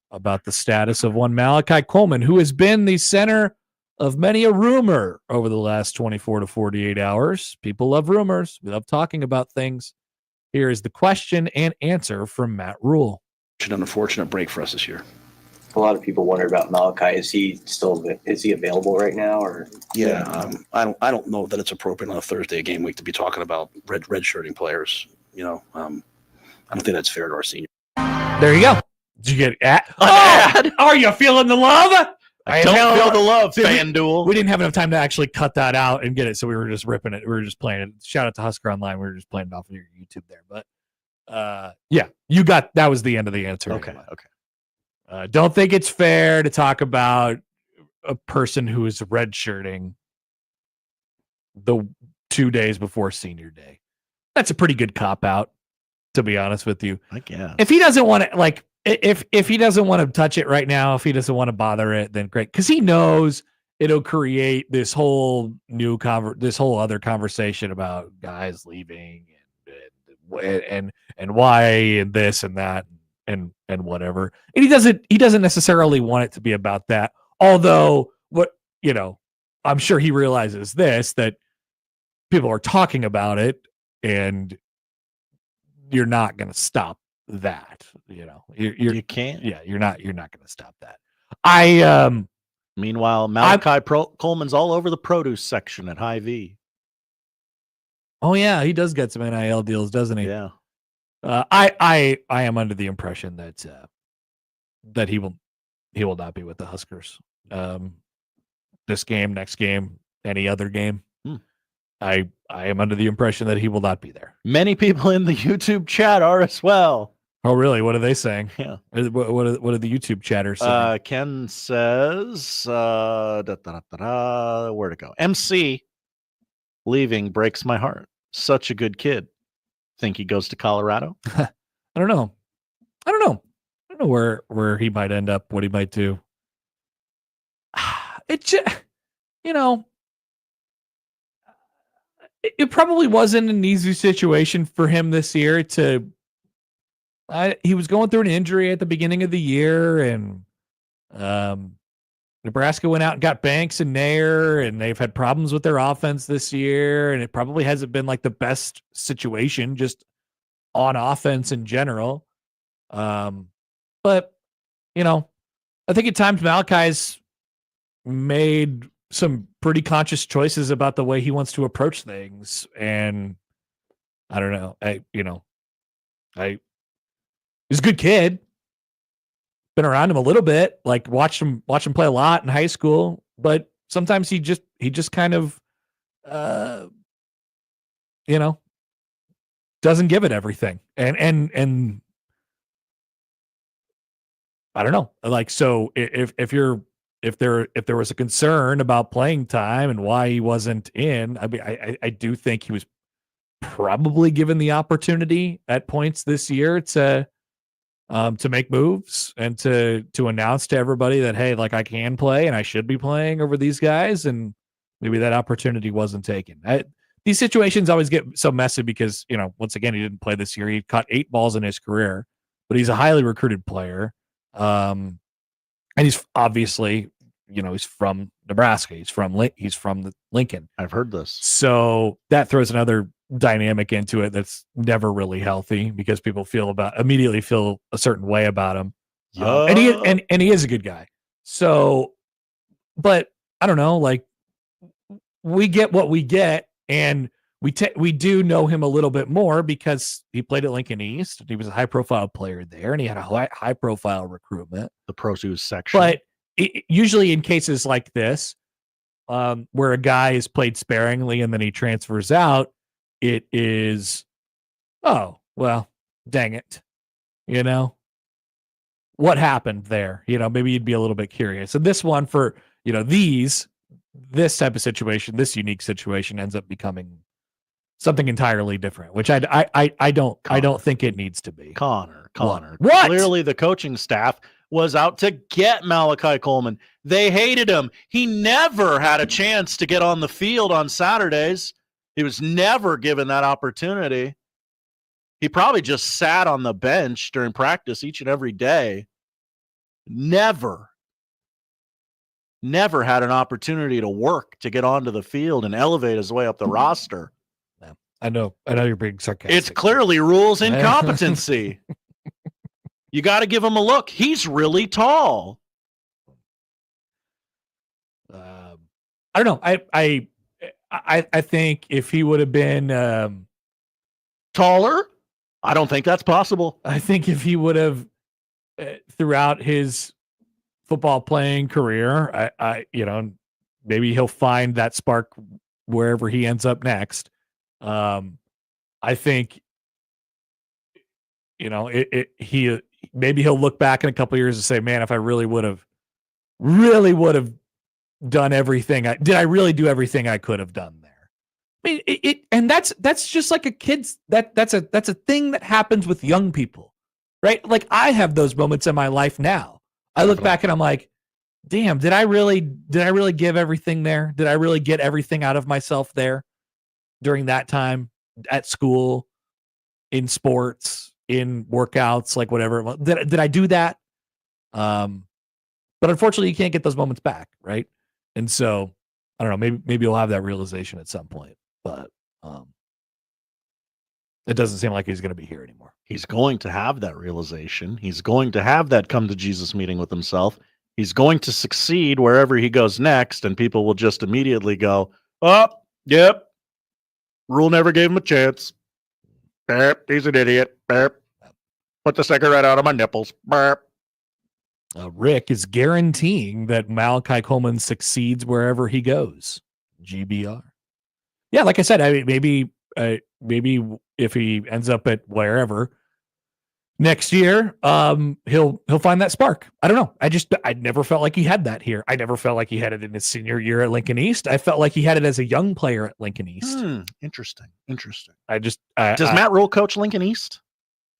About the status of one Malachi Coleman, who has been the center of many a rumor over the last 24 to 48 hours. People love rumors. We love talking about things. Here is the question and answer from Matt Rule. An unfortunate break for us this year. A lot of people wonder about Malachi. Is he available right now? Or I don't know that it's appropriate on a Thursday game week to be talking about redshirting players. I don't think that's fair to our senior. There you go. Did you get ad? Are you feeling the love? I don't feel the love, FanDuel. We didn't have enough time to actually cut that out and get it, so we were just ripping it. We were just playing it. Shout out to Husker Online. We were just playing it off of your YouTube there. But you got that was the end of the answer. Okay. Don't think it's fair to talk about a person who is redshirting the 2 days before senior day. That's a pretty good cop out, to be honest with you. I guess. If he doesn't want to, if he doesn't want to touch it right now, if he doesn't want to bother it, then great, because he knows it'll create this whole other conversation about guys leaving and why and this and that and whatever. And he doesn't necessarily want it to be about that. Although I'm sure he realizes that people are talking about it, and you're not going to stop that. You can't. Yeah, you're not going to stop that. Meanwhile, Malachi Coleman's all over the produce section at Hy-Vee. Oh yeah, he does get some NIL deals, doesn't he? Yeah. I am under the impression that he will not be with the Huskers. This game, next game, any other game. I am under the impression that he will not be there. Many people in the YouTube chat are as well. Oh, really? What are they saying? Yeah. What are the YouTube chatters saying? Ken says, where to go? MC leaving breaks my heart. Such a good kid. Think he goes to Colorado? I don't know. I don't know where he might end up, what he might do. It probably wasn't an easy situation for him this year he was going through an injury at the beginning of the year, and Nebraska went out and got Banks and Nair, and they've had problems with their offense this year, and it probably hasn't been like the best situation just on offense in general. But I think at times Malachi's made some pretty conscious choices about the way he wants to approach things, and I don't know. He's a good kid. Been around him a little bit, like watched him play a lot in high school, but sometimes he just kind of doesn't give it everything. And I don't know. Like, so if there was a concern about playing time and why he wasn't in, I mean, I do think he was probably given the opportunity at points this year to make moves and to announce to everybody that, hey, like, I can play and I should be playing over these guys, and maybe that opportunity wasn't taken. These situations always get so messy because, once again, he didn't play this year. He caught 8 balls in his career, but he's a highly recruited player. And he's obviously, he's from Nebraska. He's from the Lincoln. I've heard this. So that throws another dynamic into it that's never really healthy, because people immediately feel a certain way about him. And he is a good guy. So, but I don't know, like, we get what we get, and we do know him a little bit more because he played at Lincoln East. And he was a high profile player there, and he had a high profile recruitment. The produce section. But usually in cases like this, where a guy is played sparingly and then he transfers out, it is, oh, well, dang it. What happened there? Maybe you'd be a little bit curious. And this one for, this type of situation, this unique situation ends up becoming something entirely different, which I don't think it needs to be. Connor. What? Clearly the coaching staff was out to get Malachi Coleman. They hated him. He never had a chance to get on the field on Saturdays. He was never given that opportunity. He probably just sat on the bench during practice each and every day. Never had an opportunity to work, to get onto the field and elevate his way up the roster. I know you're being sarcastic. It's clearly rules incompetency. You got to give him a look. He's really tall. I don't know. I think if he would have been taller, I don't think that's possible. I think if he would have throughout his football playing career, maybe he'll find that spark wherever he ends up next. I think, maybe he'll look back in a couple of years and say, man, if I really would have done everything, did I really do everything I could have done there? I mean, and that's just like a kid's, that's a thing that happens with young people. right? Like I have those moments in my life now. I look back and I'm like, damn, did I really give everything there? Did I really get everything out of myself there during that time at school, in sports, in workouts, like whatever? Did I do that? But unfortunately you can't get those moments back, right? And so I don't know, maybe you'll have that realization at some point, but it doesn't seem like he's going to be here anymore. He's going to have that realization. He's going to have that come to Jesus meeting with himself. He's going to succeed wherever he goes next, and people will just immediately go, oh, yep, Rule never gave him a chance. Burp, he's an idiot. Burp. Put the cigarette out of my nipples. Burp. Rick is guaranteeing that Malachi Coleman succeeds wherever he goes. GBR. Yeah, like I said, I mean, maybe if he ends up at wherever next year, he'll find that spark. I don't know. I never felt like he had that here. I never felt like he had it in his senior year at Lincoln East. I felt like he had it as a young player at Lincoln East. Interesting. Does Matt Rule coach Lincoln East?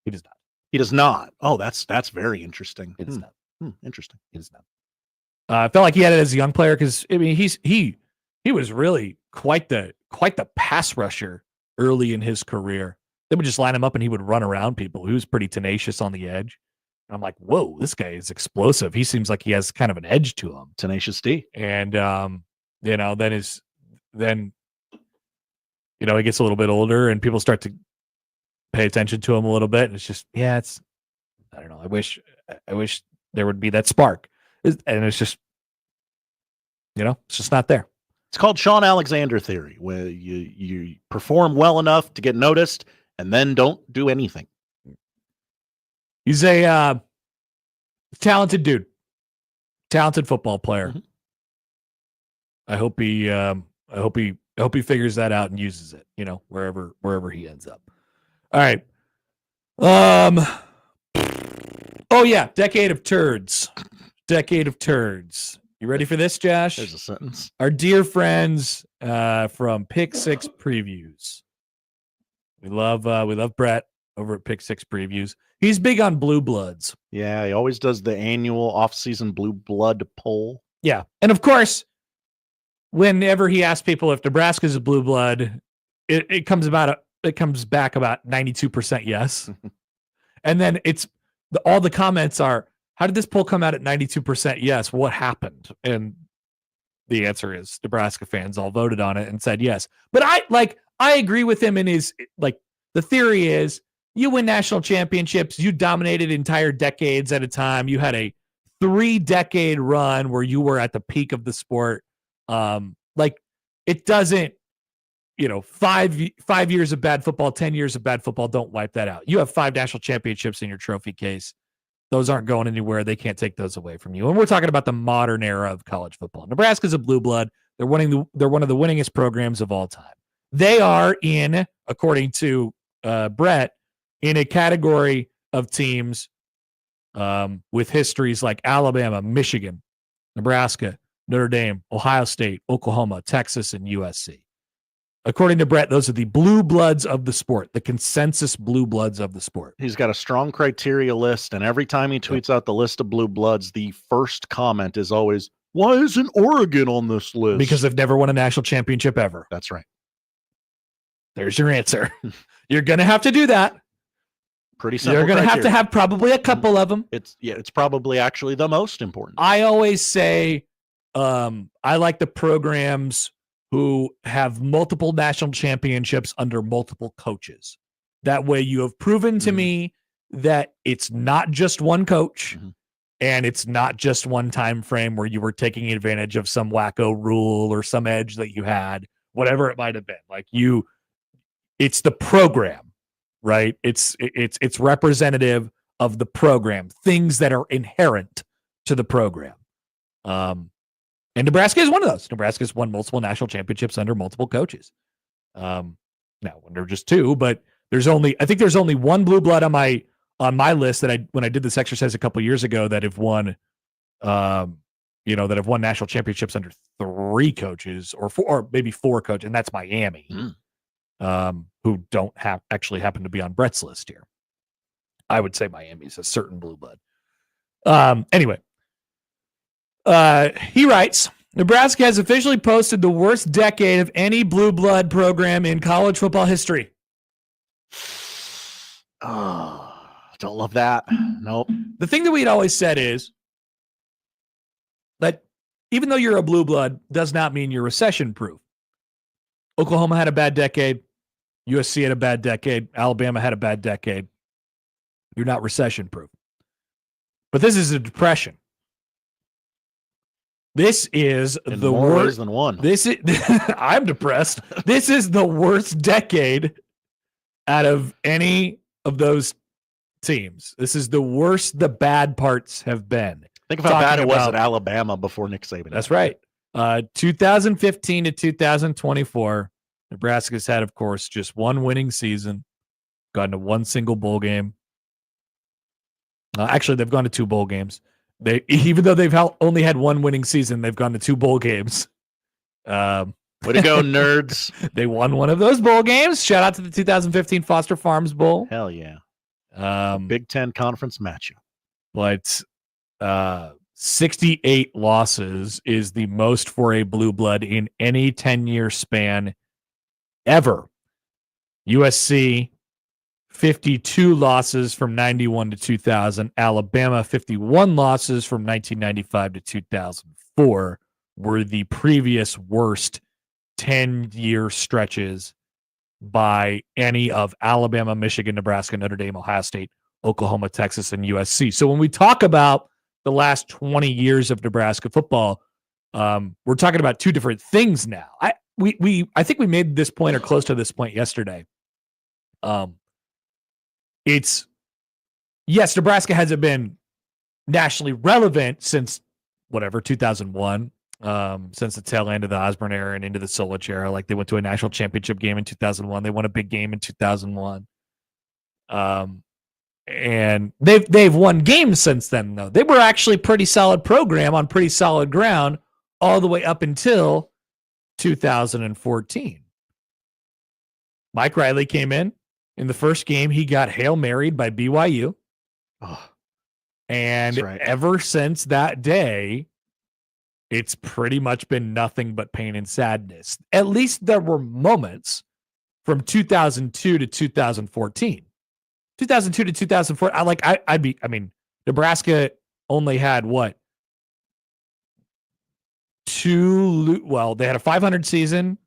He does not. He does not. Oh, that's very interesting. He does not. Interesting. He does not. I felt like he had it as a young player because I mean he was really quite the pass rusher early in his career. They would just line him up and he would run around people. He was pretty tenacious on the edge. And I'm like, whoa, this guy is explosive. He seems like he has kind of an edge to him. Tenacious D. And then he gets a little bit older and people start to pay attention to him a little bit. And it's just, I don't know. I wish there would be that spark. And it's just, it's just not there. It's called Sean Alexander theory, where you perform well enough to get noticed and then don't do anything. He's a talented dude, talented football player. Mm-hmm. I hope he figures that out and uses it, wherever he ends up. All right. Oh yeah, decade of turds. You ready for this, Josh? There's a sentence. Our dear friends from Pick Six Previews. We love Brett over at Pick Six Previews. He's big on blue bloods. Yeah, he always does the annual off-season blue blood poll. Yeah, and of course, whenever he asks people if Nebraska's a blue blood, it comes back about 92% yes, and then all the comments are, how did this poll come out at 92% yes? What happened? And the answer is Nebraska fans all voted on it and said yes. But I agree with him in his, the theory is you win national championships, you dominated entire decades at a time. You had a 3-decade run where you were at the peak of the sport. It doesn't, 5 years of bad football, 10 years of bad football don't wipe that out. You have 5 national championships in your trophy case. Those aren't going anywhere. They can't take those away from you. And we're talking about the modern era of college football. Nebraska's a blue blood. They're one of the winningest programs of all time. They are in, according to Brett, in a category of teams with histories like Alabama, Michigan, Nebraska, Notre Dame, Ohio State, Oklahoma, Texas, and USC. According to Brett, those are the blue bloods of the sport, the consensus blue bloods of the sport. He's got a strong criteria list, and every time he tweets out the list of blue bloods, the first comment is always, why isn't Oregon on this list? Because they've never won a national championship ever. That's right. There's your answer. You're going to have to do that. Pretty simple. You're going to have probably a couple of them. It's probably actually the most important. I always say I like the programs who have multiple national championships under multiple coaches. That way you have proven to me that it's not just one coach and it's not just one time frame where you were taking advantage of some wacko rule or some edge that you had, whatever it might have been. It's the program, right? It's representative of the program, things that are inherent to the program. And Nebraska is one of those. Nebraska's won multiple national championships under multiple coaches. Now, under just 2, but there's only one blue blood on my list that when I did this exercise a couple of years ago that have won, that have won national championships under 3 coaches or maybe 4 coaches, and that's Miami, who don't actually happen to be on Brett's list here. I would say Miami's a certain blue blood. Anyway, he writes, Nebraska has officially posted the worst decade of any blue blood program in college football history. Oh, don't love that. Nope. The thing that we'd always said is that even though you're a blue blood does not mean you're recession proof. Oklahoma had a bad decade. USC had a bad decade. Alabama had a bad decade. You're not recession proof. But this is a depression. This is In the more ways worst than one. This is I'm depressed. This is the worst decade out of any of those teams. This is the worst the bad parts have been. Think of how bad it was at Alabama before Nick Saban. That's right. 2015 to 2024, Nebraska's had, of course, just one winning season, gotten to one single bowl game. Actually, they've gone to two bowl games. Even though they've only had one winning season, they've gone to two bowl games. Way to go, nerds. They won one of those bowl games. Shout out to the 2015 Foster Farms Bowl. Hell yeah. Big Ten conference matchup. But 68 losses is the most for a blue blood in any 10-year span ever. USC, 52 losses from 91 to 2000. Alabama, 51 losses from 1995 to 2004 were the previous worst 10-year stretches by any of Alabama, Michigan, Nebraska, Notre Dame, Ohio State, Oklahoma, Texas, and USC. So when we talk about the last 20 years of Nebraska football, we're talking about two different things now. I think we made this point or close to this point yesterday. It's yes, Nebraska hasn't been nationally relevant since 2001, since the tail end of the Osborne era and into the Solich era. Like they went to a national championship game in 2001. They won a big game in 2001. And they've won games since then, though. They were actually a pretty solid program on pretty solid ground all the way up until 2014. Mike Riley came in the first game. He got Hail Married by BYU. Oh, and right. Ever since that day, it's pretty much been nothing but pain and sadness. At least there were moments from 2002 to 2014. 2002 to 2004. Nebraska only had what? They had a 500 season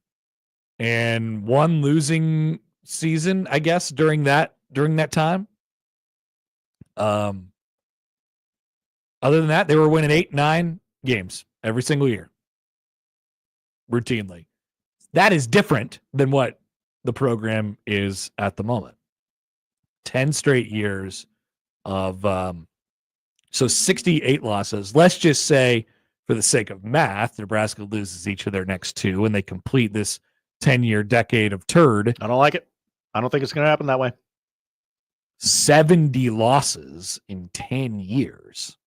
and one losing season, I guess, during that time. Other than that, they were winning 8-9 games every single year. Routinely. That is different than what the program is at the moment. 10 straight years of 68 losses. Let's just say, for the sake of math, Nebraska loses each of their next two and they complete this 10-year decade of turd. I don't like it. I don't think it's going to happen that way. 70 losses in 10 years.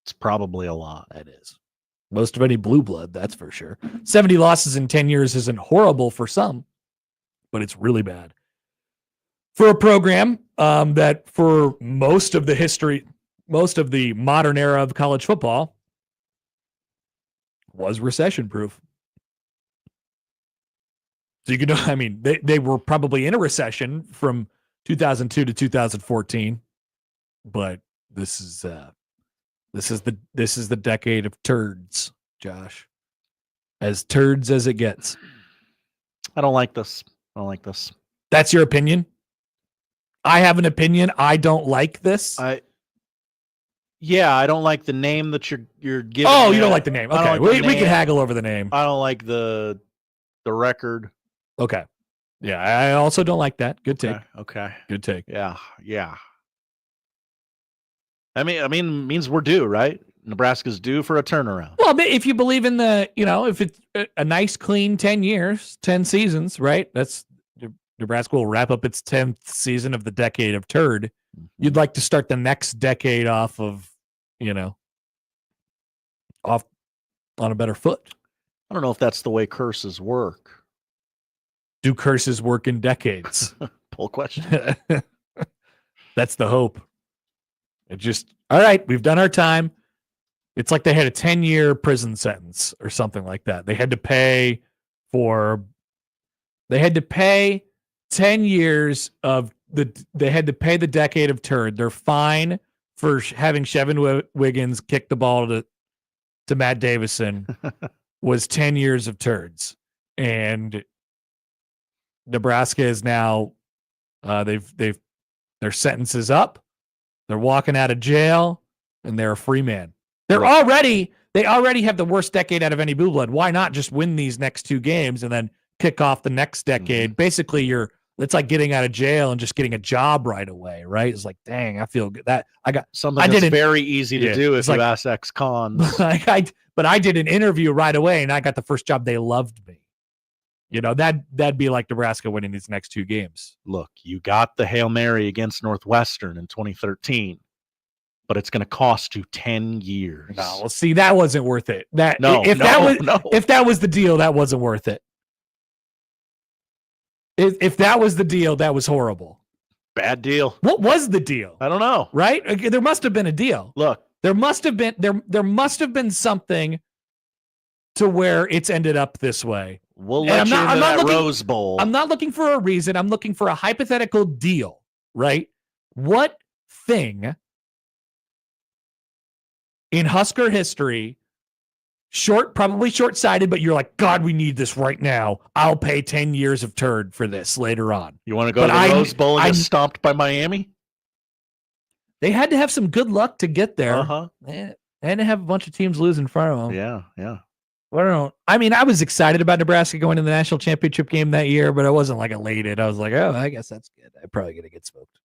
It's probably a lot. That is. Most of any blue blood, that's for sure. 70 losses in 10 years isn't horrible for some, but it's really bad. For a program that for most of the modern era of college football was recession proof. So you could they were probably in a recession from 2002 to 2014, but this is the decade of turds, Josh. As turds as it gets. I don't like this. That's your opinion? I have an opinion. I don't like this. I don't like the name that you're giving. Oh, you don't like the name. Okay, like we can haggle over the name. I don't like the record. Okay. Yeah, I also don't like that. Good take. Okay. Good take. Yeah. Means we're due, right? Nebraska's due for a turnaround. Well, if you believe in if it's a nice, clean 10 years, 10 seasons, right? That's Nebraska will wrap up its 10th season of the decade of turd. You'd like to start the next decade off of, off on a better foot. I don't know if that's the way curses work. Do curses work in decades? Poll question. That's the hope. It just, all right, we've done our time. It's like they had a 10-year prison sentence or something like that. They had to pay 10 years of they had to pay the decade of turd. Their fine for having Chevin Wiggins kick the ball to Matt Davison was 10 years of turds. And Nebraska is now their sentence is up. They're walking out of jail and they're a free man. They already have the worst decade out of any Blue Blood. Why not just win these next 2 games and then kick off the next decade? Basically, it's like getting out of jail and just getting a job right away, right? It's like, dang, I feel good. That I got something that's very easy to do if you ask ex-cons. But I did an interview right away and I got the first job. They loved me. That'd be like Nebraska winning these next 2 games. Look, you got the Hail Mary against Northwestern in 2013, but it's going to cost you 10 years. No, well, see, that wasn't worth it. If that was the deal, that wasn't worth it. If that was the deal, that was horrible. Bad deal. What was the deal? I don't know. Right? There must have been a deal. Look, there must have been something to where it's ended up this way. We'll let you into that Rose Bowl. I'm not looking for a reason. I'm looking for a hypothetical deal, right? What thing in Husker history, probably short-sighted, but you're like, God, we need this right now. I'll pay 10 years of turd for this later on. You want to go to the Rose Bowl and get stomped by Miami? They had to have some good luck to get there. And to have a bunch of teams lose in front of them. Yeah. I was excited about Nebraska going to the national championship game that year, but I wasn't like elated. I was like, oh, I guess that's good. I'm probably going to get smoked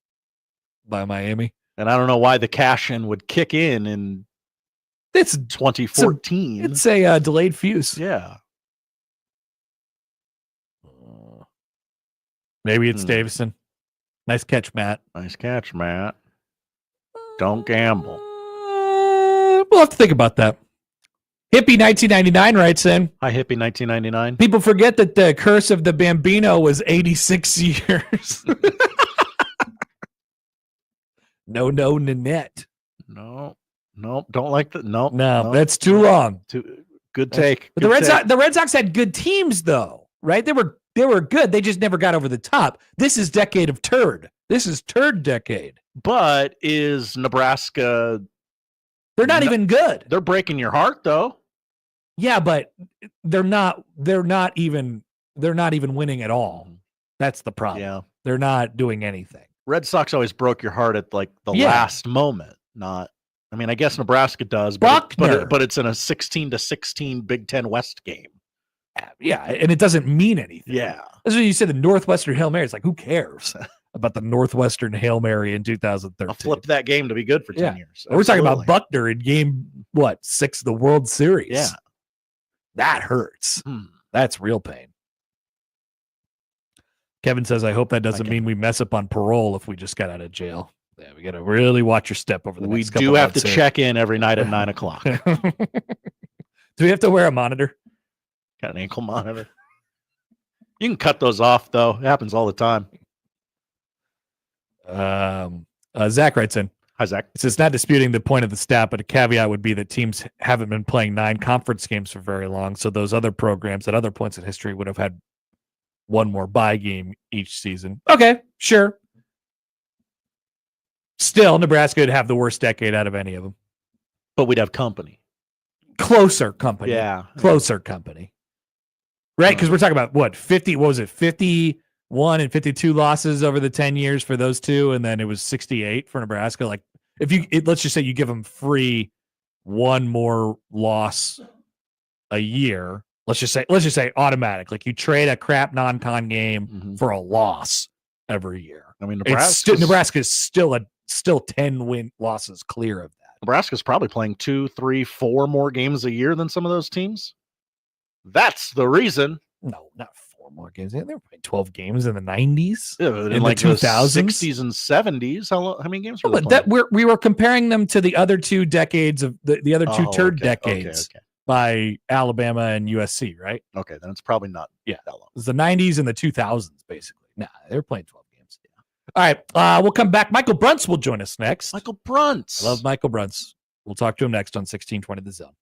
by Miami. And I don't know why the cash-in would kick in it's 2014. It's a delayed fuse. Yeah. Maybe it's Davison. Nice catch, Matt. Nice catch, Matt. Don't gamble. We'll have to think about that. Hippie 1999 writes in. Hi, Hippie 1999. People forget that the curse of the Bambino was 86 years. No, Nanette. No, don't like that. No, that's too long. Good take. But the Red Sox had good teams, though, right? They were good. They just never got over the top. This is decade of turd. This is turd decade. But is Nebraska? They're not even good. They're breaking your heart, though. Yeah, but they're not even winning at all. That's the problem. Yeah. They're not doing anything. Red Sox always broke your heart at like the last moment. I guess Nebraska does, but it's in a 16-16 Big Ten West game. Yeah, and it doesn't mean anything. Yeah. That's what you said, the Northwestern Hail Mary. It's like, who cares about the Northwestern Hail Mary in 2013? I'll flip that game to be good for 10 years. We're talking about Buckner in game, 6 of the World Series. Yeah. That hurts. That's real pain. Kevin says, I hope that doesn't mean we mess up on parole if we just got out of jail. Yeah, we got to really watch your step over the next couple We do have to here. check in every night at 9 o'clock. Do we have to wear a monitor? Got an ankle monitor. You can cut those off, though. It happens all the time. Zach writes in. Hi, Zach. It says, not disputing the point of the stat, but a caveat would be that teams haven't been playing 9 conference games for very long, so those other programs at other points in history would have had one more bye game each season. Okay, sure. Still, Nebraska would have the worst decade out of any of them. But we'd have company. Closer company. Yeah. Closer company. Right? Because we're talking about, 51 and 52 losses over the 10 years for those two, and then it was 68 for Nebraska. Like, let's just say you give them free one more loss a year. Let's just say automatic. Like, you trade a crap non-con game for a loss every year. I mean, Nebraska's still 10 win losses clear of that. Nebraska's probably playing 2, 3, 4 more games a year than some of those teams. That's the reason. No, not 4 more games. They were playing 12 games in the 90s. Yeah, in like the 2000s, 60s and 70s. How many games were they but playing? we were comparing them to the other 2 decades of the other 2 turd decades by Alabama and USC, right? Okay, then it's probably not that long. It was the 90s and the 2000s, basically. Nah, they were playing 12 games. All right, we'll come back. Michael Bruntz will join us next. Michael Bruntz. I love Michael Bruntz. We'll talk to him next on 1620 The Zone.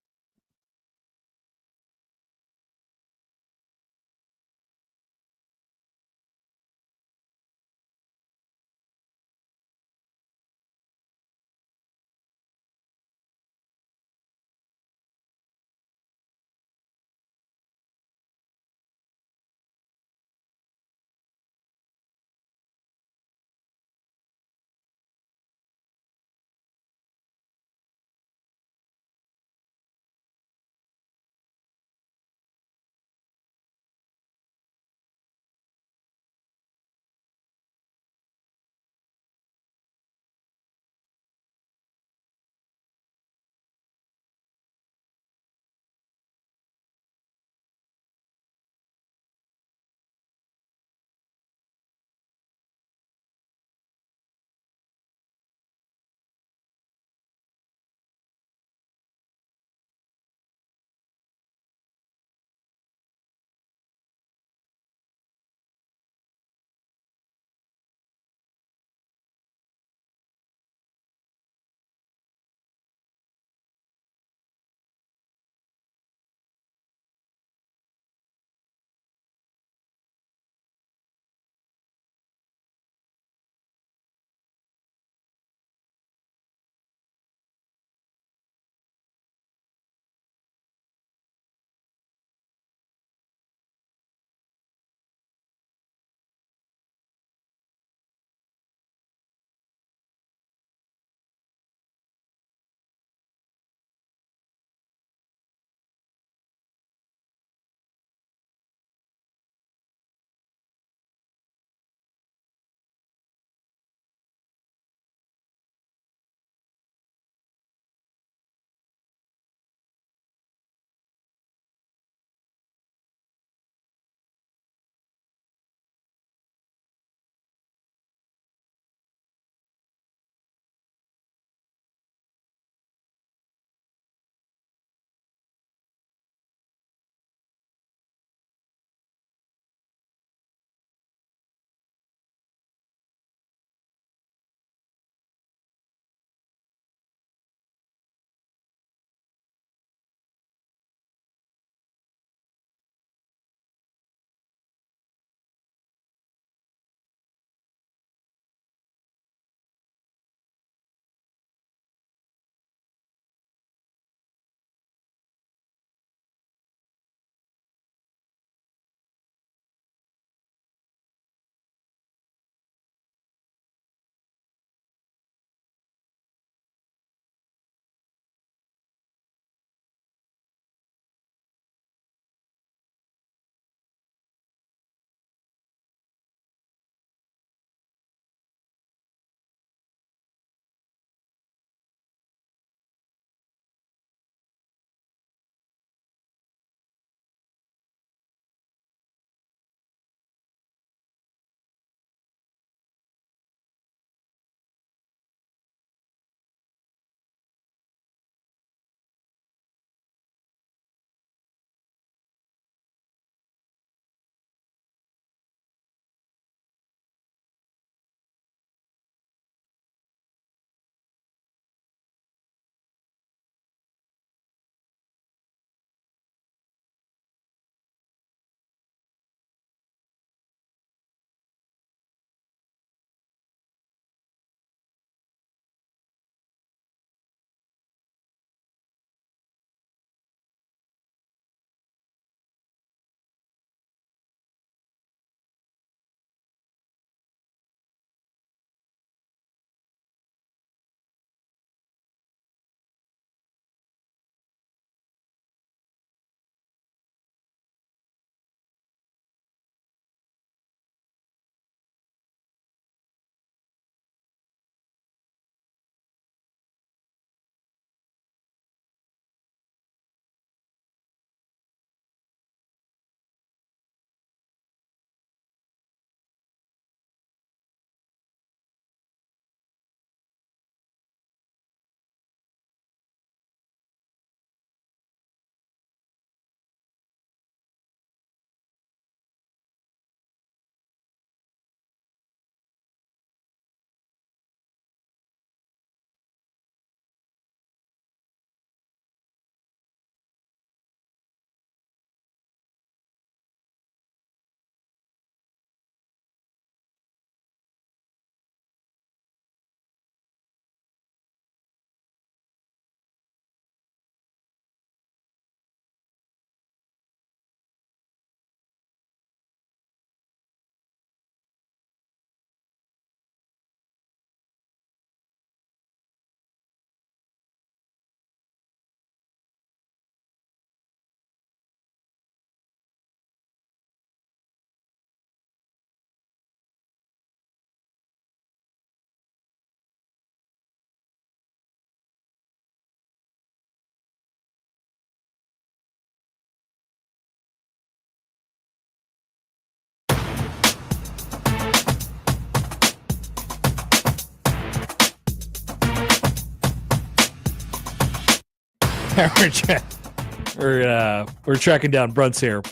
we're tracking down Bruntz here.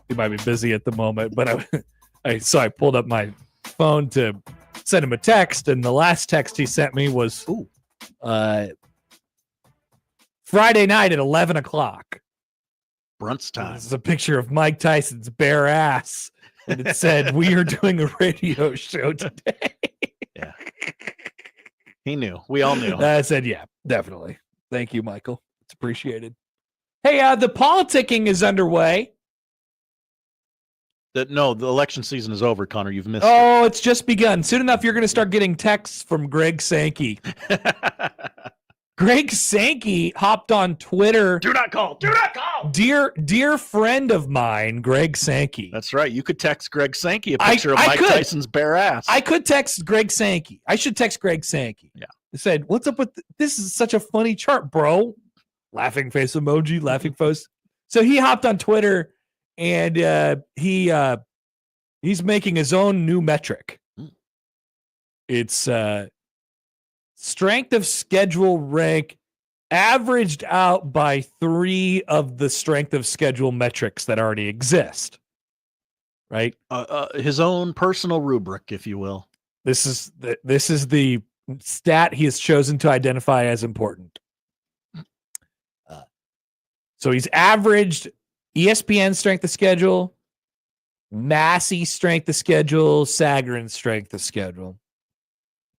He might be busy at the moment, but I pulled up my phone to send him a text, and the last text he sent me was Friday night at 11 o'clock. Bruntz time. This is a picture of Mike Tyson's bare ass, and it said, "We are doing a radio show today." Yeah. He knew. We all knew. I said, yeah, definitely. Thank you, Michael. It's appreciated. Hey, the politicking is underway. The election season is over, Connor. You've missed it. It's just begun. Soon enough, you're going to start getting texts from Greg Sankey. Greg Sankey hopped on Twitter. Do not call. Do not call. Dear friend of mine, Greg Sankey. That's right. You could text Greg Sankey a picture of Mike Tyson's bare ass. I could text Greg Sankey. I should text Greg Sankey. Yeah. I said, "What's up with this? Is such a funny chart, bro." Laughing face emoji, laughing face. So he hopped on Twitter, and he's making his own new metric. It's strength of schedule rank averaged out by 3 of the strength of schedule metrics that already exist. Right? His own personal rubric, if you will. This is the stat he has chosen to identify as important. So he's averaged ESPN strength of schedule, Massey strength of schedule, Sagarin strength of schedule.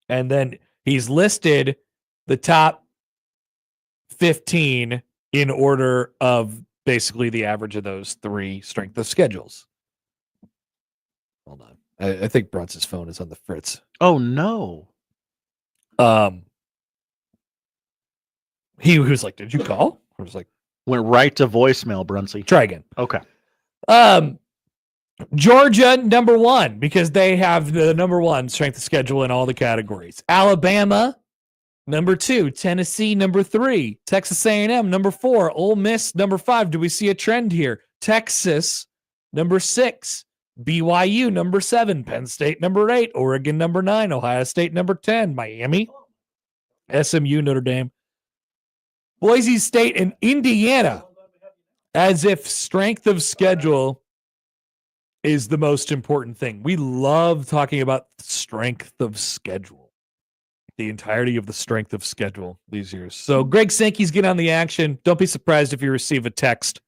And then he's listed the top 15 in order of basically the average of those 3 strength of schedules. Hold on. I think Bruntz's phone is on the fritz. Oh, no. He was like, "Did you call?" I was like, went right to voicemail, Brunsey. Try again. Okay. Georgia, number 1, because they have the number 1 strength of schedule in all the categories. Alabama, number 2. Tennessee, number 3. Texas A&M, number 4. Ole Miss, number 5. Do we see a trend here? Texas, number 6. BYU, number 7. Penn State, number 8. Oregon, number 9. Ohio State, number 10. Miami, SMU, Notre Dame, Boise State, and Indiana, as if strength of schedule is the most important thing. We love talking about strength of schedule, the entirety of the strength of schedule these years. So Greg Sankey's getting on the action. Don't be surprised if you receive a text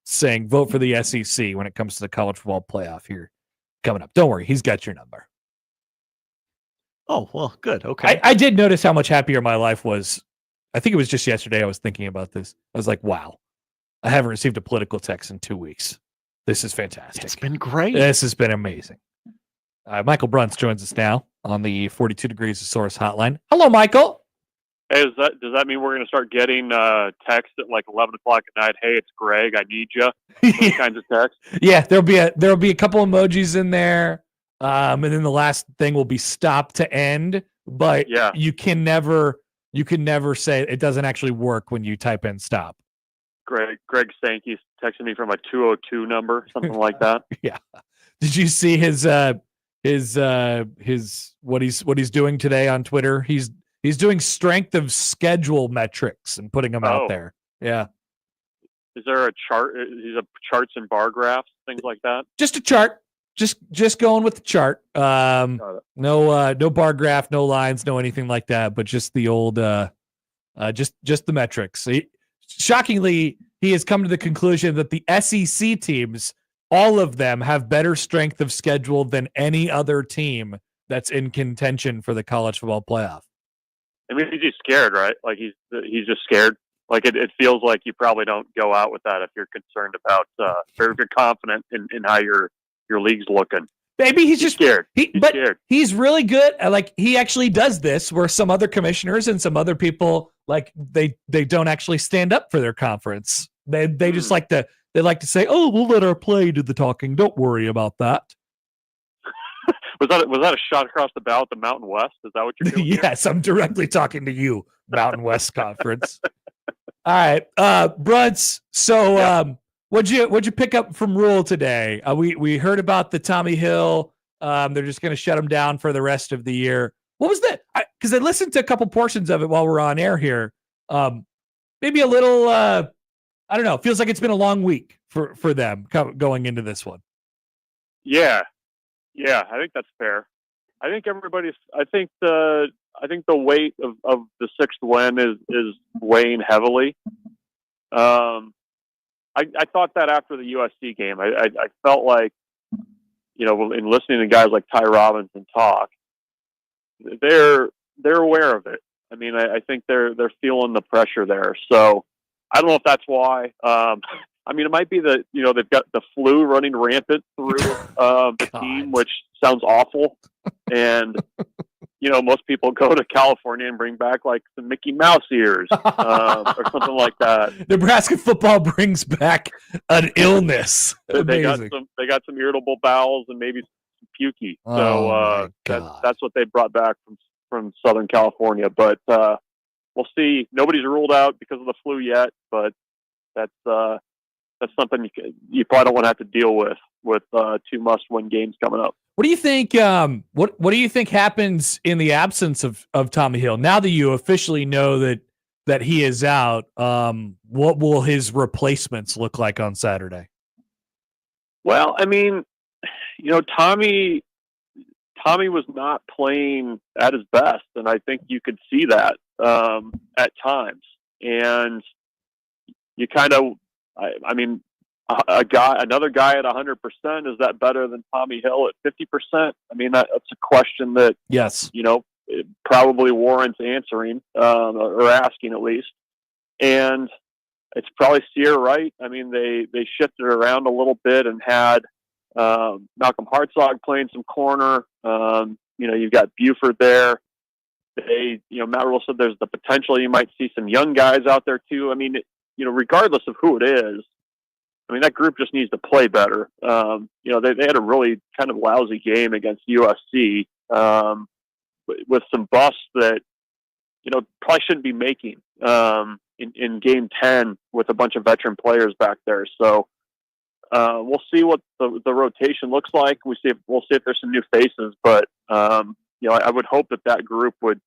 saying vote for the SEC when it comes to the college football playoff here coming up. Don't worry, he's got your number. Oh, well, good. Okay. I did notice how much happier my life was. I think it was just yesterday I was thinking about this. I was like, wow, I haven't received a political text in 2 weeks. This is fantastic. It's been great. This has been amazing. Michael Bruntz joins us now on the 42 Degrees of Source hotline. Hello, Michael. Hey, does that mean we're going to start getting texts at like 11 o'clock at night? Hey, it's Greg. I need you. Those kinds of texts. Yeah, there'll be a couple emojis in there, and then the last thing will be stop to end. But yeah, you can never say it doesn't actually work when you type in stop. Greg Sankey's texting me from a 202 number, something like that. Yeah. Did you see his what he's doing today on Twitter? He's doing strength of schedule metrics and putting them out there. Yeah. Is there a chart? Is it charts and bar graphs, things like that? Just a chart. Just going with the chart. No bar graph, no lines, no anything like that, but just the old just the metrics. Shockingly, he has come to the conclusion that the SEC teams, all of them, have better strength of schedule than any other team that's in contention for the college football playoff. I mean, he's just scared, right? Like he's just scared. Like it feels like you probably don't go out with that if you're concerned about, or if you're confident in how your league's looking. Maybe he's just scared. He's scared. He's really good. Like he actually does this, where some other commissioners and some other people, like they don't actually stand up for their conference. They just like to say, "Oh, we'll let our play do the talking. Don't worry about that." Was that a shot across the bow at the Mountain West? Is that what you're doing? Yes, I'm directly talking to you, Mountain West Conference. All right, Bruntz. So, yeah. What'd you pick up from Rule today? We heard about the Tommy Hill. They're just going to shut him down for the rest of the year. What was that? Because I listened to a couple portions of it while we're on air here. Maybe a little, I don't know. Feels like it's been a long week for them going into this one. Yeah, I think that's fair. I think the weight of the sixth win is weighing heavily. I thought that after the USC game. I felt like, in listening to guys like Ty Robinson talk, they're aware of it. I mean, I think they're feeling the pressure there. So I don't know if that's why. I mean, it might be that, they've got the flu running rampant through the team, which sounds awful. And, most people go to California and bring back like some Mickey Mouse ears or something like that. Nebraska football brings back an illness. They got some irritable bowels and maybe some pukey. So that's what they brought back from Southern California. But we'll see. Nobody's ruled out because of the flu yet, but that's something you probably don't want to have to deal with 2 must-win games coming up. What do you think? What do you think happens in the absence of Tommy Hill? Now that you officially know that he is out, what will his replacements look like on Saturday? Well, I mean, Tommy was not playing at his best, and I think you could see that at times. And you kind of, I mean, another guy at 100%, is that better than Tommy Hill at 50%? I mean, that's a question that, yes, it probably warrants answering or asking at least. And it's probably Sierra Wright. I mean, they shifted around a little bit and had Malcolm Hartzog playing some corner. You've got Buford there. Matt Rule said there's the potential you might see some young guys out there too. I mean, regardless of who it is, I mean, that group just needs to play better. They had a really kind of lousy game against USC with some busts that, probably shouldn't be making in game 10 with a bunch of veteran players back there. So we'll see what the rotation looks like. We'll see if there's some new faces, but I would hope that group would,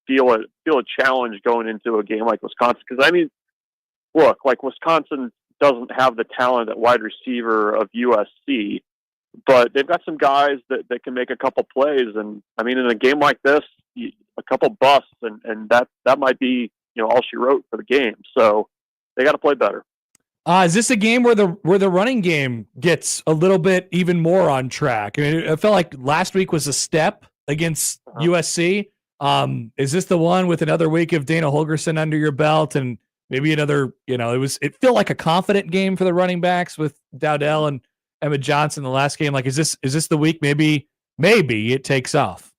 feel a challenge going into a game like Wisconsin. Because I mean, look, like Wisconsin doesn't have the talent at wide receiver of USC, but they've got some guys that can make a couple plays. And I mean, in a game like this, a couple busts and that might be, all she wrote for the game. So they got to play better. Is this a game where the running game gets a little bit even more on track? I mean, I felt like last week was a step against USC. Is this the one with another week of Dana Holgorsen under your belt and maybe another, it felt like a confident game for the running backs with Dowdell and Emma Johnson the last game. Like, is this the week maybe it takes off?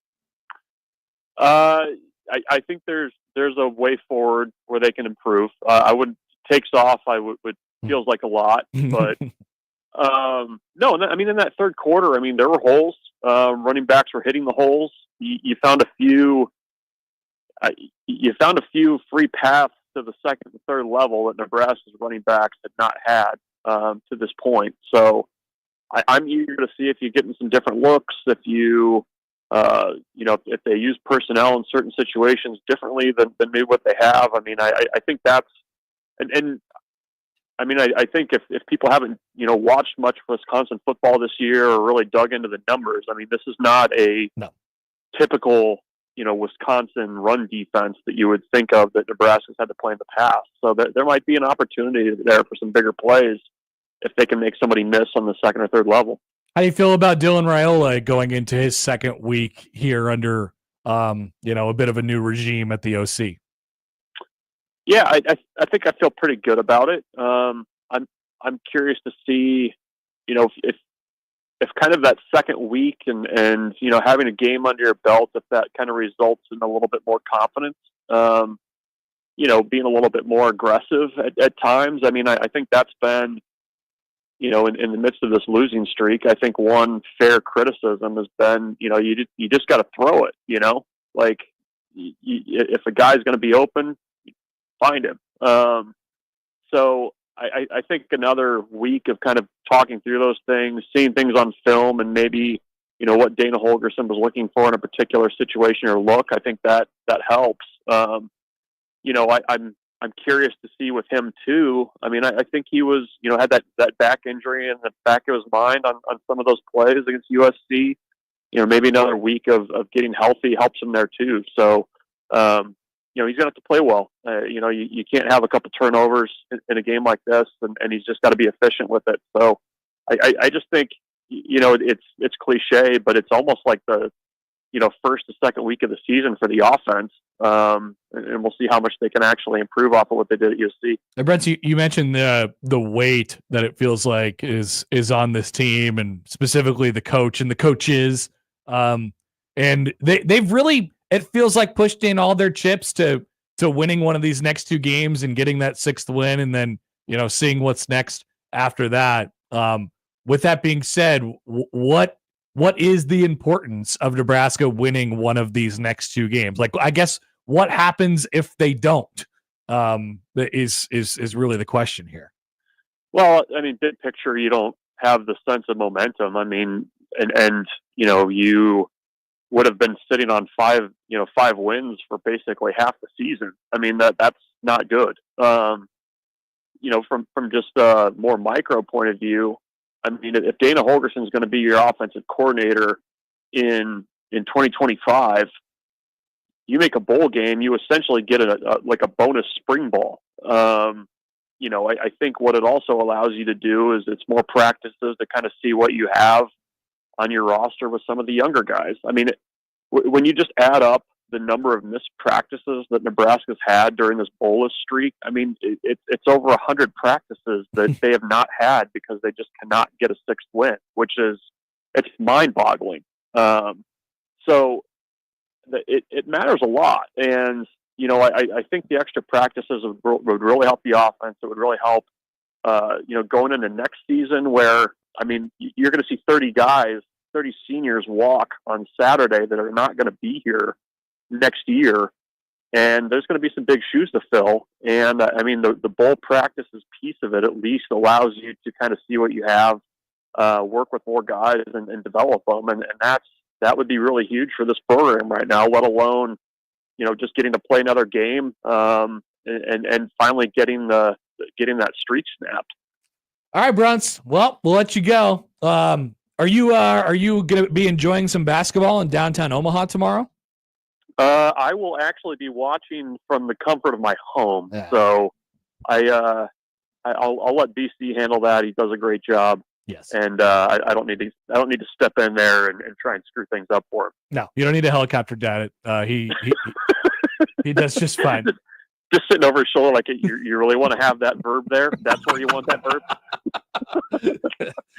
I think there's a way forward where they can improve. I wouldn't takes off. I would feels like a lot, but no, I mean, in that third quarter, I mean, there were holes. Running backs were hitting the holes. You found a few free paths to the second and third level that Nebraska's running backs had not had to this point. So I'm eager to see if you're getting some different looks, if if they use personnel in certain situations differently than maybe what they have. I mean, I think that's, and I mean, I think if people haven't, watched much Wisconsin football this year or really dug into the numbers, I mean, this is not a typical, Wisconsin run defense that you would think of that Nebraska's had to play in the past. So there might be an opportunity there for some bigger plays if they can make somebody miss on the second or third level. How do you feel about Dylan Raiola going into his second week here under, a bit of a new regime at the OC? Yeah, I think I feel pretty good about it. I'm curious to see, if kind of that second week and having a game under your belt, if that kind of results in a little bit more confidence, being a little bit more aggressive at times. I mean, I think that's been, in the midst of this losing streak, I think one fair criticism has been, you just got to throw it, like if a guy's going to be open, find him. So I think another week of kind of talking through those things, seeing things on film and maybe, what Dana Holgorsen was looking for in a particular situation or look, I think that helps. I'm curious to see with him too. I mean, I think he was, had that back injury in the back of his mind on some of those plays against USC. Maybe another week of getting healthy helps him there too. So, he's gonna have to play well. You can't have a couple turnovers in a game like this, and he's just got to be efficient with it. So, I just think, it's cliche, but it's almost like the, first to second week of the season for the offense. And we'll see how much they can actually improve off of what they did at USC. Brent, you mentioned the weight that it feels like is on this team, and specifically the coach and the coaches. And they've really, it feels like, pushed in all their chips to winning one of these next two games and getting that sixth win, and then seeing what's next after that. With that being said, what is the importance of Nebraska winning one of these next two games? Like, I guess what happens if they don't, is really the question here. Well, I mean, big picture, you don't have the sense of momentum. I mean, and you would have been sitting on five wins for basically half the season. I mean, that's not good. From just a more micro point of view, I mean, if Dana Holgorsen is going to be your offensive coordinator in 2025, you make a bowl game, you essentially get a bonus spring ball. I think what it also allows you to do is it's more practices to kind of see what you have on your roster with some of the younger guys. I mean, when you just add up the number of missed practices that Nebraska's had during this bolus streak, I mean, it's over 100 practices that they have not had because they just cannot get a sixth win, it's mind-boggling. So it matters a lot. And, I think the extra practices would really help the offense. It would really help, going into next season where, I mean, you're going to see 30 seniors walk on Saturday that are not going to be here next year. And there's going to be some big shoes to fill. And I mean, the bowl practices piece of it at least allows you to kind of see what you have, work with more guys and develop them. And that would be really huge for this program right now, let alone, just getting to play another game, and finally getting that streak snapped. All right, Bruntz. Well, we'll let you go. Are you going to be enjoying some basketball in downtown Omaha tomorrow? I will actually be watching from the comfort of my home. Yeah. So I'll let BC handle that. He does a great job. Yes. And I don't need to step in there and try and screw things up for him. No, you don't need a helicopter dad it. He does just fine. Just sitting over his shoulder, like, you really want to have that verb there? That's where you want that verb?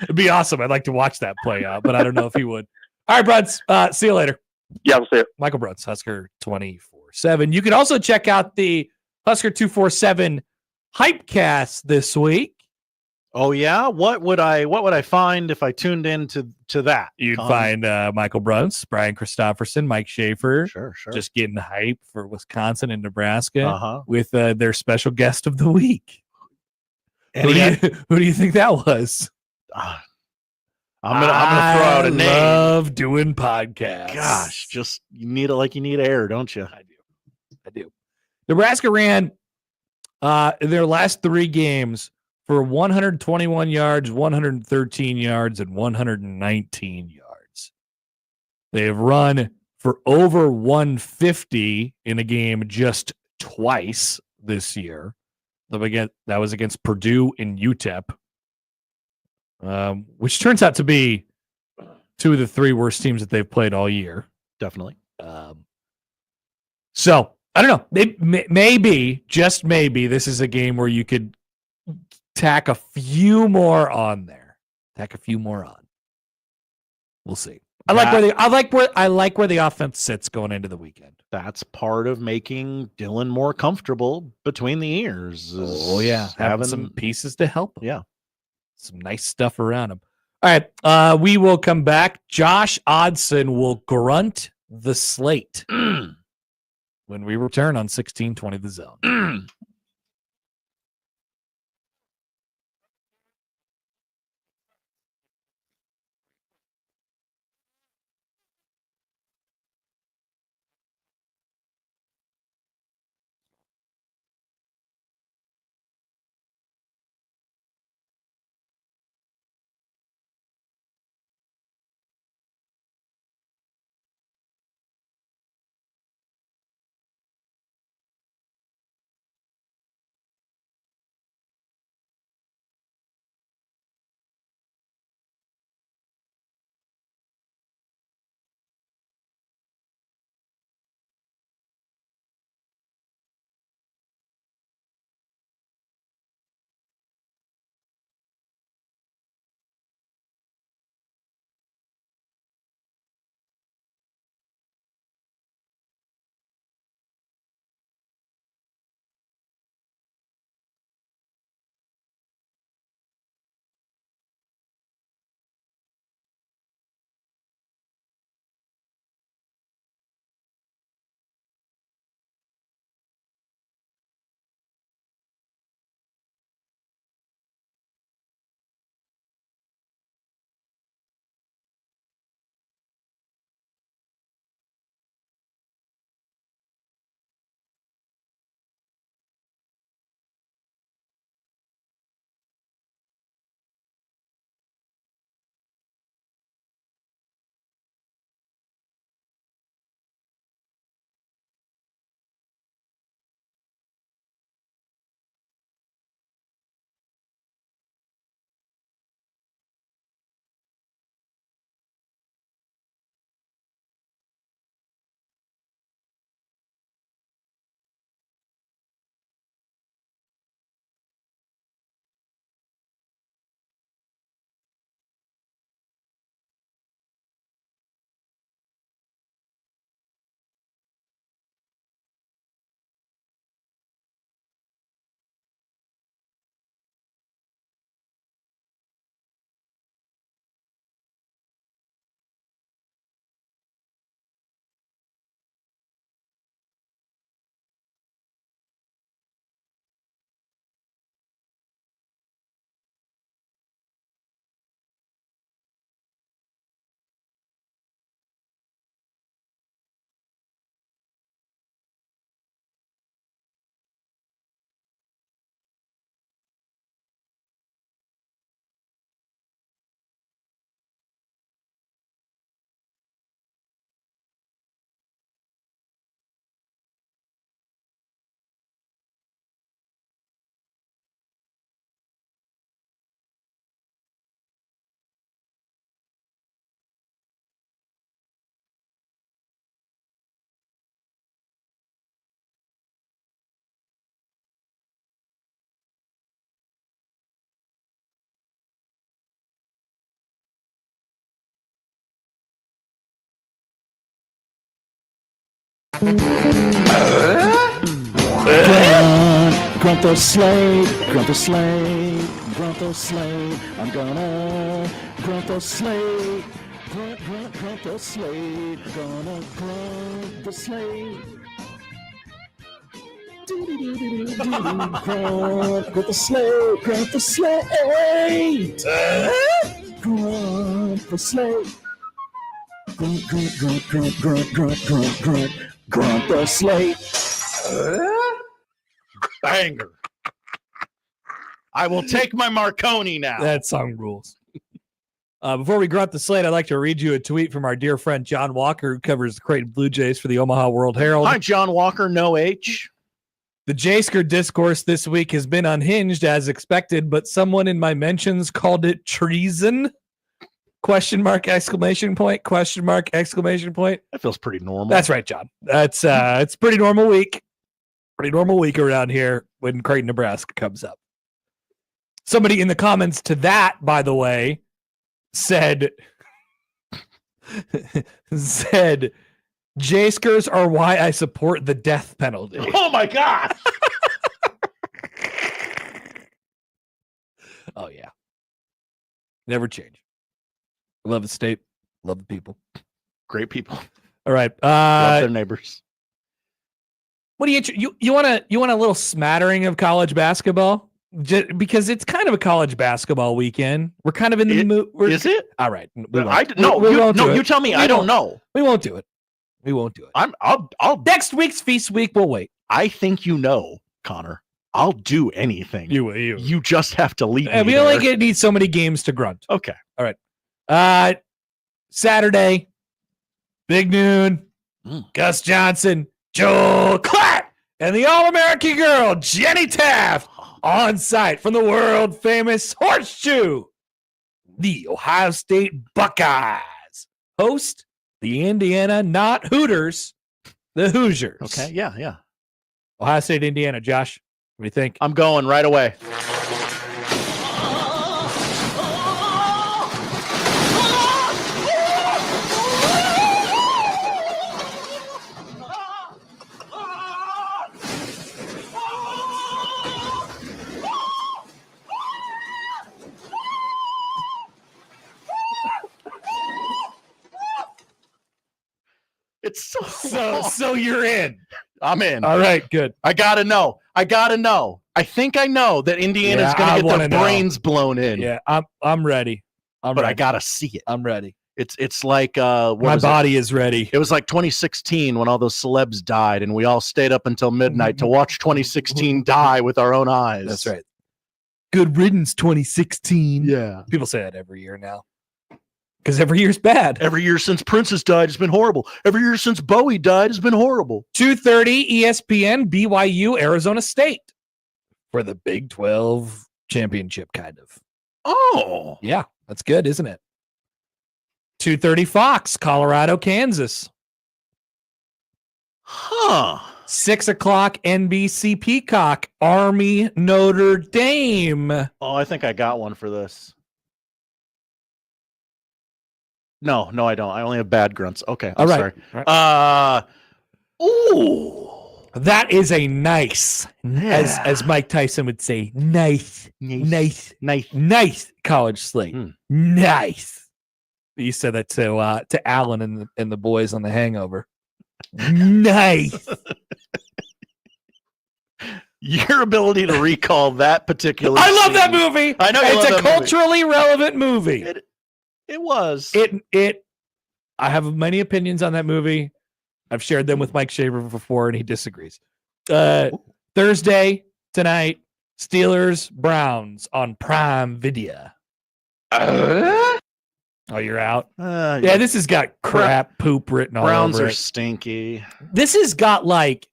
It'd be awesome. I'd like to watch that play out, but I don't know if he would. All right, Bruntz. See you later. Yeah, we'll see it. Michael Bruntz, Husker 24/7. You can also check out the Husker 247 Hypecast this week. Oh yeah, what would I find if I tuned in to that? You'd find Michael Bruntz, Brian Christopherson, Mike Schaefer, sure, just getting hype for Wisconsin and Nebraska with their special guest of the week. Who do you think that was? I'm gonna throw out a name. I love doing podcasts. Gosh, just you need it like you need air, don't you? I do. Nebraska ran their last three games for 121 yards, 113 yards, and 119 yards. They have run for over 150 in a game just twice this year. That was against Purdue and UTEP, which turns out to be two of the three worst teams that they've played all year. Definitely. So, I don't know. Maybe, just maybe, this is a game where you could tack a few more on there. We'll see. I like where the offense sits going into the weekend. That's part of making Dylan more comfortable between the ears. Oh yeah, having some pieces to help him. Yeah, some nice stuff around him. All right, we will come back. Josh Odson will grunt the slate when we return on 1620 The Zone. Grunt the Slate, Grunt the Slate, Grunt the Slate. I'm gonna grunt the Slate, grunt the Slate, gonna grunt the Slate. Grunt the Slate, grunt the Slate, grunt the Slate. Grunt, grunt, grunt, grunt, grunt, grunt, grunt, grunt, grunt the Slate. Banger. I will take my Marconi now. That song rules. Before we grunt the Slate, I'd like to read you a tweet from our dear friend John Walker, who covers the Creighton Blue Jays for the Omaha World Herald. Hi, John Walker, no H. The Jaysker discourse this week has been unhinged as expected, but someone in my mentions called it treason. Question mark, exclamation point, question mark, exclamation point. That feels pretty normal. That's right, John. That's it's pretty normal week. Pretty normal week around here when Creighton, Nebraska comes up. Somebody in the comments to that, by the way, said Jayskers are why I support the death penalty. Oh my God. Oh yeah. Never change. I love the state. Love the people. Great people. All right. Love their neighbors. What do you want a little smattering of college basketball? Because it's kind of a college basketball weekend. We're kind of in the mood. Is it? All right. You tell me. I don't know. We won't do it. We won't do it. I'll next week's feast week. We'll wait. I think you know, Connor. I'll do anything. You just have to lead me. We only need so many games to grunt. Okay. All right. Saturday, big noon. Gus Johnson, Joel Clark, and the All-American girl Jenny Taft on site from the world famous Horseshoe. The Ohio State Buckeyes host the Indiana, not Hooters, the Hoosiers. Okay. Yeah. Ohio State, Indiana. Josh, what do you think? I'm going right away. It's so you're in. I'm in. All right, good. I gotta know. I think I know that Indiana's gonna get their brains blown in. Yeah, I'm ready. But I gotta see it. I'm ready. It's like my body is ready. It was like 2016 when all those celebs died, and we all stayed up until midnight to watch 2016 die with our own eyes. That's right. Good riddance, 2016. Yeah. People say that every year now. Because every year's bad. Every year since Princess died has been horrible. Every year since Bowie died has been horrible. 2:30 ESPN, BYU, Arizona State for the Big 12 championship, kind of. Oh. Yeah, that's good, isn't it? 2:30 Fox, Colorado, Kansas. Huh. 6 o'clock NBC Peacock, Army, Notre Dame. Oh, I think I got one for this. No, I don't. I only have bad grunts. Okay, I'm sorry. Ooh. That is a nice, as Mike Tyson would say, nice college slate. Nice. You said that to Alan and the boys on The Hangover. Nice. Your ability to recall that particular I love that movie. I know it's a culturally relevant movie. It was. I have many opinions on that movie. I've shared them with Mike Shaver before, and he disagrees. Thursday tonight, Steelers Browns on Prime Video. Oh, you're out. Yeah, this has got crap poop written all Browns over are it. stinky. This has got like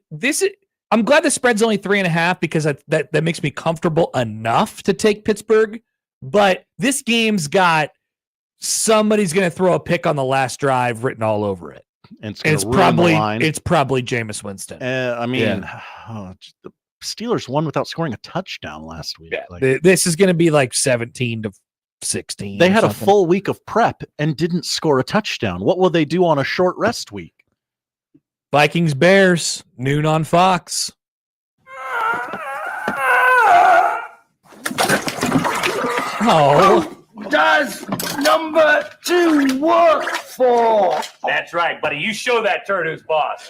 this. I'm glad the spread's only 3.5 because that makes me comfortable enough to take Pittsburgh. But this game's got somebody's going to throw a pick on the last drive written all over it. And it's probably Jameis Winston. The Steelers won without scoring a touchdown last week. Yeah, this is going to be like 17-16. They had a full week of prep and didn't score a touchdown. What will they do on a short rest week? Vikings Bears, noon on Fox. Oh. Does number 2 work for? That's right, buddy. You show that turd who's boss.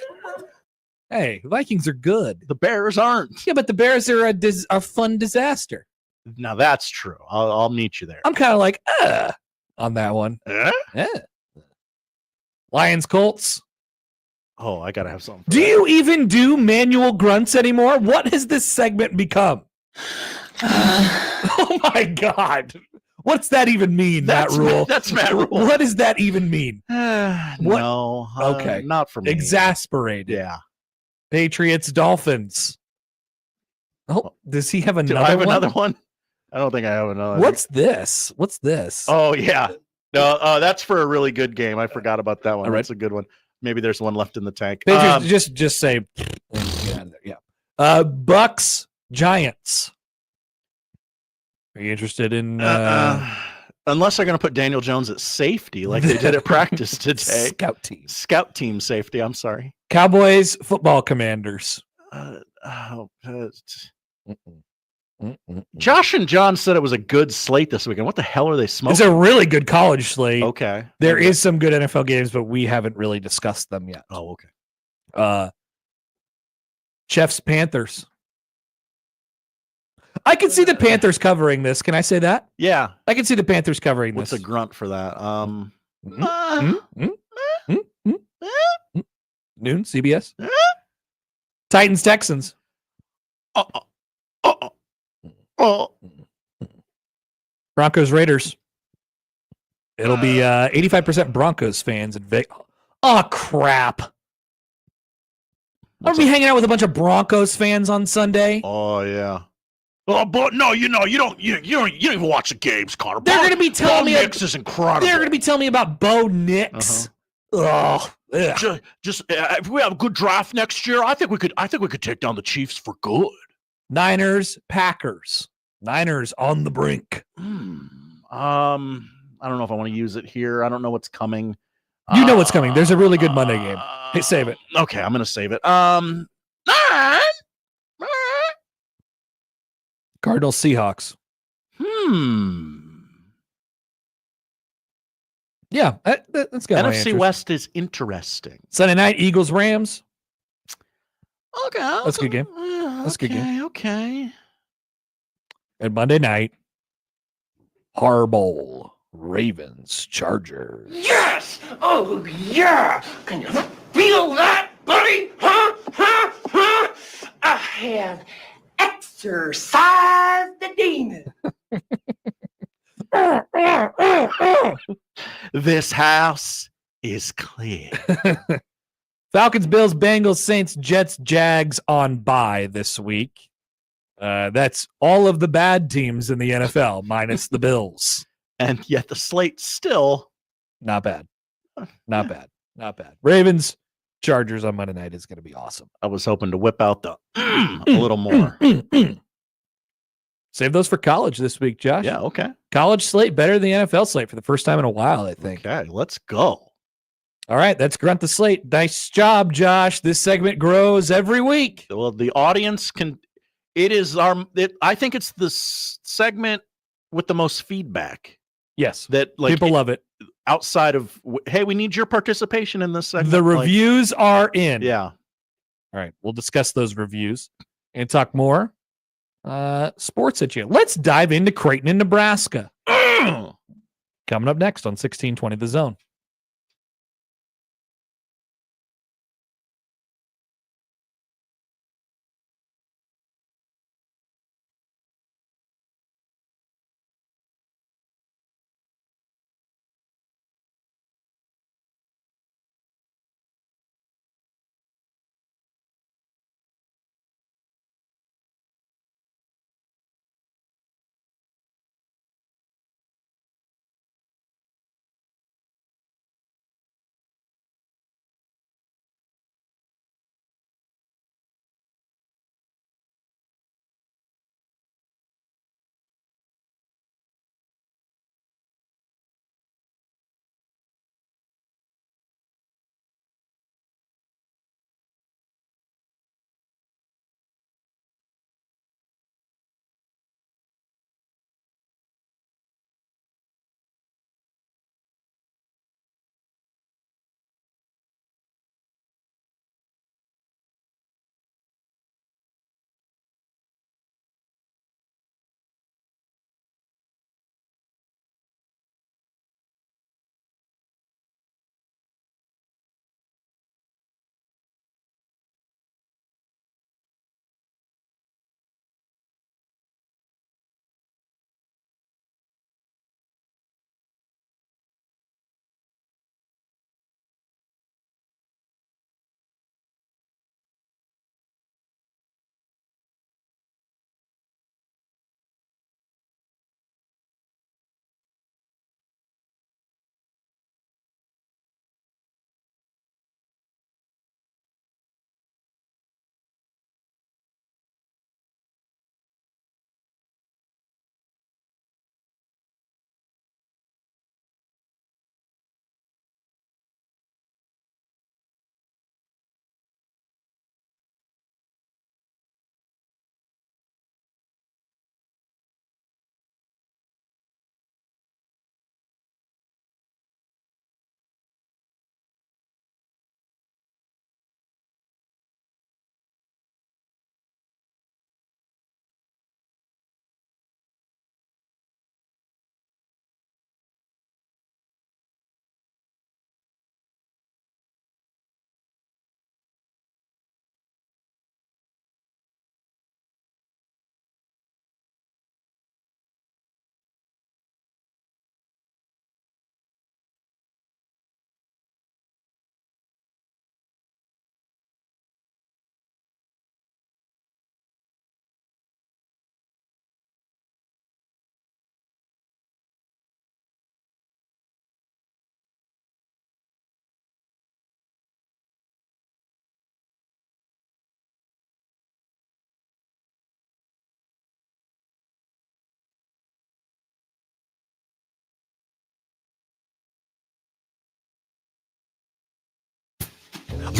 Hey, Vikings are good. The Bears aren't. Yeah, but the Bears are a fun disaster. Now that's true. I'll meet you there. I'm kind of like, on that one. Lions Colts. Oh, I gotta have something. Do you even do manual grunts anymore? What has this segment become? Oh my God. What's that even mean, Matt Rule? That's Matt Rule. What does that even mean? No. Okay. Not for me. Exasperated. Yeah. Patriots, Dolphins. Oh, does he have another Do I have one? another one? I don't think I have another. What's this? What's this? Oh, yeah. No, that's for a really good game. I forgot about that one. All right. That's a good one. Maybe there's one left in the tank. Patriots, just say, get out of there. Yeah. Bucks, Giants. Are you interested in unless they're going to put Daniel Jones at safety like they did at practice today? Scout team safety. I'm sorry. Cowboys, Football Commanders. Josh and John said it was a good slate this weekend. What the hell are they smoking? It's a really good college slate. Okay. There is some good NFL games, but we haven't really discussed them yet. Oh, okay. Chiefs, Panthers. I can see the Panthers covering this. Can I say that? Yeah. I can see the Panthers covering What's this. a grunt for that? Noon, CBS. Titans, Texans. Broncos, Raiders. It'll be 85% Broncos fans in Vegas. Oh, crap. Are we hanging out with a bunch of Broncos fans on Sunday? Oh, yeah. Oh, but no, you don't even watch the games, Connor. They're going to be telling me Nix is incredible. They're going to be telling me about Bo Nix. Just if we have a good draft next year, I think we could take down the Chiefs for good. Niners, Packers. Niners on the brink. I don't know if I want to use it here. I don't know what's coming. You know what's coming. There's a really good Monday game. Hey, save it. Okay, I'm going to save it. Cardinals, Seahawks. Yeah, that's got NFC West is interesting. Sunday night, Eagles, Rams. Okay. That's a good game. That's a good game. Okay. And Monday night, Harbaugh, Ravens, Chargers. Yes! Oh, yeah! Can you feel that, buddy? Huh? I have exorcised the demon. This house is clear. Falcons, Bills, Bengals, Saints, Jets, Jags on bye this week. That's all of the bad teams in the NFL, minus the Bills. And yet the slate still not bad. Not bad. Not bad. Ravens, Chargers on Monday night is going to be awesome. I was hoping to whip out the a little more. Save those for college this week, Josh. Yeah, okay. College slate better than the NFL slate for the first time in a while, I think. Okay, let's go. All right, that's Grunt the Slate. Nice job, Josh. This segment grows every week. Well, the audience can. I think it's the segment with the most feedback. Yes, that people love it. Outside of, hey, we need your participation in this segment. The reviews are in. Yeah. All right, we'll discuss those reviews and talk more sports at you. Let's dive into Creighton in Nebraska. Coming up next on 1620 The Zone.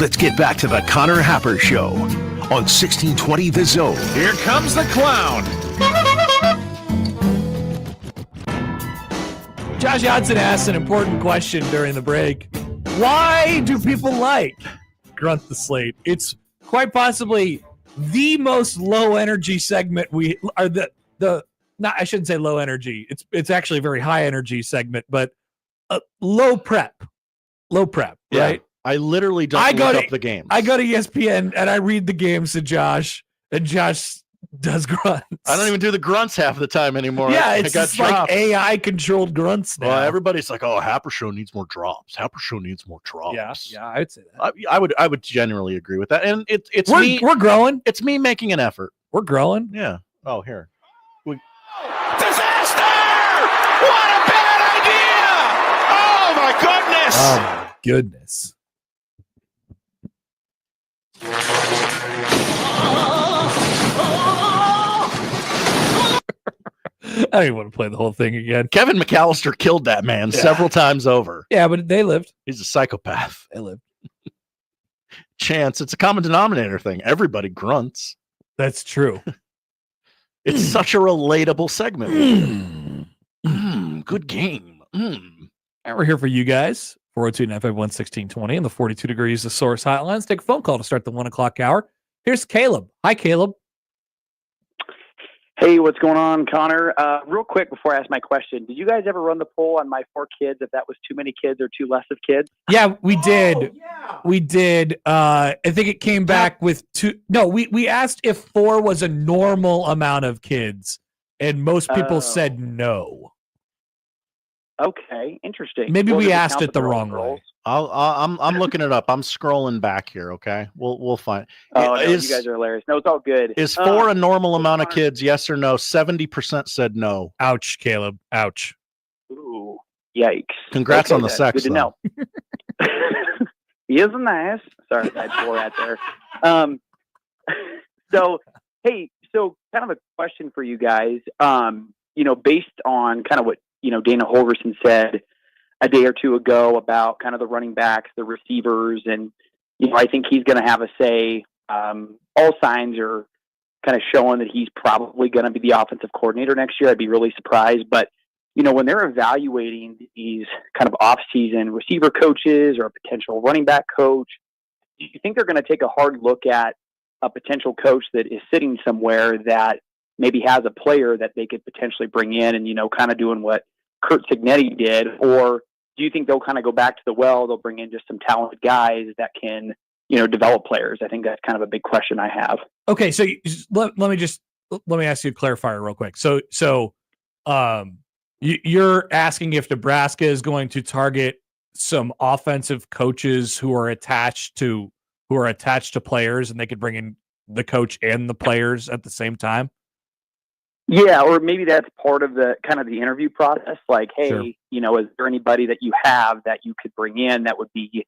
Let's get back to the Connor Happer Show on 1620 The Zone. Here comes the clown. Josh Johnson asked an important question during the break. Why do people like Grunt the Slate? It's quite possibly the most low energy segment we are not, I shouldn't say low energy. It's actually a very high energy segment, but low prep, right? Yeah. I literally don't look up the games. I go to ESPN and I read the games to Josh, and Josh does grunts. I don't even do the grunts half the time anymore. Yeah, it's just like AI controlled grunts now. Well, everybody's like, "Oh, Happer Show needs more drops. Happer Show needs more drops." Yeah, I'd say that. I would generally agree with that. And it's we're growing. It's me making an effort. We're growing. Yeah. Oh, here. Disaster! What a bad idea! Oh my goodness! Oh my goodness. I don't even want to play the whole thing again. Kevin McAllister killed that man several times over. Yeah, but they lived. He's a psychopath. They lived. Chance, it's a common denominator thing. Everybody grunts. That's true. It's such a relatable segment. Good game. And we're here for you guys. 402-951-1620 and the 42 Degrees The Source hotlines. Take a phone call to start the 1 o'clock hour. Here's Caleb. Hi, Caleb. Hey, what's going on, Connor? Real quick before I ask my question, did you guys ever run the poll on my 4 kids if that was too many kids or too less of kids? Yeah, we did. Yeah. We did. I think it came back with 2. No, we asked if 4 was a normal amount of kids, and most people said no. Okay, interesting. Maybe we asked it the wrong way. I'm looking it up. I'm scrolling back here. Okay, we'll find. Oh, no, you guys are hilarious. No, it's all good. Is 4 a normal amount of kids? Yes or no? 70% said no. Ouch, Caleb. Ouch. Ooh, yikes. Congrats on the sex. Good to know. He is nice. Sorry, I bore out there. So, hey, kind of a question for you guys. Based on kind of what Dana Holgorsen said a day or two ago about kind of the running backs, the receivers, and I think he's going to have a say. All signs are kind of showing that he's probably going to be the offensive coordinator next year. I'd be really surprised, but when they're evaluating these kind of off-season receiver coaches or a potential running back coach, do you think they're going to take a hard look at a potential coach that is sitting somewhere that maybe has a player that they could potentially bring in and kind of doing what Curt Cignetti did? Or do you think they'll kind of go back to the well, they'll bring in just some talented guys that can, develop players? I think that's kind of a big question I have. Okay, so let me ask you a clarifier real quick. So you're asking if Nebraska is going to target some offensive coaches who are attached to players, and they could bring in the coach and the players at the same time? Yeah, or maybe that's part of the kind of the interview process. Like, hey, Sure. Is there anybody that you have that you could bring in that would be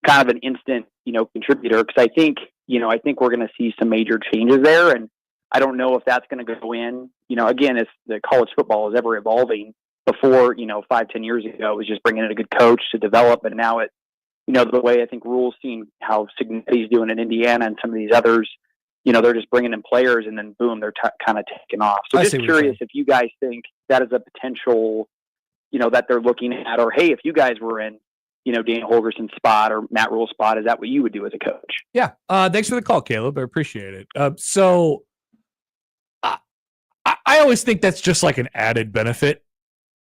kind of an instant, contributor? Because I think we're going to see some major changes there, and I don't know if that's going to go in. Again, it's the college football is ever evolving. Before, 5-10 years ago, it was just bringing in a good coach to develop, and now it, the way I think Rule's seeing how Cignetti's doing in Indiana and some of these others. They're just bringing in players and then boom, they're kind of taking off. So just curious if you guys think that is a potential, that they're looking at, or hey, if you guys were in, Dana Holgorsen's spot or Matt Rule's spot, is that what you would do as a coach? Yeah. Thanks for the call, Caleb. I appreciate it. So I always think that's just like an added benefit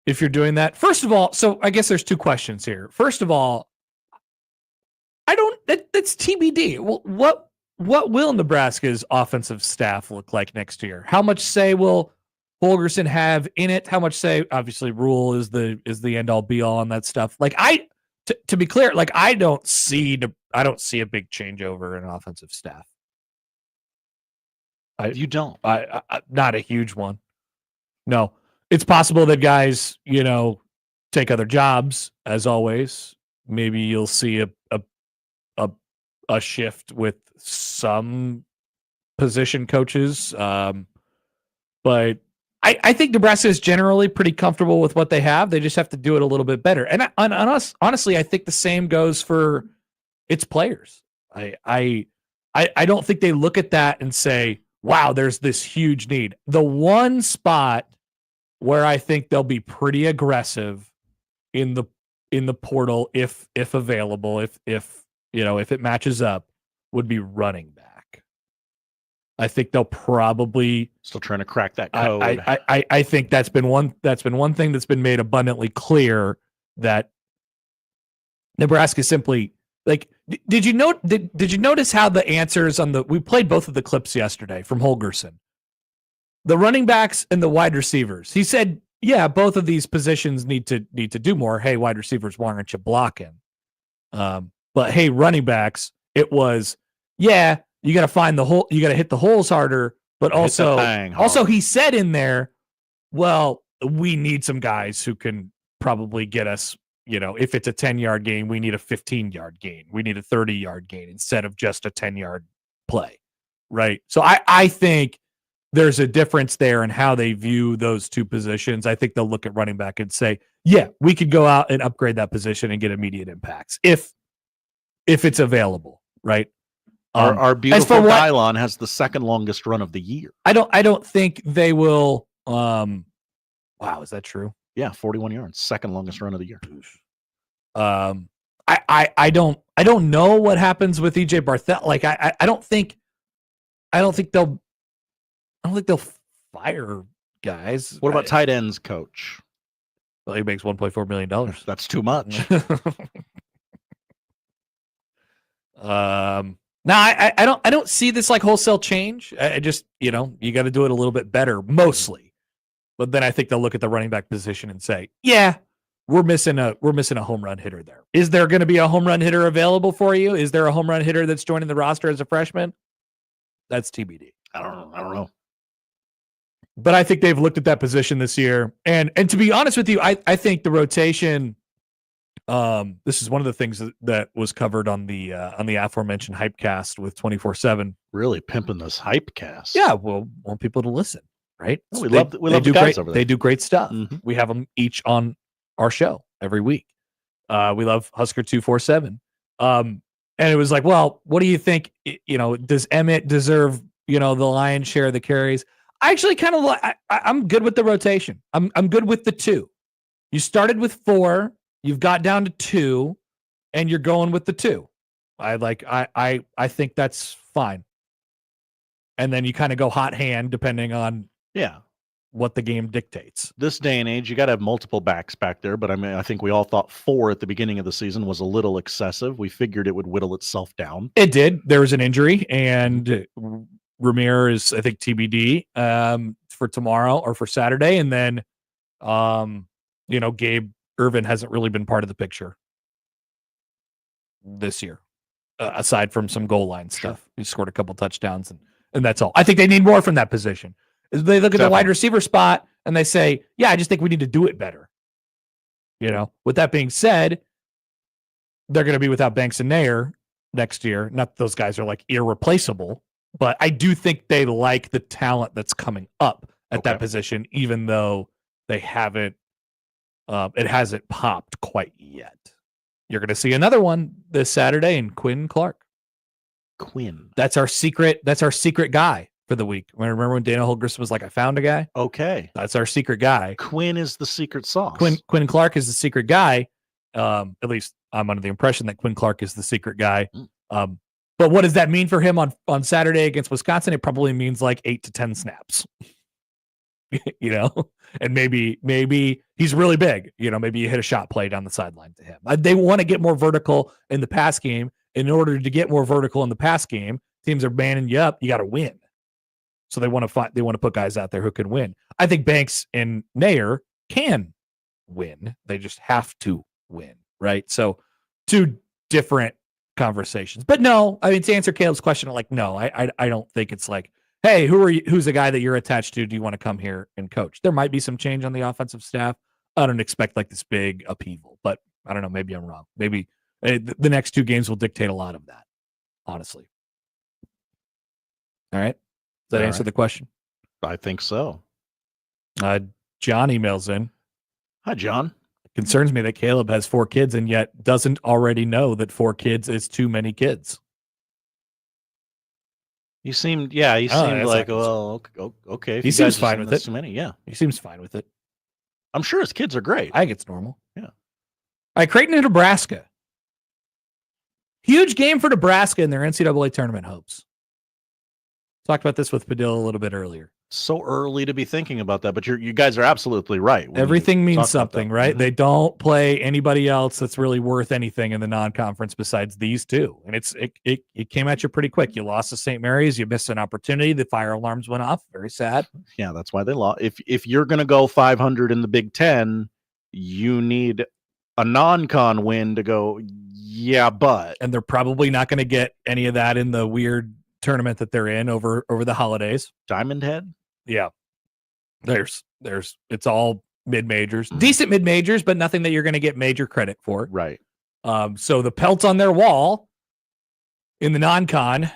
if you're doing that. First of all, so I guess there's 2 questions here. First of all, that's TBD. What will Nebraska's offensive staff look like next year? How much say will Holgorsen have in it? How much say, obviously, Rule is the end all be all on that stuff. Like to be clear, like I don't see a big changeover in offensive staff. You don't? I not a huge one. No, it's possible that guys, take other jobs as always. Maybe you'll see a shift with some position coaches. But I think Nebraska is generally pretty comfortable with what they have. They just have to do it a little bit better. And on us, honestly, I think the same goes for its players. I don't think they look at that and say, wow, there's this huge need. The one spot where I think they'll be pretty aggressive in the portal, if available, if it matches up, would be running back. I think they'll probably still trying to crack that code. I think that's been one thing that's been made abundantly clear, that Nebraska simply, like, did you notice how the answers we played both of the clips yesterday from Holgorsen, the running backs and the wide receivers. He said, yeah, both of these positions need to do more. Hey, wide receivers, why aren't you blocking? But hey, running backs, it was, yeah, you got to find the hole, you got to hit the holes harder, but also he said in there, well, we need some guys who can probably get us, if it's a 10-yard gain, we need a 15-yard gain. We need a 30-yard gain instead of just a 10-yard play, right? So I think there's a difference there in how they view those two positions. I think they'll look at running back and say, yeah, we could go out and upgrade that position and get immediate impacts if it's available, right? Our beautiful Dylon has the second longest run of the year. I don't think they will. Wow, is that true? Yeah, 41 yards, second longest run of the year. I don't know what happens with EJ Barthel. Like I don't think they'll fire guys. What about tight ends coach? Well, he makes $1.4 million. That's too much. No, I don't see this like wholesale change. I just, you got to do it a little bit better, mostly. But then I think they'll look at the running back position and say, yeah, we're missing a home run hitter there. Is there going to be a home run hitter available for you? Is there a home run hitter that's joining the roster as a freshman? That's TBD. I don't know. But I think they've looked at that position this year. And to be honest with you, I think the rotation, this is one of the things that was covered on the aforementioned Hypecast with 24/7. Really pimping this Hypecast. Yeah, well, want people to listen, right? We love the guys over there. They do great stuff. Mm-hmm. We have them each on our show every week. We love Husker 247. And it was like, well, what do you think? Does Emmett deserve the lion's share of the carries? I actually kind of like. I'm good with the rotation. I'm good with the two. You started with 4. You've got down to 2, and you're going with the 2. I think that's fine. And then you kind of go hot hand depending on what the game dictates. This day and age, you got to have multiple backs back there. But I think we all thought 4 at the beginning of the season was a little excessive. We figured it would whittle itself down. It did. There was an injury, and Ramir is, I think, TBD for tomorrow or for Saturday, and then Gabe Irvin hasn't really been part of the picture this year, aside from some goal line stuff. He scored a couple touchdowns, and that's all. I think they need more from that position. They look at the wide receiver spot and they say, yeah, I just think we need to do it better. With that being said, they're going to be without Banks and Nair next year. Not that those guys are like irreplaceable, but I do think they like the talent that's coming up at that position, even though they haven't, it hasn't popped quite yet. You're going to see another one this Saturday in Quinn Clark. That's our secret guy for the week. Remember when Dana Holgorsen was like, I found a guy? Okay. That's our secret guy. Quinn is the secret sauce. Quinn Clark is the secret guy. At least I'm under the impression that Quinn Clark is the secret guy. But what does that mean for him on Saturday against Wisconsin? It probably means like 8 to 10 snaps. And maybe he's really big. Maybe you hit a shot play down the sideline to him. They want to get more vertical in the pass game. In order to get more vertical in the pass game, teams are manning you up. You got to win. So they want to put guys out there who can win. I think Banks and Nair can win. They just have to win, right? So 2 different conversations. But no, I mean, to answer Caleb's question, no, I don't think it's like, hey, who's the guy that you're attached to? Do you want to come here and coach? There might be some change on the offensive staff. I don't expect like this big upheaval, but I don't know. Maybe I'm wrong. Maybe the next 2 games will dictate a lot of that, honestly. All right. Does that answer the question? I think so. John emails in. Hi, John. It concerns me that Caleb has 4 kids and yet doesn't already know that 4 kids is too many kids. He seemed like, well, okay. If he you seems guys are fine saying with that's it. too many, yeah. He seems fine with it. I'm sure his kids are great. I think it's normal. Yeah. All right, Creighton and Nebraska. Huge game for Nebraska in their NCAA tournament hopes. Talked about this with Padilla a little bit earlier. So early to be thinking about that, but you guys are absolutely right. Everything means something, right? Mm-hmm. They don't play anybody else that's really worth anything in the non-conference besides these two. And it came at you pretty quick. You lost to St. Mary's. You missed an opportunity. The fire alarms went off. Very sad. Yeah, that's why they lost. If you're going to go 500 in the Big Ten, you need a non-con win to go, yeah, but. And they're probably not going to get any of that in the weird tournament that they're in over the holidays. Diamond Head? Yeah. There's it's all mid-majors. Decent mid-majors, but nothing that you're going to get major credit for. Right. So the pelts on their wall in the non-con,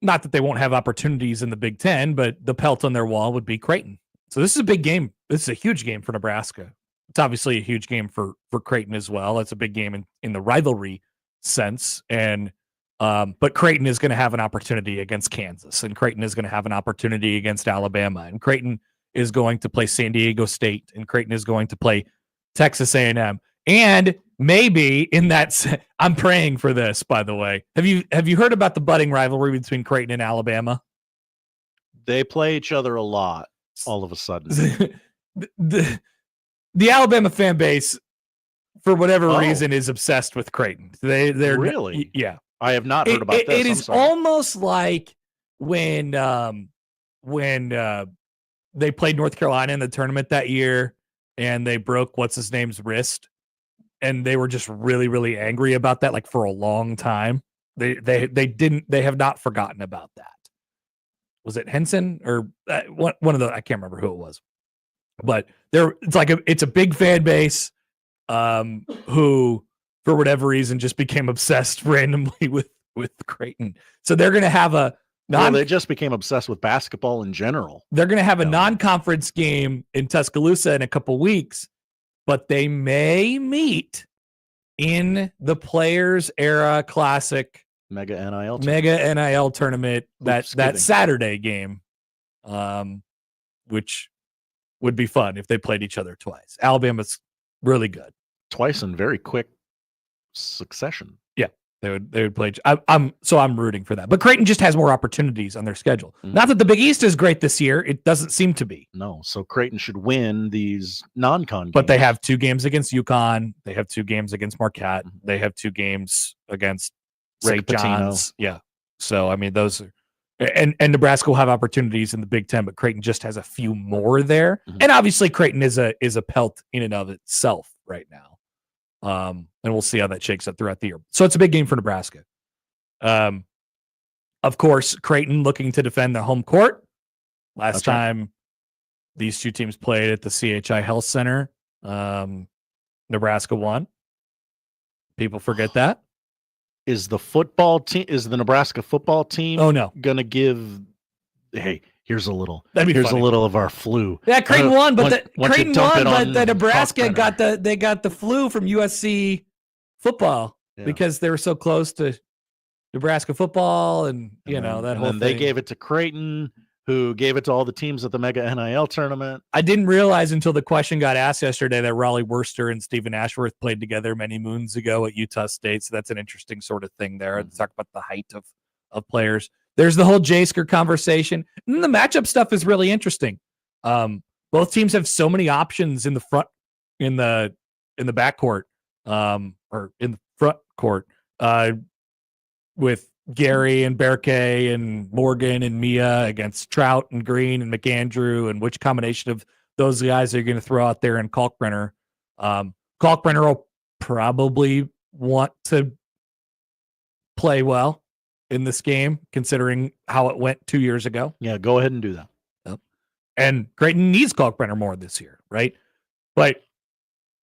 not that they won't have opportunities in the Big Ten, but the pelt on their wall would be Creighton. So this is a big game. This is a huge game for Nebraska. It's obviously a huge game for Creighton as well. It's a big game in the rivalry sense. And but Creighton is going to have an opportunity against Kansas, and Creighton is going to have an opportunity against Alabama, and Creighton is going to play San Diego State, and Creighton is going to play Texas A&M. And maybe in that, I'm praying for this, by the way. Have you heard about the budding rivalry between Creighton and Alabama? They play each other a lot all of a sudden. The Alabama fan base, for whatever reason, is obsessed with Creighton. They're really? Yeah. I have not heard about this. It is almost like when they played North Carolina in the tournament that year and they broke what's his name's wrist, and they were just really, really angry about that, like for a long time. They have not forgotten about that. Was it Henson or one of the, I can't remember who it was, but it's a big fan base who, for whatever reason, just became obsessed randomly with Creighton. So they're going to have they just became obsessed with basketball in general. They're going to have a non-conference game in Tuscaloosa in a couple weeks, but they may meet in the Players Era Classic Mega NIL tournament that Saturday game, which would be fun if they played each other twice. Alabama's really good. Twice in very quick succession. Yeah, they would play. I'm rooting for that. But Creighton just has more opportunities on their schedule. Not that the Big East is great this year. It doesn't seem to be. No, so Creighton should win these non-con games. But they have 2 games against UConn. They have 2 games against Marquette. They have 2 games against St. John's. Yeah. So I mean, those are, and Nebraska will have opportunities in the Big Ten, but Creighton just has a few more there. And obviously, Creighton is a pelt in and of itself right now. And we'll see how that shakes out throughout the year. So it's a big game for Nebraska. Of course, Creighton looking to defend their home court. Last time these two teams played at the CHI Health Center, Nebraska won. People forget that. Is the Nebraska football team gonna give, hey, here's a little of our flu. Yeah, Creighton won, but the Nebraska got the flu from USC football because they were so close to Nebraska football, and that whole thing. They gave it to Creighton, who gave it to all the teams at the Mega NIL tournament. I didn't realize until the question got asked yesterday that Raleigh Worcester and Stephen Ashworth played together many moons ago at Utah State. So that's an interesting sort of thing there. To talk about the height of players. There's the whole Jasker conversation. And the matchup stuff is really interesting. Both teams have so many options in the front, in the backcourt, or in the front court, with Gary and Berkay and Morgan and Mia against Trout and Green and McAndrew, and which combination of those guys are going to throw out there in Kalkbrenner. Kalkbrenner will probably want to play well in this game, considering how it went 2 years ago. Yeah, go ahead and do that. Yep. And Creighton needs Kalkbrenner more this year, right? But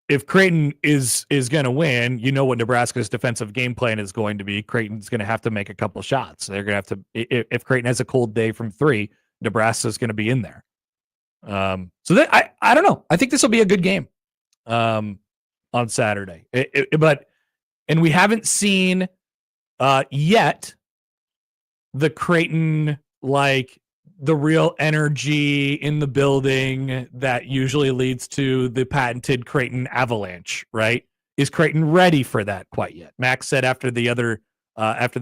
if Creighton is going to win, what Nebraska's defensive game plan is going to be. Creighton's going to have to make a couple shots. They're going to have to, if Creighton has a cold day from 3, Nebraska's going to be in there. So that I don't know. I think this will be a good game on Saturday. And we haven't seen yet the Creighton, like the real energy in the building that usually leads to the patented Creighton avalanche, right? Is Creighton ready for that quite yet? Max said after the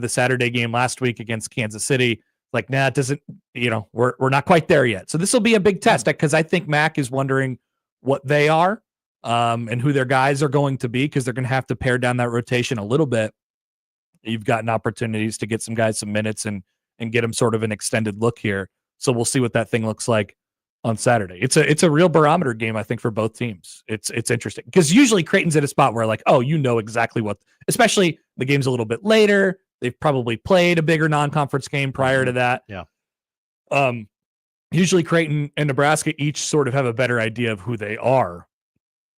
Saturday game last week against Kansas City, like, nah, it doesn't, we're not quite there yet. So this will be a big test because I think Mac is wondering what they are and who their guys are going to be, because they're going to have to pare down that rotation a little bit. You've gotten opportunities to get some guys some minutes and get them sort of an extended look here. So we'll see what that thing looks like on Saturday. It's a real barometer game, I think, for both teams. It's interesting because usually Creighton's at a spot where, like, oh, exactly what, especially the game's a little bit later. They've probably played a bigger non-conference game prior to that. Yeah. Usually Creighton and Nebraska each sort of have a better idea of who they are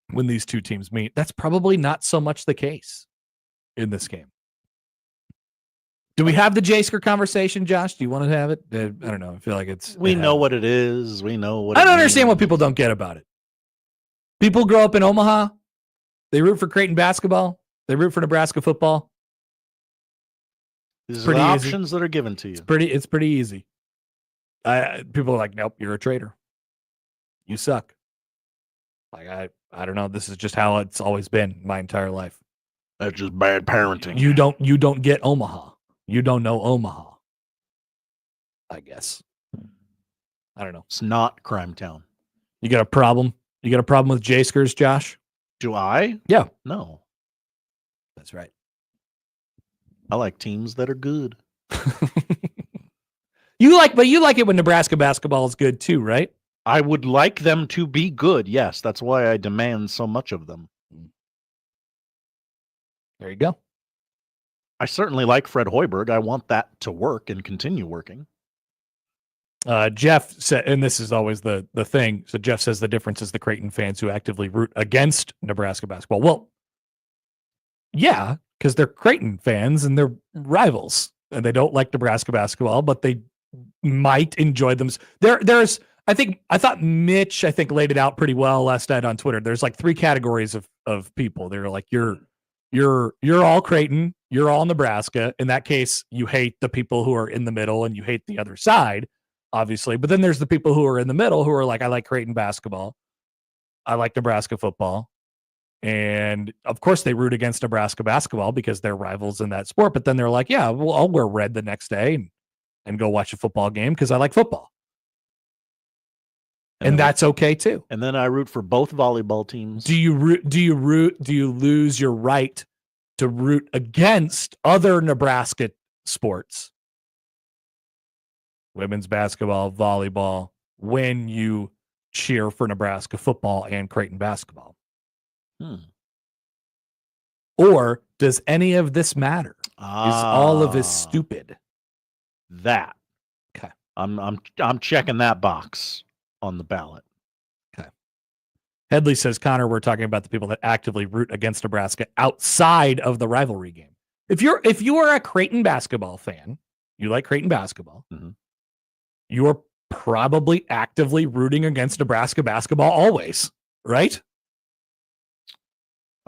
when these two teams meet. That's probably not so much the case in this game. Do we have the Jasker conversation, Josh? Do you want to have it? I don't know. I feel like we know what it is. We know what I don't understand what people don't get about it. People grow up in Omaha. They root for Creighton basketball. They root for Nebraska football. These are the options that are given to you. It's pretty easy. People are like, nope, you're a traitor. You suck. Like, I don't know. This is just how it's always been my entire life. That's just bad parenting. You don't get Omaha. You don't know Omaha. I guess. I don't know. It's not Crime Town. You got a problem? You got a problem with Jaskers, Josh? Do I? Yeah. No. That's right. I like teams that are good. You like it when Nebraska basketball is good too, right? I would like them to be good. Yes, that's why I demand so much of them. There you go. I certainly like Fred Hoiberg. I want that to work and continue working. Jeff said, and this is always the thing. So Jeff says the difference is the Creighton fans who actively root against Nebraska basketball. Well, yeah, because they're Creighton fans and they're rivals and they don't like Nebraska basketball, but they might enjoy them. I thought Mitch laid it out pretty well last night on Twitter. There's like 3 categories of people. They're like, you're all Creighton, you're all Nebraska. In that case, you hate the people who are in the middle and you hate the other side, obviously. But then there's the people who are in the middle who are like, I like Creighton basketball. I like Nebraska football. And of course they root against Nebraska basketball because they're rivals in that sport. But then they're like, yeah, well, I'll wear red the next day and go watch a football game because I like football. And that's okay too. And then I root for both volleyball teams. Do you lose your right to root against other Nebraska sports? Women's basketball, volleyball, when you cheer for Nebraska football and Creighton basketball? Or does any of this matter? Is all of this stupid? That. Okay. I'm checking that box on the ballot. Okay. Headley says, Connor, we're talking about the people that actively root against Nebraska outside of the rivalry game. If you are a Creighton basketball fan, you like Creighton basketball, you're probably actively rooting against Nebraska basketball always, right?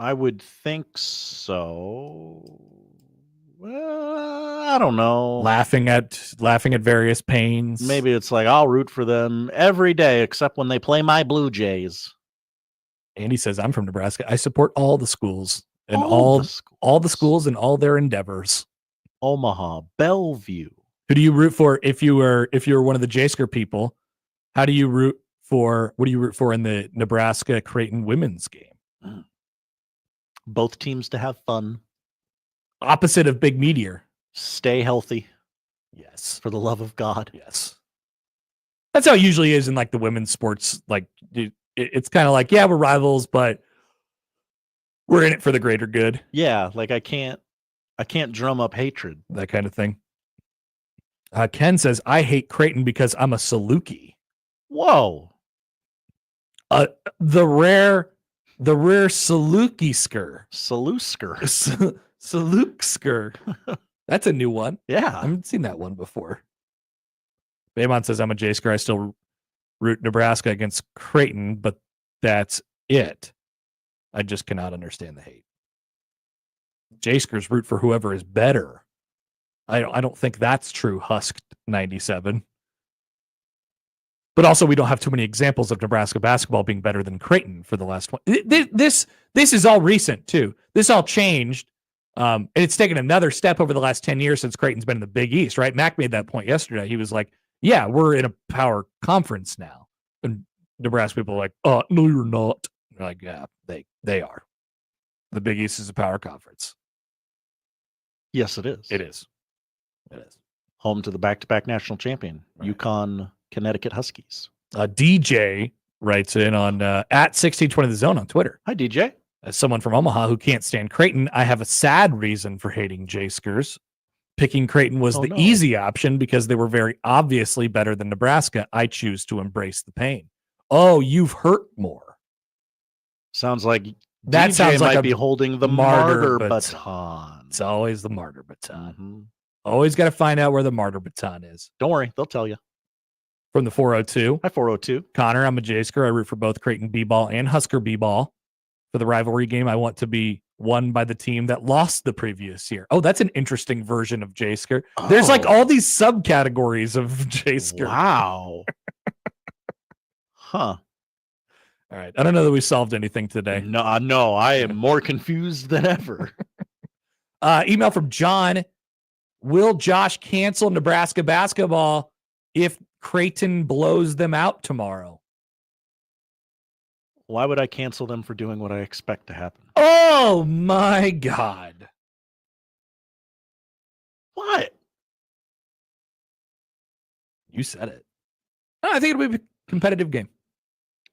I would think so. Well, I don't know. Laughing at various pains. Maybe it's like I'll root for them every day except when they play my Blue Jays. Andy says, I'm from Nebraska. I support all the schools and all the schools and all their endeavors. Omaha, Bellevue. Who do you root for if you were one of the Jasker people? What do you root for in the Nebraska Creighton women's game? Both teams to have fun. Opposite of Big Meteor. Stay healthy. Yes. For the love of God. Yes. That's how it usually is in like the women's sports. Like it's kind of like, yeah, we're rivals, but we're in it for the greater good. Yeah. Like I can't drum up hatred. That kind of thing. Ken says, I hate Creighton because I'm a Saluki. Whoa. The rare Saluki-sker. Saluksker. That's a new one. Yeah. I haven't seen that one before. Baymon says, I'm a Jasker. I still root Nebraska against Creighton, but that's it. I just cannot understand the hate. Jaskers root for whoever is better. I don't think that's true. Husk 97. But also, we don't have too many examples of Nebraska basketball being better than Creighton for the last one. This is all recent too. This all changed. And it's taken another step over the last 10 years since Creighton's been in the Big East, right? Mac made that point yesterday. He was like, yeah, we're in a power conference now. And Nebraska people are like, oh, no, you're not. They're like, yeah, they are. The Big East is a power conference. Yes, it is. It is. It is. Home to the back-to-back national champion, right. UConn, Connecticut Huskies. DJ writes in on at 1620 The Zone on Twitter. Hi, DJ. As someone from Omaha who can't stand Creighton, I have a sad reason for hating Huskers. Picking Creighton was the easy option because they were very obviously better than Nebraska. I choose to embrace the pain. Oh, you've hurt more. Sounds like that DJ sounds like might be holding the martyr baton. It's always the martyr baton. Mm-hmm. Always got to find out where the martyr baton is. Don't worry, they'll tell you. From the 402. Hi, 402. Connor, I'm a Jaysker. I root for both Creighton B-ball and Husker B-ball. For the rivalry game, I want to be won by the team that lost the previous year. Oh, that's an interesting version of Jaysker. Oh. There's like all these subcategories of Jaysker. Wow. Huh. All right. I don't know that we solved anything today. No, I am more confused than ever. Email from John. Will Josh cancel Nebraska basketball if Creighton blows them out tomorrow? Why would I cancel them for doing what I expect to happen? Oh, my God. What? You said it. I think it'll be a competitive game.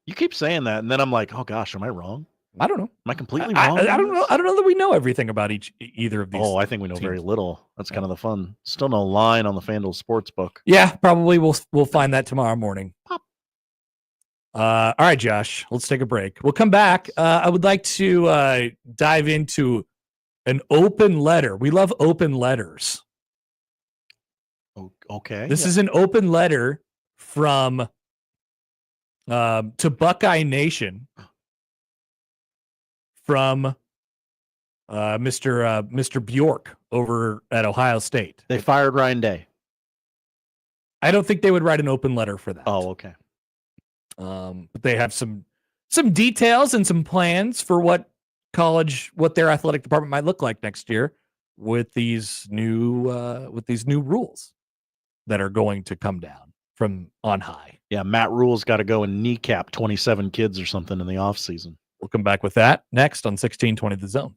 You keep saying that, and then I'm like, oh, gosh, am I wrong? I don't know. Am I completely wrong? I don't know. I don't know that we know everything about either of these. Oh, I think we know very little. That's kind of the fun. Still no line on the FanDuel Sportsbook. Yeah, probably we'll find that tomorrow morning. Pop. All right, Josh, let's take a break. We'll come back. I would like to dive into an open letter. We love open letters. Okay. This is an open letter from to Buckeye Nation from Mr. Bjork over at Ohio State. They fired Ryan Day. I don't think they would write an open letter for that. Oh, okay. But they have some details and some plans for what their athletic department might look like next year with these new rules that are going to come down from on high. Yeah, Matt Rule's got to go and kneecap 27 kids or something in the offseason. We'll come back with that next on 1620 The Zone.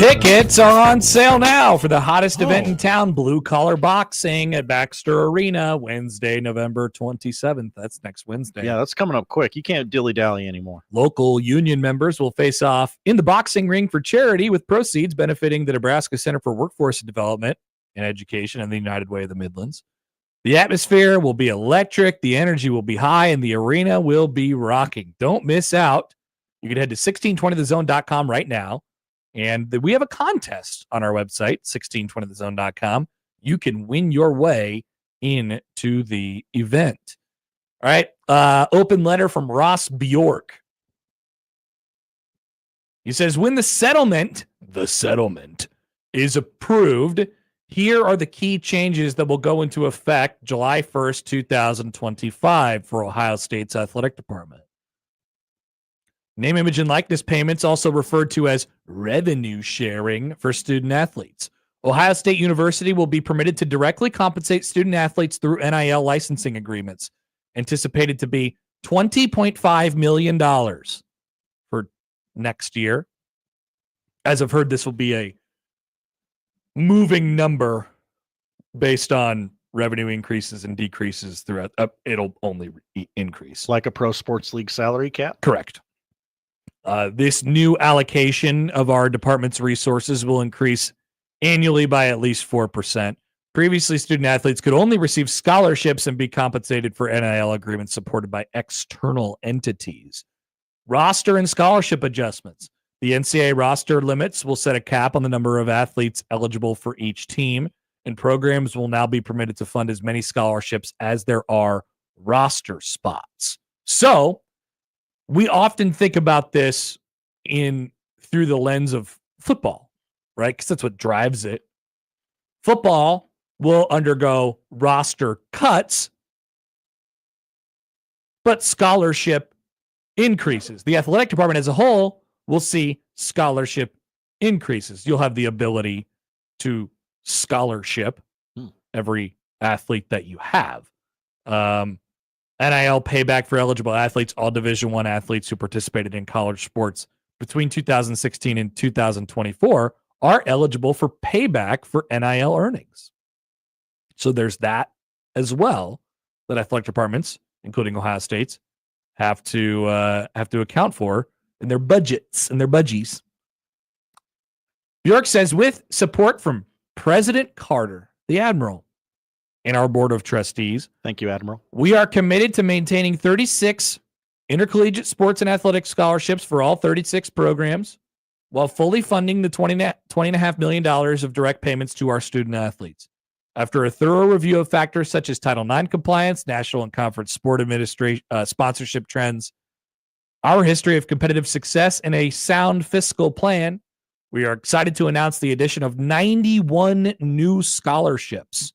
Tickets are on sale now for the hottest event in town, Blue Collar Boxing at Baxter Arena, Wednesday, November 27th. That's next Wednesday. Yeah, that's coming up quick. You can't dilly-dally anymore. Local union members will face off in the boxing ring for charity, with proceeds benefiting the Nebraska Center for Workforce Development and Education and the United Way of the Midlands. The atmosphere will be electric, the energy will be high, and the arena will be rocking. Don't miss out. You can head to 1620thezone.com right now. And we have a contest on our website, 1620thezone.com. You can win your way into the event. All right. Open letter from Ross Bjork. He says, when the settlement is approved, here are the key changes that will go into effect July 1st, 2025 for Ohio State's athletic department. Name, image, and likeness payments, also referred to as revenue sharing for student athletes. Ohio State University will be permitted to directly compensate student athletes through NIL licensing agreements, anticipated to be $20.5 million for next year. As I've heard, this will be a moving number based on revenue increases and decreases throughout. It'll only increase. Like a pro sports league salary cap? Correct. This new allocation of our department's resources will increase annually by at least 4%. Previously, student athletes could only receive scholarships and be compensated for NIL agreements supported by external entities. Roster and scholarship adjustments. The NCAA roster limits will set a cap on the number of athletes eligible for each team, and programs will now be permitted to fund as many scholarships as there are roster spots. So, we often think about this through the lens of football, right? Because that's what drives it. Football will undergo roster cuts, but scholarship increases. The athletic department as a whole will see scholarship increases. You'll have the ability to scholarship every athlete that you have. NIL payback for eligible athletes. All Division I athletes who participated in college sports between 2016 and 2024 are eligible for payback for NIL earnings. So there's that as well that athletic departments, including Ohio State's, have to account for in their budgets and their budgies. Bjork says, with support from President Carter, the Admiral, and our board of trustees. Thank you, Admiral. We are committed to maintaining 36 intercollegiate sports and athletic scholarships for all 36 programs while fully funding the $20.5 million of direct payments to our student athletes. After a thorough review of factors such as Title IX compliance, national and conference sport administration, sponsorship trends, our history of competitive success, and a sound fiscal plan, we are excited to announce the addition of 91 new scholarships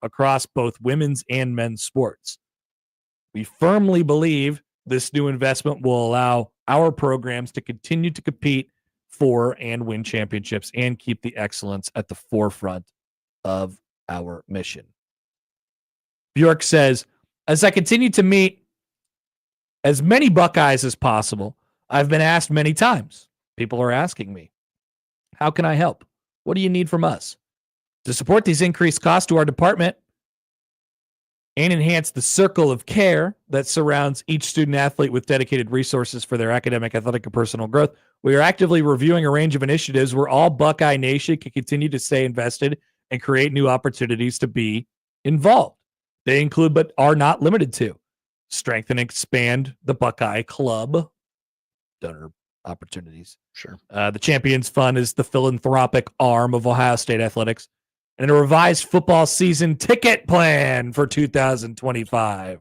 across both women's and men's sports. We firmly believe this new investment will allow our programs to continue to compete for and win championships and keep the excellence at the forefront of our mission. Bjork says, as I continue to meet as many Buckeyes as possible, I've been asked many times. People are asking me, how can I help? What do you need from us? To support these increased costs to our department and enhance the circle of care that surrounds each student athlete with dedicated resources for their academic, athletic, and personal growth, we are actively reviewing a range of initiatives where all Buckeye Nation can continue to stay invested and create new opportunities to be involved. They include, but are not limited to, strengthen and expand the Buckeye Club, donor opportunities. Sure. The Champions Fund is the philanthropic arm of Ohio State Athletics, and a revised football season ticket plan for 2025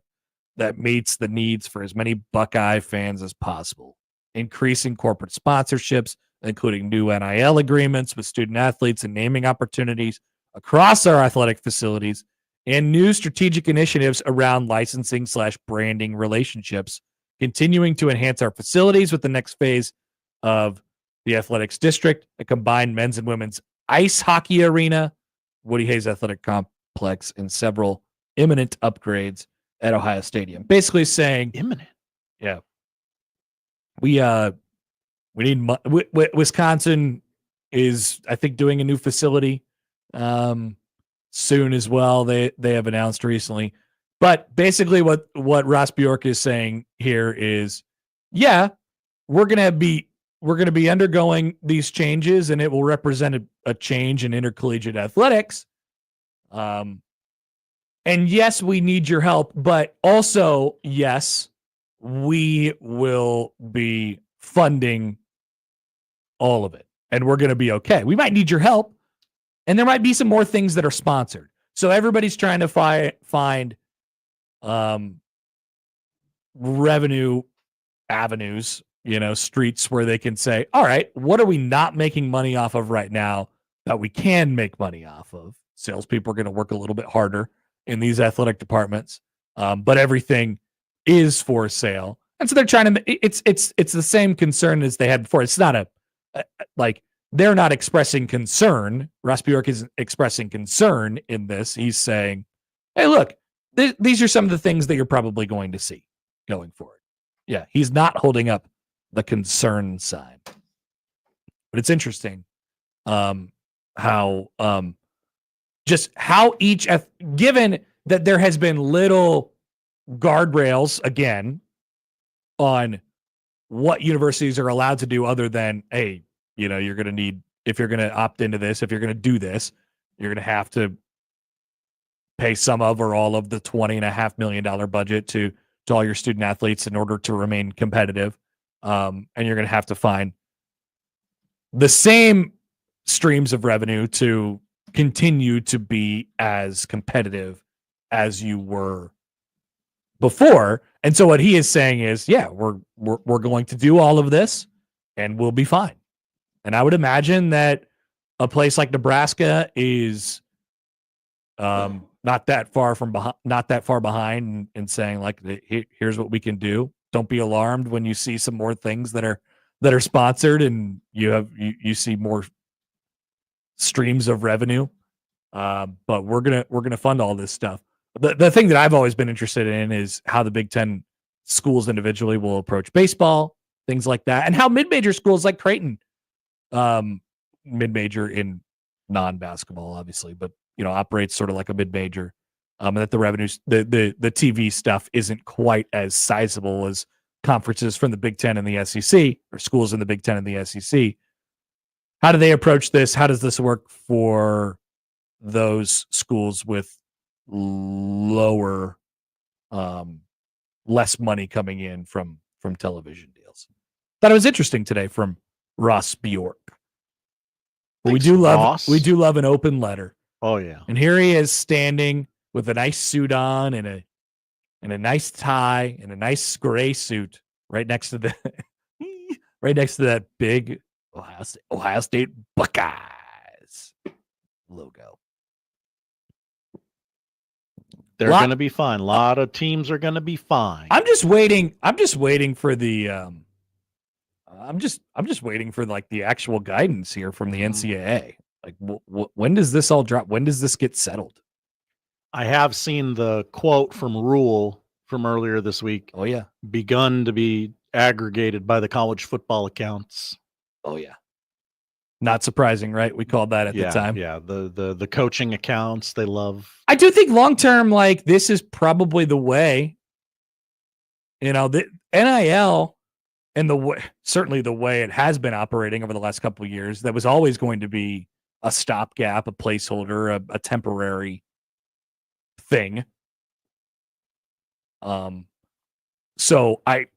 that meets the needs for as many Buckeye fans as possible. Increasing corporate sponsorships, including new NIL agreements with student athletes and naming opportunities across our athletic facilities, and new strategic initiatives around licensing/branding relationships, continuing to enhance our facilities with the next phase of the athletics district, a combined men's and women's ice hockey arena, Woody Hayes Athletic Complex, and several imminent upgrades at Ohio Stadium. Basically saying imminent. Yeah. We need Wisconsin is, I think, doing a new facility soon as well. They have announced recently. But basically what Ross Bjork is saying here is, yeah, we're gonna be undergoing these changes, and it will represent a change in intercollegiate athletics. And yes, we need your help, but also, yes, we will be funding all of it, and we're going to be okay. We might need your help, and there might be some more things that are sponsored. So everybody's trying to find revenue avenues, streets where they can say, all right, what are we not making money off of right now that we can make money off of? Salespeople are going to work a little bit harder in these athletic departments, but everything is for sale. And so they're trying to, it's the same concern as they had before. It's not like they're not expressing concern. Ross Bjork isn't expressing concern in this. He's saying, hey, look, these are some of the things that you're probably going to see going forward. Yeah, he's not holding up the concern sign. But it's interesting how each, given that there has been little guardrails, again, on what universities are allowed to do other than, hey, you're going to need, if you're going to opt into this, if you're going to do this, you're going to have to pay some of or all of the $20.5 million budget to all your student athletes in order to remain competitive. And you're going to have to find the same streams of revenue to continue to be as competitive as you were before. And so what he is saying is, yeah, we're going to do all of this and we'll be fine. And I would imagine that a place like Nebraska is not that far behind and saying, like, here's what we can do. Don't be alarmed when you see some more things that are sponsored and you see more streams of revenue. But we're gonna fund all this stuff. The thing that I've always been interested in is how the Big Ten schools individually will approach baseball, things like that, and how mid-major schools like Creighton, mid-major in non-basketball, obviously, but operates sort of like a mid-major, and that the revenues, the TV stuff isn't quite as sizable as conferences from the Big Ten and the SEC, or schools in the Big Ten and the SEC. How do they approach this? How does this work for those schools with lower, less money coming in from television deals? Thought it was interesting today from Ross Bjork. We do love an open letter. Oh yeah. And here he is standing with a nice suit on and a nice tie and a nice gray suit right next to that big Ohio State Buckeyes logo. They're going to be fine. A lot of teams are going to be fine. I'm just waiting for the I'm just waiting for like the actual guidance here from the NCAA. Like, when does this all drop? When does this get settled? I have seen the quote from Rule from earlier this week. Oh yeah, begun to be aggregated by the college football accounts. Oh yeah, not surprising, right? We called that at the time. Yeah, the coaching accounts they love. I do think long term, like this is probably the way. The NIL and certainly the way it has been operating over the last couple of years, that was always going to be a stopgap, a placeholder, a temporary thing. So I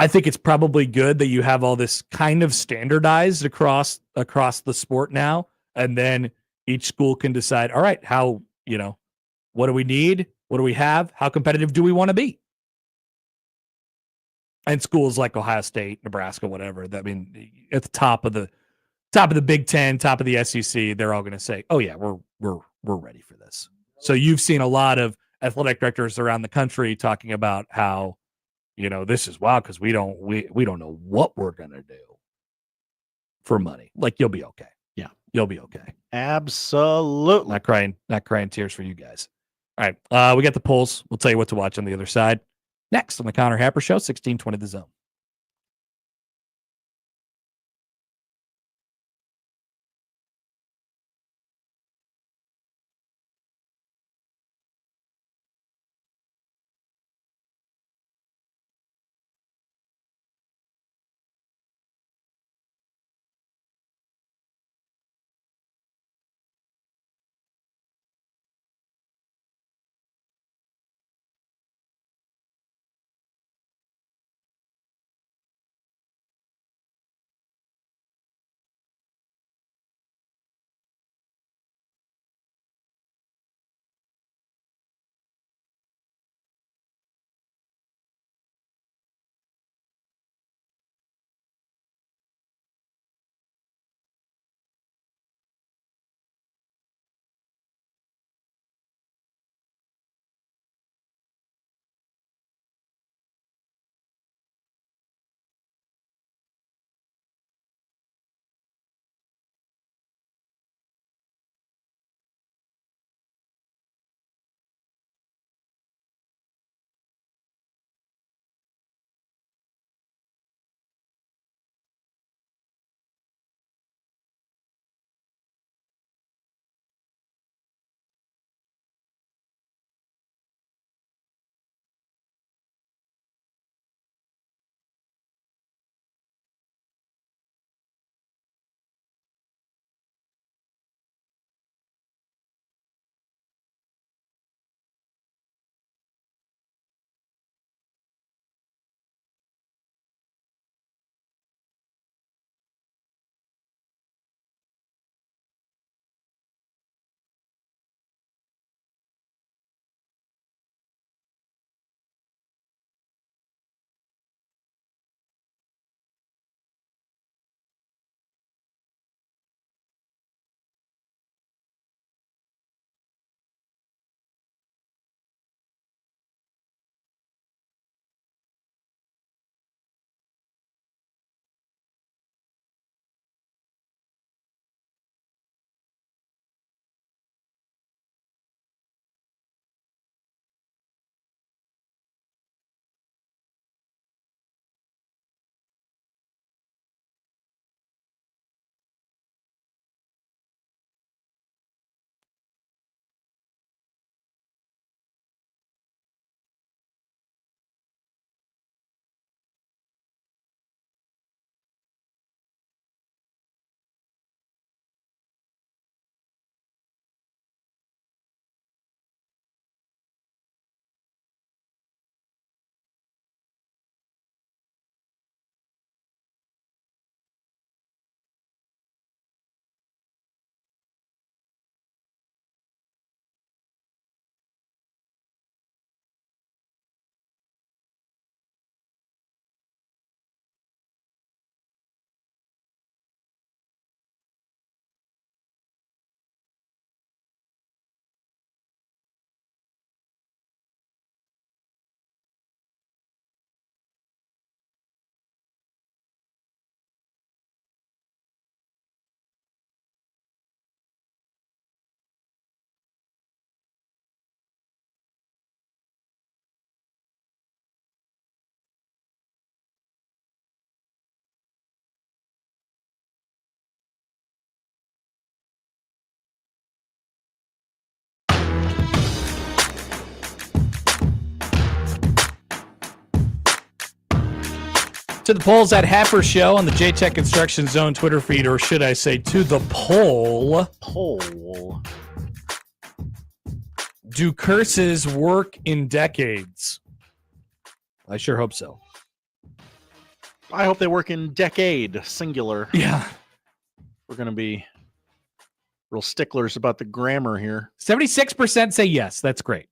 think it's probably good that you have all this kind of standardized across the sport now, and then each school can decide, all right, how, what do we need? What do we have? How competitive do we want to be? And schools like Ohio State, Nebraska, whatever, at the top of the Big Ten, top of the SEC, they're all going to say, "Oh yeah, we're ready for this." So you've seen a lot of athletic directors around the country talking about how, this is wild because we don't know what we're going to do for money. Like, you'll be okay. Yeah, you'll be okay. Absolutely. Not crying tears for you guys. All right, we got the polls. We'll tell you what to watch on the other side. Next on the Connor Happer Show, 1620 The Zone. To the polls at Happer Show on the J-Tech Construction Zone Twitter feed, or should I say to the poll. Do curses work in decades? I sure hope so. I hope they work in decade, singular. Yeah. We're going to be real sticklers about the grammar here. 76% say yes. That's great.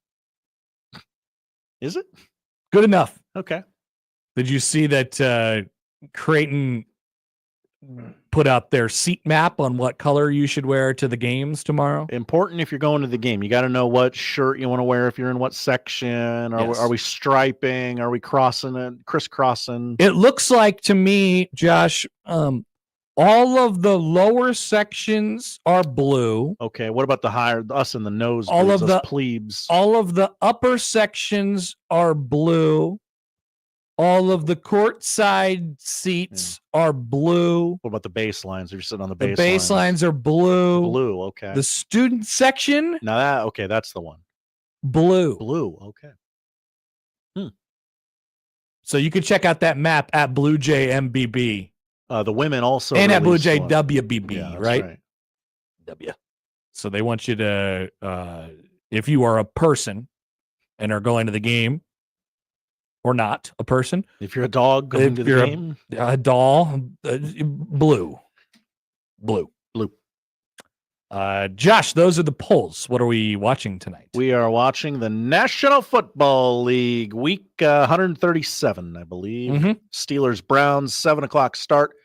Is it? Good enough. Okay. Did you see that Creighton put out their seat map on what color you should wear to the games tomorrow? Important if you're going to the game. You got to know what shirt you want to wear if you're in what section. Are we striping? Are we crisscrossing? It looks like to me, Josh, all of the lower sections are blue. Okay, what about us in the nose? All of the plebes. All of the upper sections are blue. All of the courtside seats are blue. What about the baselines? If you're sitting on the The baselines are blue. Blue, okay. The student section? Now that's the one. Blue. Blue, okay. So you can check out that map at Blue Jay MBB. The women also. And at Blue Jay one. WBB, Yeah, right? W. So they want you to, if you are a person and are going to the game, or not a person. If you're a dog going to the game. A doll, blue. Josh, those are the polls. What are we watching tonight? We are watching the National Football League, week 137, I believe. Steelers, Browns, 7 o'clock start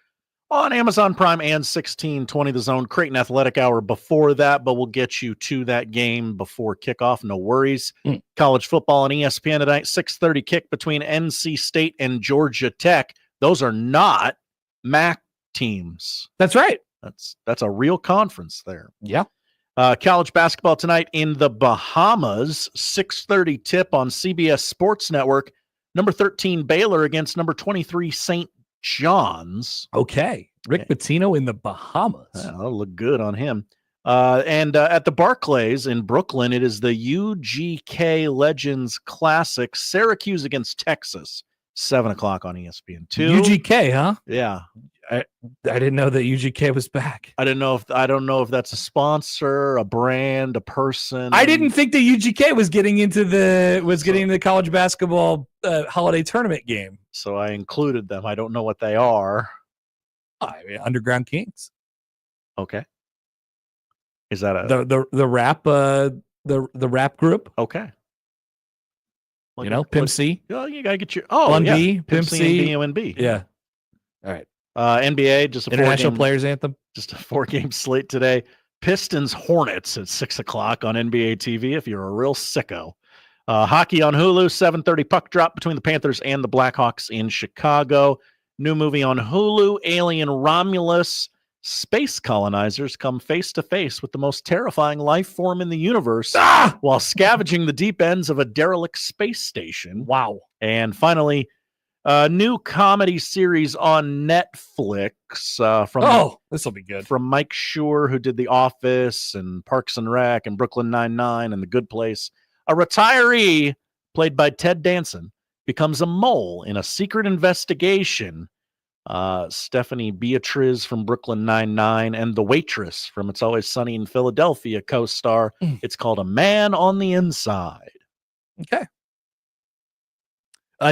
on Amazon Prime and 1620 The Zone. Creighton Athletic Hour before that, but we'll get you to that game before kickoff. No worries. College football on ESPN tonight, 6:30 kick between NC State and Georgia Tech. Those are not MAC teams. That's right. That's a real conference there. Yeah. College basketball tonight in the Bahamas, 6:30 tip on CBS Sports Network. Number 13 Baylor against number 23 St. John's. Okay. Rick Pitino in the Bahamas. That'll look good on him. And at the Barclays in Brooklyn, it is the UGK Legends Classic, Syracuse against Texas, 7 o'clock on ESPN2. UGK, huh? Yeah. I didn't know that UGK was back. I don't know if that's a sponsor, a brand, a person. I didn't think that UGK was getting into the college basketball holiday tournament game. So I included them. I don't know what they are. I mean, Underground Kings. Okay. Is that the rap group? Okay. Pimp C. Oh, you gotta get your Bun yeah. B, Pimp C, and B. Yeah. All right. NBA, just a International Players Anthem. Just a 4-game slate today. Pistons Hornets at 6 o'clock on NBA TV if you're a real sicko. Hockey on Hulu, 7:30 puck drop between the Panthers and the Blackhawks in Chicago. New movie on Hulu, Alien Romulus. Space colonizers come face to face with the most terrifying life form in the universe while scavenging the deep ends of a derelict space station. Wow. And finally, new comedy series on Netflix this will be good. From Mike Schur, who did The Office and Parks and Rec and Brooklyn Nine-Nine and The Good Place. A retiree, played by Ted Danson, becomes a mole in a secret investigation. Stephanie Beatriz from Brooklyn Nine-Nine and the waitress from It's Always Sunny in Philadelphia co-star. It's called A Man on the Inside. Okay.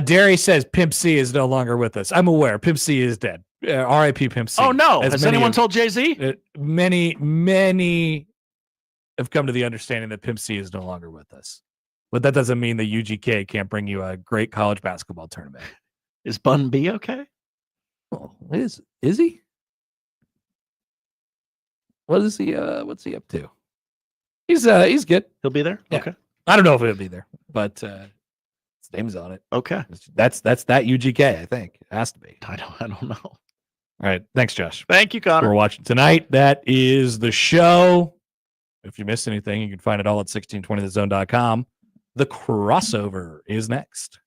Derry says Pimp C is no longer with us. I'm aware. Pimp C is dead. R.I.P. Pimp C. Oh, no. Has anyone told Jay-Z? Many have come to the understanding that Pimp C is no longer with us. But that doesn't mean that UGK can't bring you a great college basketball tournament. Is Bun B okay? Oh, is he? What's he up to? He's good. He'll be there? Yeah. Okay. I don't know if he'll be there, but his name's on it. Okay. That's that UGK, I think. It has to be. I don't know. All right. Thanks, Josh. Thank you, Connor. We're watching tonight. That is the show. If you missed anything, you can find it all at 1620thezone.com. The crossover is next.